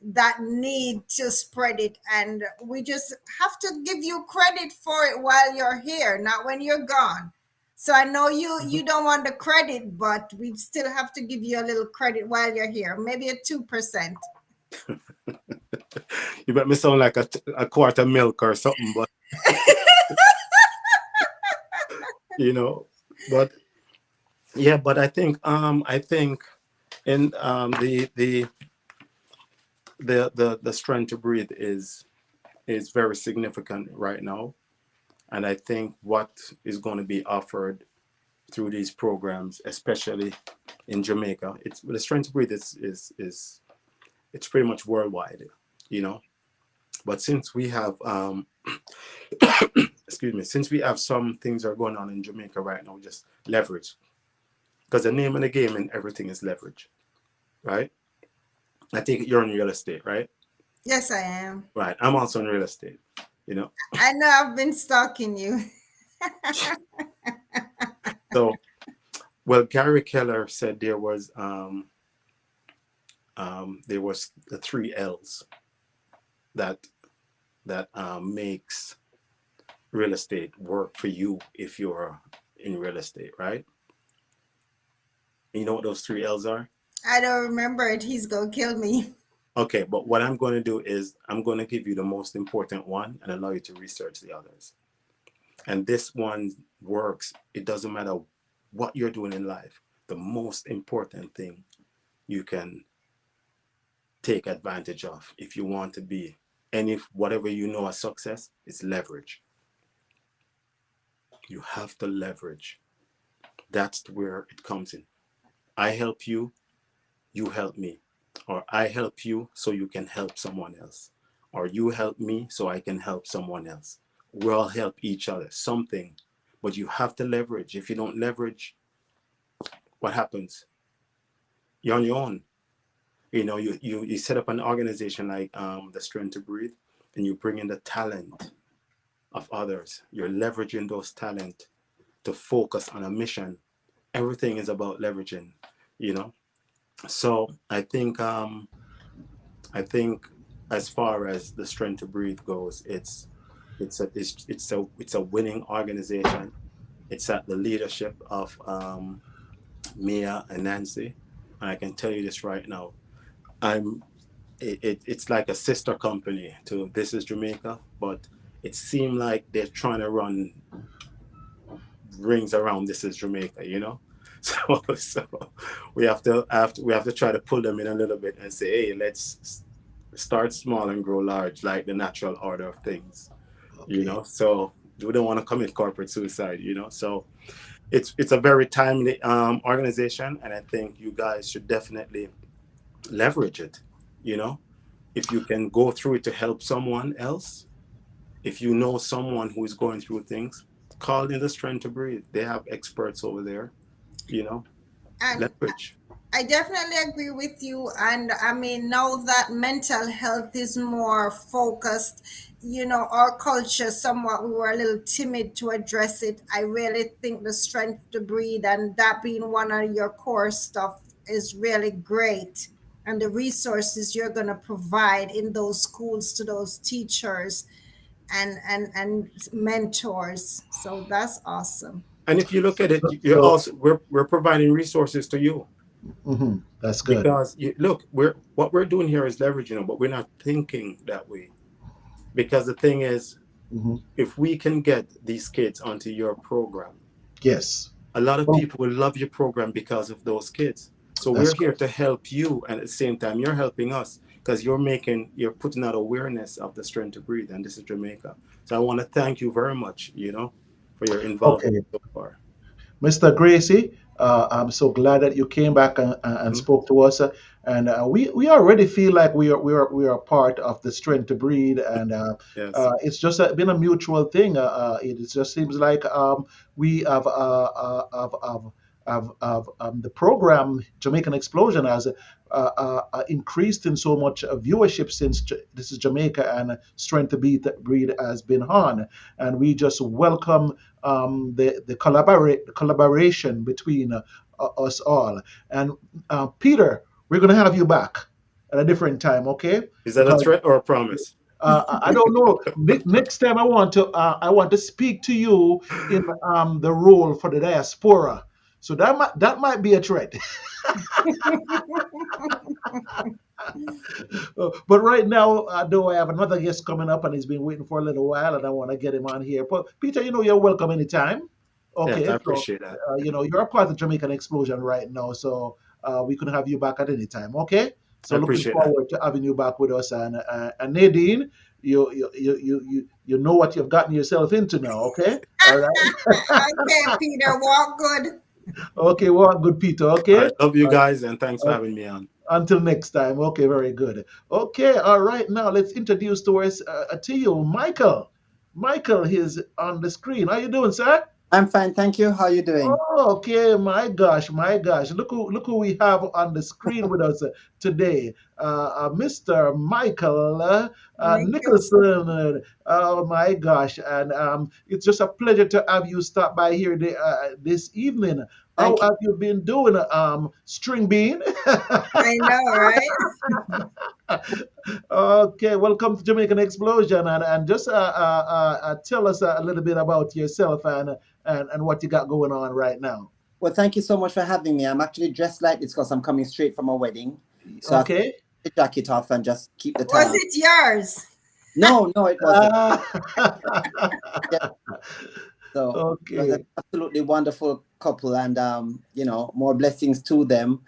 That need to spread it, and we just have to give you credit for it while you're here, not when you're gone. So I know you don't want the credit, but we still have to give you a little credit while you're here, maybe a 2%. You bet me sound like a quart of milk or something, but but yeah, but I think in the strength to breathe is very significant right now. And I think what is going to be offered through these programs, especially in Jamaica. It's the strength to breathe is it's pretty much worldwide, you know. But since we have excuse me, since we have some things are going on in Jamaica right now, just leverage. Because the name of the game in everything is leverage, right? I think you're in real estate, right? Yes, I am. Right. I'm also in real estate, you know. I know I've been stalking you. So, well, Gary Keller said there was the three L's that makes real estate work for you if you're in real estate, right? You know what those three L's are? I don't remember it. He's gonna kill me. Okay, but what I'm going to do is I'm going to give you the most important one and allow you to research the others. And this one works. It doesn't matter what you're doing in life. The most important thing you can take advantage of if you want to be any whatever you know as success is leverage. You have to leverage. That's where it comes in. I help you, you help me. Or I help you so you can help someone else. Or you help me so I can help someone else. We all help each other, something. But you have to leverage. If you don't leverage, what happens? You're on your own. You know, you set up an organization like the Strength to Breathe, and you bring in the talent of others. You're leveraging those talent to focus on a mission. Everything is about leveraging, you know. So I think as far as the Strength to Breathe goes, it's a winning organization. It's at the leadership of Mia and Nancy. And I can tell you this right now. I'm it's like a sister company to This Is Jamaica, but it seemed like they're trying to run rings around This Is Jamaica, you know. So we have to try to pull them in a little bit and say, hey, let's start small and grow large, like the natural order of things, you Okay. know. So we don't want to commit corporate suicide, you know. So it's a very timely organization, and I think you guys should definitely leverage it, you know. If you can go through it to help someone else, if you know someone who is going through things, call in the Strength to Breathe. They have experts over there, you know. And Leverage. I definitely agree with you. And I mean, now that mental health is more focused, our culture somewhat, we were a little timid to address it. I really think the strength to breathe and that being one of your core stuff is really great. And the resources you're going to provide in those schools to those teachers and mentors. So that's awesome. And if you look at it, you're So, also we're providing resources to you that's good. because look, what we're doing here is leveraging them, but we're not thinking that way. Because the thing is, Hmm. if we can get these kids onto your program, Yes. a lot of Well, people will love your program because of those kids. So we're that's here good. to help you, and at the same time, you're helping us because you're putting out awareness of the Strength to Breathe, and This Is Jamaica. So I want to thank you very much, you know, for your involvement Okay. so far. Mr. Gracie, I'm so glad that you came back and Mhm. spoke to us. And we already feel like we are part of the Strength to Breed, and Yes. it's just been a mutual thing. It just seems like we have the program Jamaican Explosion has increased in so much viewership since This Is Jamaica and Strength to Breed has been on, and we just welcome the collaboration between us all. And Peter, we're going to have you back at a different time, okay? Is that a Because threat or a promise? I don't know. Next time I want to speak to you in the role for the diaspora. So that might be a threat. But right now, though, I have another guest coming up, and he's been waiting for a little while, and I want to get him on here. But Peter, you're welcome anytime. Yes, I Okay, so appreciate that. you're a part of Jamaican Explosion right now, so we can have you back at any time. Okay, I so looking appreciate that. forward to having you back with us. And Nadine, you know what you've gotten yourself into now. Okay, all right. Okay, Peter, walk good. Okay, well, good, Peter. I Okay. love you Uh, guys, and thanks for uh, having me on. until next time. Okay, very good. Okay, all right. Now let's introduce to you, Michael. Michael is on the screen. How you doing, sir? I'm fine, thank you. How are you doing? Oh, okay, my gosh, my gosh. Look who we have on the screen with us today. Mr. Michael Nicholson. Nicholson. Oh my gosh. And it's just a pleasure to have you stop by here this evening. How Thank you. have you been doing, String Bean? I know, right? Okay, welcome to Jamaican Explosion, and just tell us a little bit about yourself and what you got going on right now. Well, thank you so much for having me. I'm actually dressed like this because I'm coming straight from a wedding. So I have to Okay. take the jacket off and just keep the tie Was on. it yours? No, no, it wasn't. Ah, Yeah, so it was an okay. absolutely wonderful couple, and more blessings to them.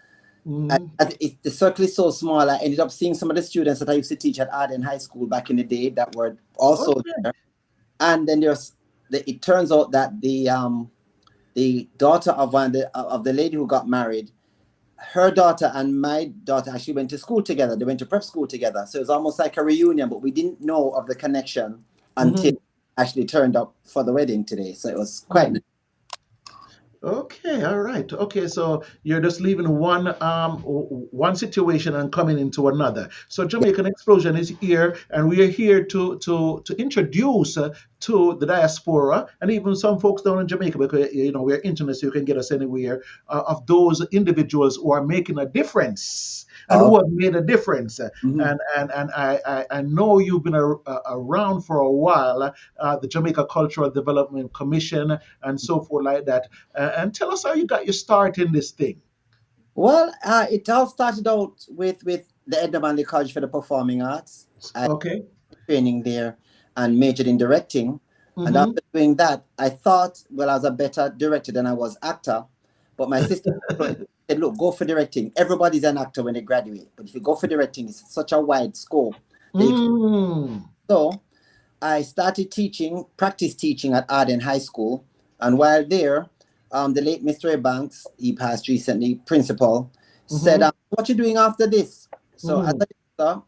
Mhm. The circle is so small. I ended up seeing some of the students that I used to teach at Arden High School back in the day that were also Okay. there. And then it turns out that the daughter of the lady who got married, her daughter and my daughter actually went to school together. They went to prep school together. So it was almost like a reunion, but we didn't know of the connection until Mhm. actually turned up for the wedding today. So it was quite Mhm. nice. Okay, all right. Okay, so you're just leaving one situation and coming into another. So Jamaican Explosion is here, and we are here to introduce to the diaspora and even some folks down in Jamaica, because we're internet, so you can get us anywhere, of those individuals who are making a difference and Oh, who have made a difference. mhm. And I know you've been around for a while, the Jamaica Cultural Development Commission and so forth like that. And tell us how you got your start in this thing. Well, it all started out with the Edna Manley College for the Performing Arts. I Okay. training there and majored in directing. And Mm-hmm. after doing that, I thought, well, I was a better director than I was actor. But my sister said, look, go for directing. Everybody's an actor when they graduate. But if you go for directing, it's such a wide scope that you can. Mm. So I started teaching, practice teaching at Arden High School. And while there, the late Mr. Banks, he passed recently, principal, said, Mm-hmm. what you doing after this? So as Mm-hmm. a youngster,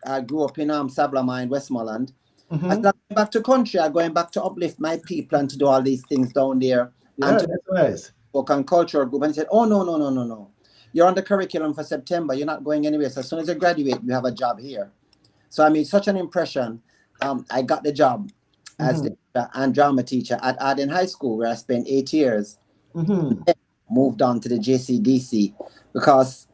I grew up in Sablama in Westmoreland. I Mm-hmm. said, I'm going back to country. I'm going back to uplift my people and to do all these things down there and Yeah, to that's nice. work on cultural group. And he said, oh, no, no, no, no, no. You're on the curriculum for September. You're not going anywhere. So as soon as you graduate, you have a job here. So I made such an impression. I got the job as Mm-hmm. lecturer and drama teacher at Arden High School, where I spent 8 years. Mm-hmm. Moved on to the JCDC because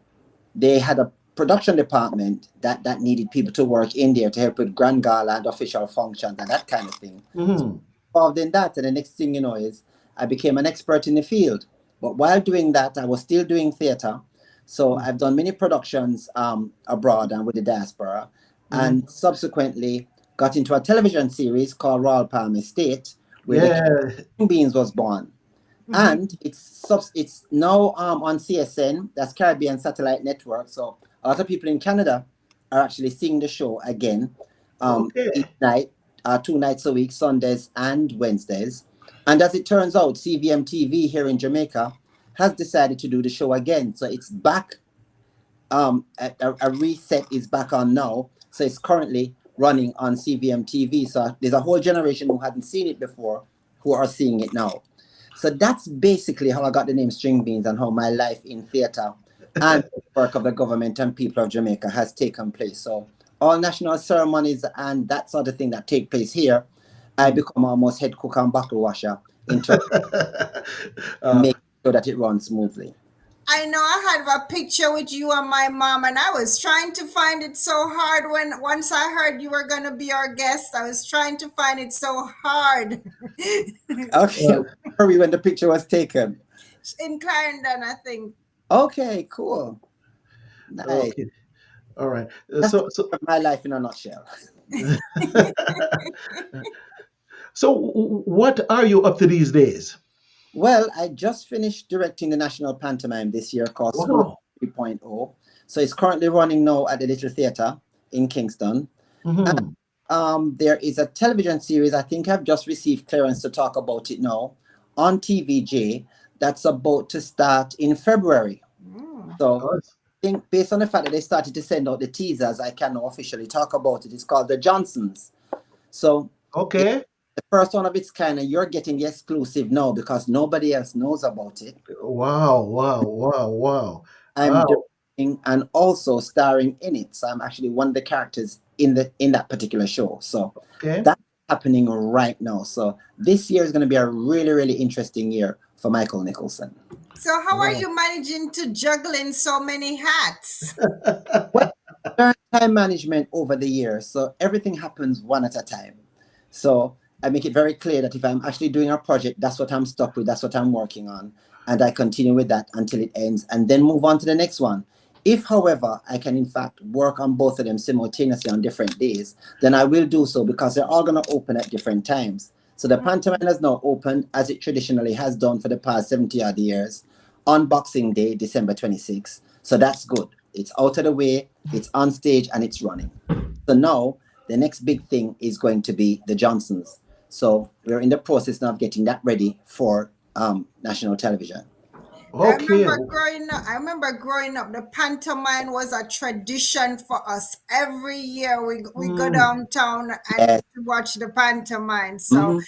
they had a production department that needed people to work in there to help with grand gala and official functions and that kind of thing. Mm-hmm. Involved in that, and the next thing you know is I became an expert in the field. But while doing that, I was still doing theater. So I've done many productions abroad and with the diaspora, Mm-hmm. and subsequently got into a television series called Royal Palm Estate, where the Yeah. King Beans was born. Mhm. And it's now on CSN, that's Caribbean Satellite Network. So a lot of people in Canada are actually seeing the show again, each Okay. night, 2 nights a week, Sundays and Wednesdays. And as it turns out, CVM TV here in Jamaica has decided to do the show again. So it's back. A reset is back on now. So it's currently running on CVM TV. So there's a whole generation who hadn't seen it before who are seeing it now. So that's basically how I got the name String Beans and how my life in theatre and work of the government and people of Jamaica has taken place. So all national ceremonies and that sort of thing that take place here, I become almost head cook and bottle washer in terms of uh, making sure that it runs smoothly. I know I had a picture with you and my mom, and I was trying to find it so hard when once I heard you were going to be our guest. I was trying to find it so hard. Okay, where were we when the picture was taken? In Clarendon, I think. Okay, cool. Nice. okay. All right. That's So my life in a nutshell. what are you up to these days? Well, I just finished directing the national pantomime this year called School Wow. 3.0. So it's currently running now at the Little Theatre in Kingston. Mm-hmm. There is a television series, I think I've just received clearance to talk about it now, on TVJ that's about to start in February. Mm. So Oh, I think based on the fact that they started to send out the teasers, I can now officially talk about it. It's called The Johnsons. So it's okay. the first one of its kind, and you're getting the exclusive now because nobody else knows about it. Wow, wow, wow, wow. I'm directing and also starring in it. So I'm actually one of the characters in that particular show. So Okay. that's happening right now. So this year is going to be a really, really interesting year for Michael Nicholson. So how are Wow. you managing to juggle in so many hats? Well, learned time management over the years, so everything happens one at a time. So I make it very clear that if I'm actually doing a project, that's what I'm stuck with, that's what I'm working on, and I continue with that until it ends, and then move on to the next one. If, however, I can in fact work on both of them simultaneously on different days, then I will do so because they're all going to open at different times. So the pantomime has now opened as it traditionally has done for the past 70 odd years on Boxing Day, December 26th. So that's good. It's out of the way, it's on stage, and it's running. So now the next big thing is going to be the Johnsons. So we're in the process now of getting that ready for national television. Okay. I remember growing up, the pantomime was a tradition for us. Every year we go Mm, downtown and Yes. to watch the pantomime. So Mhm.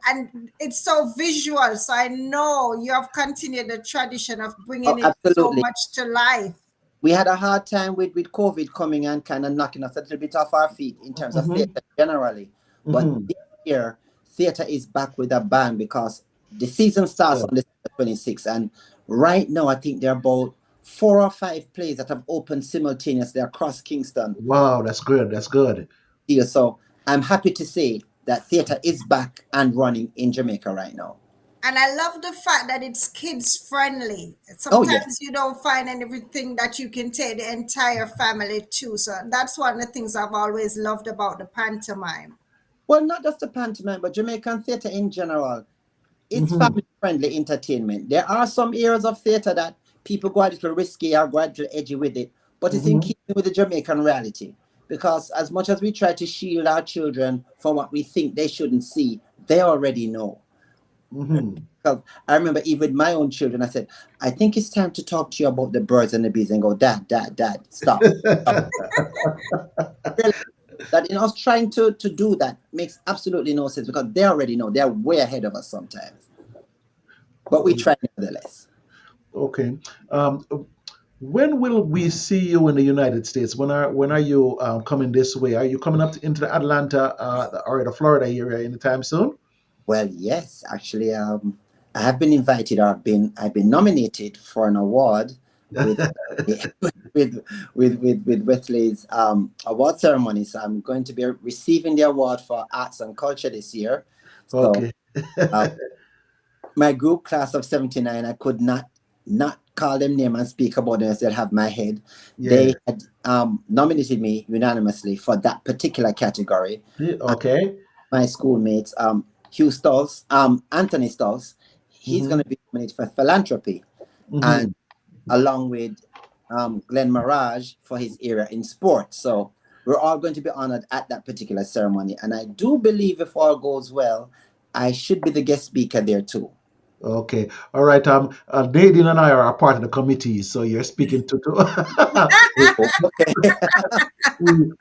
and it's so visual. So I know you have continued the tradition of Oh, bringing it so absolutely. much to life. We had a hard time with COVID coming and kind of knocking us a little bit off our feet in terms of mm-hmm, theatre generally. But mm-hmm. this year, theatre is back with a bang because the season starts Good. on December 26th. And right now, I think there are about 4 or 5 plays that have opened simultaneously across Kingston. Wow, that's good. That's good. Here. So I'm happy to say that theatre is back and running in Jamaica right now. And I love the fact that it's kids friendly. Oh, yes. Sometimes you don't find everything that you can take the entire family to. So that's one of the things I've always loved about the pantomime. Well, not just the pantomime, but Jamaican theatre in general. It's Mm-hmm, family friendly entertainment. There are some areas of theatre that people go a little risky or go a little edgy with it, but it's in mm-hmm, keeping with the Jamaican reality. Because as much as we try to shield our children from what we think they shouldn't see, they already know. mm-hmm. Because I remember even with my own children, I said, I think it's time to talk to you about the birds and the bees and go, Dad, stop. Stop. That in us trying to do that makes absolutely no sense because they already know they're way ahead of us sometimes. But we try nevertheless. Okay. Um, when will we see you in the United States? When are you coming this way? Are you coming into the Atlanta or the Florida area anytime soon? Well, yes, actually, I have been invited. Or I've been nominated for an award with with with Wesley's award ceremony. So I'm going to be receiving the award for arts and culture this year. So Okay. uh, my group class of '79, I could not call them name and speak about them as they'll have my head. Yeah. They had nominated me unanimously for that particular category. Yeah, And okay. my schoolmates, Hugh Stolz, Anthony Stolz, he's going Mm-hmm, to be nominated for philanthropy, and mm-hmm. along with Glenn Mirage for his area in sports. So we're all going to be honored at that particular ceremony. And I do believe if all goes well, I should be the guest speaker there too. Okay. All right. Nadine and I are a part of the committee, so you're speaking to Oh, okay.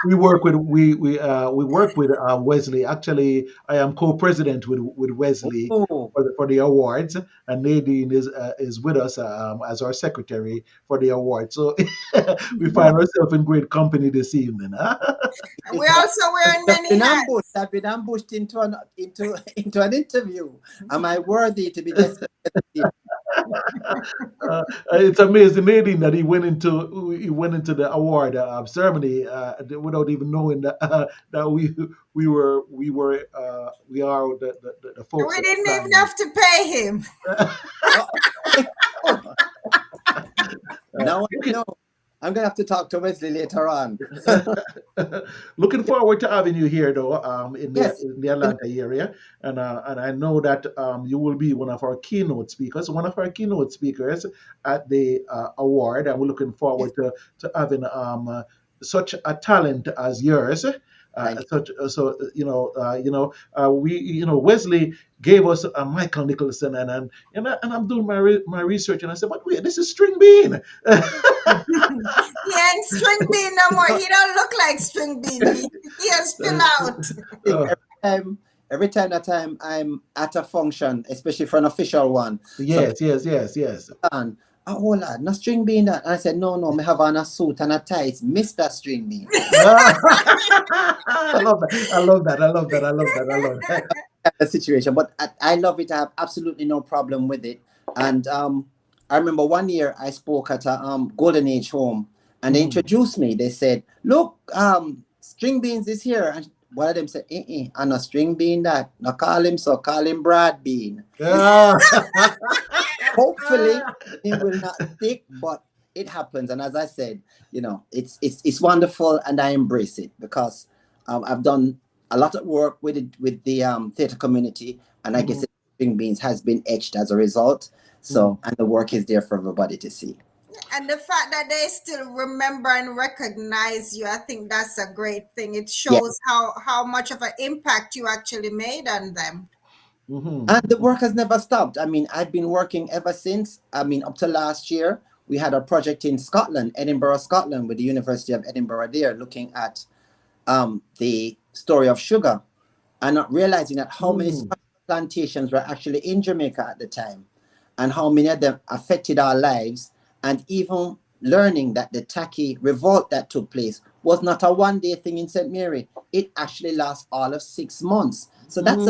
we work with we work with Wesley. Actually, I am co-president with Wesley Oh, for the awards, and Nadine is with us as our secretary for the awards. So we find ourselves in great company this evening. Huh? We're so also wearing I've many been ambushed. hats. I've been ambushed into an interview. Am I worthy to be guest speaker? It's amazing, Nadine, that he went into the award ceremony without even knowing that that we are the folks We that didn't even signed. have to pay him. Oh, oh. Now I Looking, know. I'm gonna have to talk to Wesley later on. looking forward to having you here, though, Yes. in the Atlanta area, and I know that you will be one of our keynote speakers at the award, and we're looking Yes. forward to having such a talent as yours. Thank you. So we Wesley gave us Michael Nicholson, and I'm doing my research, and I said, but wait, this is String Bean. He ain't string bean no more. He don't look like string bean. He has spill out. Think Uh, every time that I'm at a function, especially for an official one, some yes, yes, yes, yes. on, oh lad, no string bean that. And I said, no, me have on a suit and a tie. It's Mr. String Bean. I love that. I love that. I love that. I love that. I love that. The situation, but I love it. I have absolutely no problem with it. And I remember one year I spoke at a Golden Age home, and they introduced me. They said, "Look, String Beans is here." And one of them said, "I'm a String Bean that. No call him so. Call him Brad Bean. Ah. Hopefully, it will not stick, but it happens." And as I said, it's wonderful, and I embrace it because I've done a lot of work with it with the theater community, and I guess String Beans has been etched as a result. So, and the work is there for everybody to see. And the fact that they still remember and recognize you, I think that's a great thing. It shows how much of an impact you actually made on them. And the work has never stopped. I mean, I've been working ever since. I mean, up to last year, we had a project in Scotland, Edinburgh, Scotland, with the University of Edinburgh there, looking at the story of sugar, and not realizing that how many plantations were actually in Jamaica at the time, and how many of them affected our lives, and even learning that the Tacky revolt that took place was not a one-day thing in St. Mary. It actually lasts all of 6 months. So that's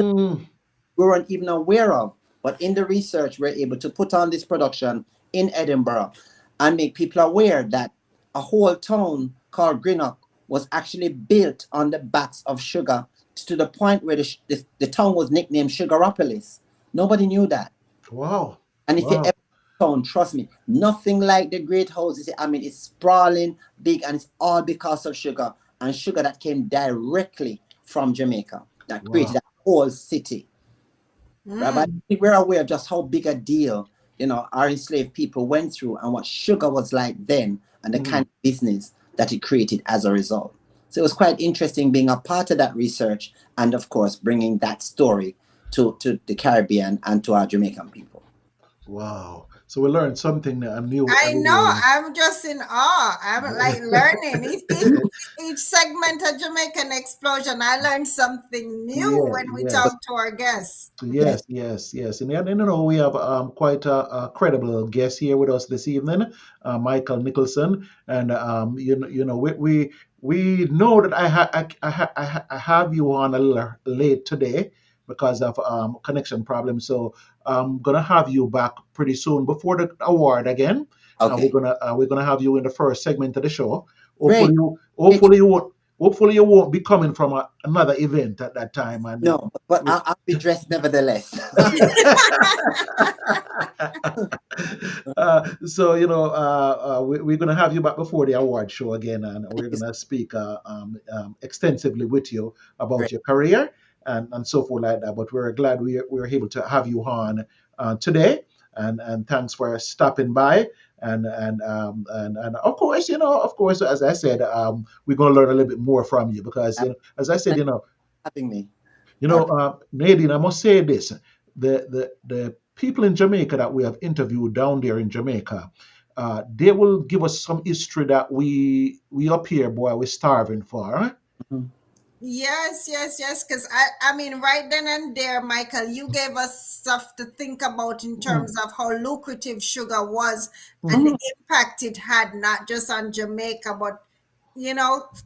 we weren't even aware of. But in the research, we're able to put on this production in Edinburgh and make people aware that a whole town called Greenock was actually built on the backs of sugar, to the point where the town was nicknamed Sugaropolis. Nobody knew that. Wow. And if you ever town, trust me, nothing like the great houses. I mean, it's sprawling, big, and it's all because of sugar, and sugar that came directly from Jamaica that created a whole city. Right? But we're aware of just how big a deal, our enslaved people went through, and what sugar was like then, and the kind of business that it created as a result. So it was quite interesting being a part of that research, and of course bringing that story to the Caribbean and to our Jamaican people. Wow. So we learned something new. I know. I'm just in awe. I'm like learning. Each segment of Jamaican Explosion, I learned something new when we talk to our guests. Yes, yes, yes. And we have quite a credible guest here with us this evening, Michael Nicholson. And we know that I have you on a little late today because of connection problems. So I'm gonna have you back pretty soon before the award again. Okay. We're gonna have you in the first segment of the show. Great. Hopefully you won't be coming from another event at that time. And no, but I'll be dressed nevertheless. So we're gonna have you back before the award show again, and we're gonna speak extensively with you about your career and so forth like that. But we're glad we're able to have you on today, and thanks for stopping by. And of course, as I said, we're going to learn a little bit more from you because, as I said, having me. Nadine, I must say this: the people in Jamaica that we have interviewed down there in Jamaica, they will give us some history that we up here, boy, we're starving for. Huh? Mm-hmm. Yes. Because I mean, right then and there, Michael, you gave us stuff to think about in terms of how lucrative sugar was and the impact it had, not just on Jamaica, but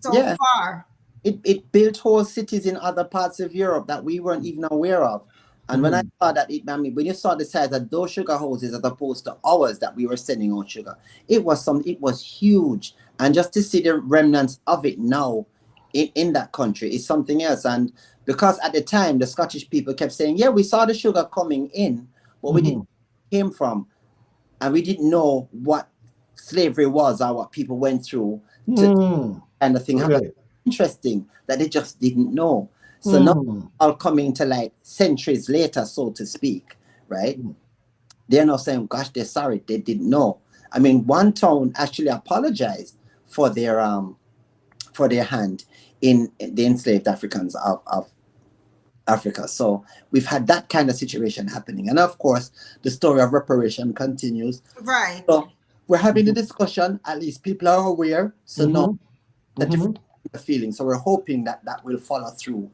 so far. It built whole cities in other parts of Europe that we weren't even aware of. And when I saw that, when you saw the size of those sugar houses as opposed to ours that we were sending out sugar, it was huge. And just to see the remnants of it now in that country is something else. And because at the time the Scottish people kept saying, yeah, we saw the sugar coming in, but we didn't know where it came from, and we didn't know what slavery was or what people went through to kind of thing. Okay. Interesting that they just didn't know. So now all coming to like centuries later, so to speak, right? They're now saying, gosh, they're sorry, they didn't know. I mean, one town actually apologized for their for their hand in the enslaved Africans of Africa. So we've had that kind of situation happening. And of course, the story of reparation continues. Right. So we're having the discussion, at least people are aware. So now Mm-hmm. the Mm-hmm. different feeling. So we're hoping that that will follow through.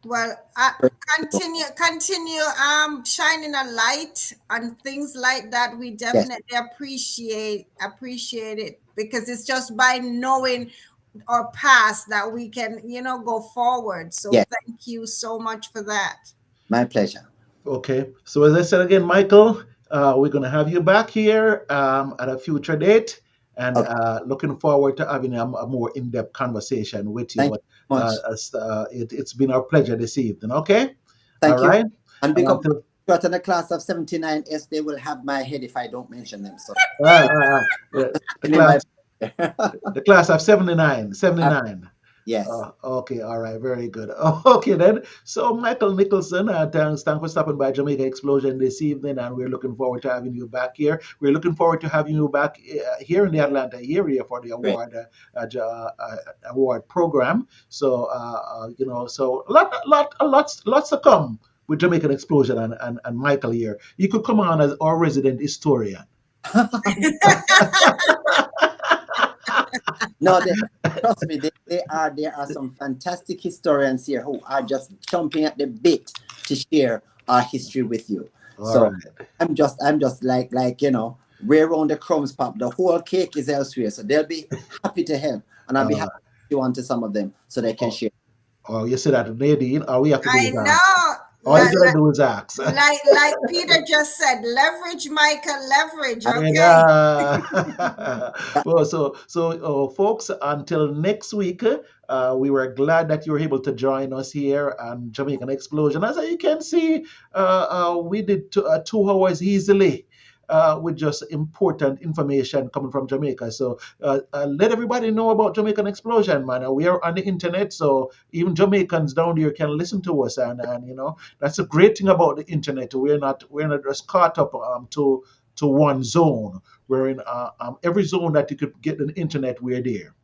Well, continue shining a light on things like that. We Yes, definitely appreciate it, because it's just by knowing our past that we can, go forward. So yes, thank you so much for that. my pleasure. Okay. So as I said again, Michael, we're going to have you back here at a future date, and Okay, looking forward to having a more in-depth conversation with you. thank But you so much. it's been our pleasure this evening. Okay. All Thank you. right. And And big up until to the class of 79. Yes, they will have my head if I don't mention them. So the, the in my class the class of 79, Uh, 79. yes, Okay, all right, very good. Okay, then. So, Michael Nicholson, thanks for stopping by Jamaica Explosion this evening, and we're looking forward to having you back here. We're looking forward to having you back here in the Atlanta area for the great, award program. So, so lots to come with Jamaican Explosion and Michael here. You could come on as our resident historian. no, trust me, there are some fantastic historians here who are just chomping at the bit to share our history with you. All So right. I'm just like where on the crumbs pop, the whole cake is elsewhere. So they'll be happy to help, and I'll be Uh, happy to you on to some of them so they can oh, share. oh, you said that, Nadine. All we have to do I is ask. know. All you Like, gotta do is ask. like Peter just said, leverage, Michael, leverage. And Okay. well, folks, until next week, we were glad that you were able to join us here on Jamaican Explosion. As you can see, we did 2 hours easily. With just important information coming from Jamaica. So let everybody know about Jamaican Explosion, man. We are on the internet, so even Jamaicans down here can listen to us, and that's a great thing about the internet. We're not just caught up to one zone. We're in every zone that you could get an internet. We're there.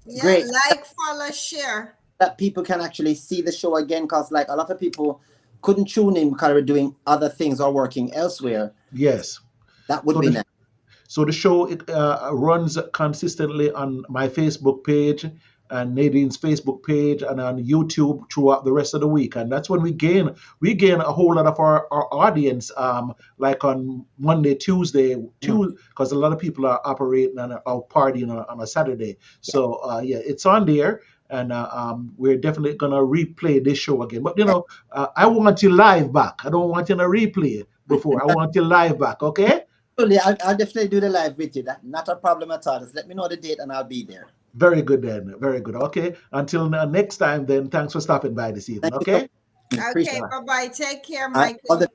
Yeah, Great like, follow, share. that people can actually see the show again, because like a lot of people couldn't tune in because we're doing other things or working elsewhere. Yes. That would So be the nice. So the show runs consistently on my Facebook page and Nadine's Facebook page and on YouTube throughout the rest of the week. And that's when we gain a whole lot of our audience, like on Monday, Tuesday, Mm, because a lot of people are operating and are partying on a Saturday. yeah. So yeah, it's on there. And we're definitely gonna replay this show again. But I want you live back. I don't want you to replay before. I want you live back. Okay? Absolutely, I'll definitely do the live with you. That not a problem at all. Just let me know the date and I'll be there. Very good then. Very good. Okay. Until next time then, thanks for stopping by this evening. Thank you so Okay. much. Okay, Appreciate Uh, bye-bye. Take care, it. All the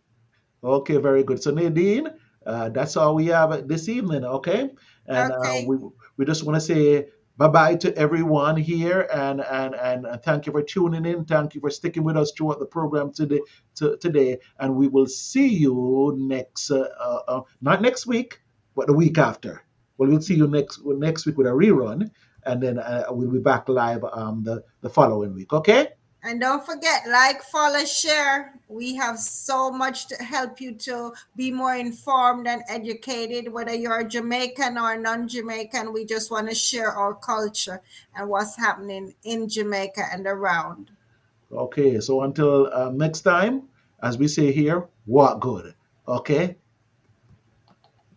Michael. okay, very good. So Nadine, that's all we have this evening. Okay. And Okay. we just want to say bye bye to everyone here, and thank you for tuning in. Thank you for sticking with us throughout the program today. And we will see you not next week, but the week after. Well, we'll see you next week with a rerun, and then we'll be back live the following week. Okay. And don't forget, like, follow, share. We have so much to help you to be more informed and educated, whether you're Jamaican or non-Jamaican. We just want to share our culture and what's happening in Jamaica and around. Okay. So until next time, as we say here, walk good. Okay.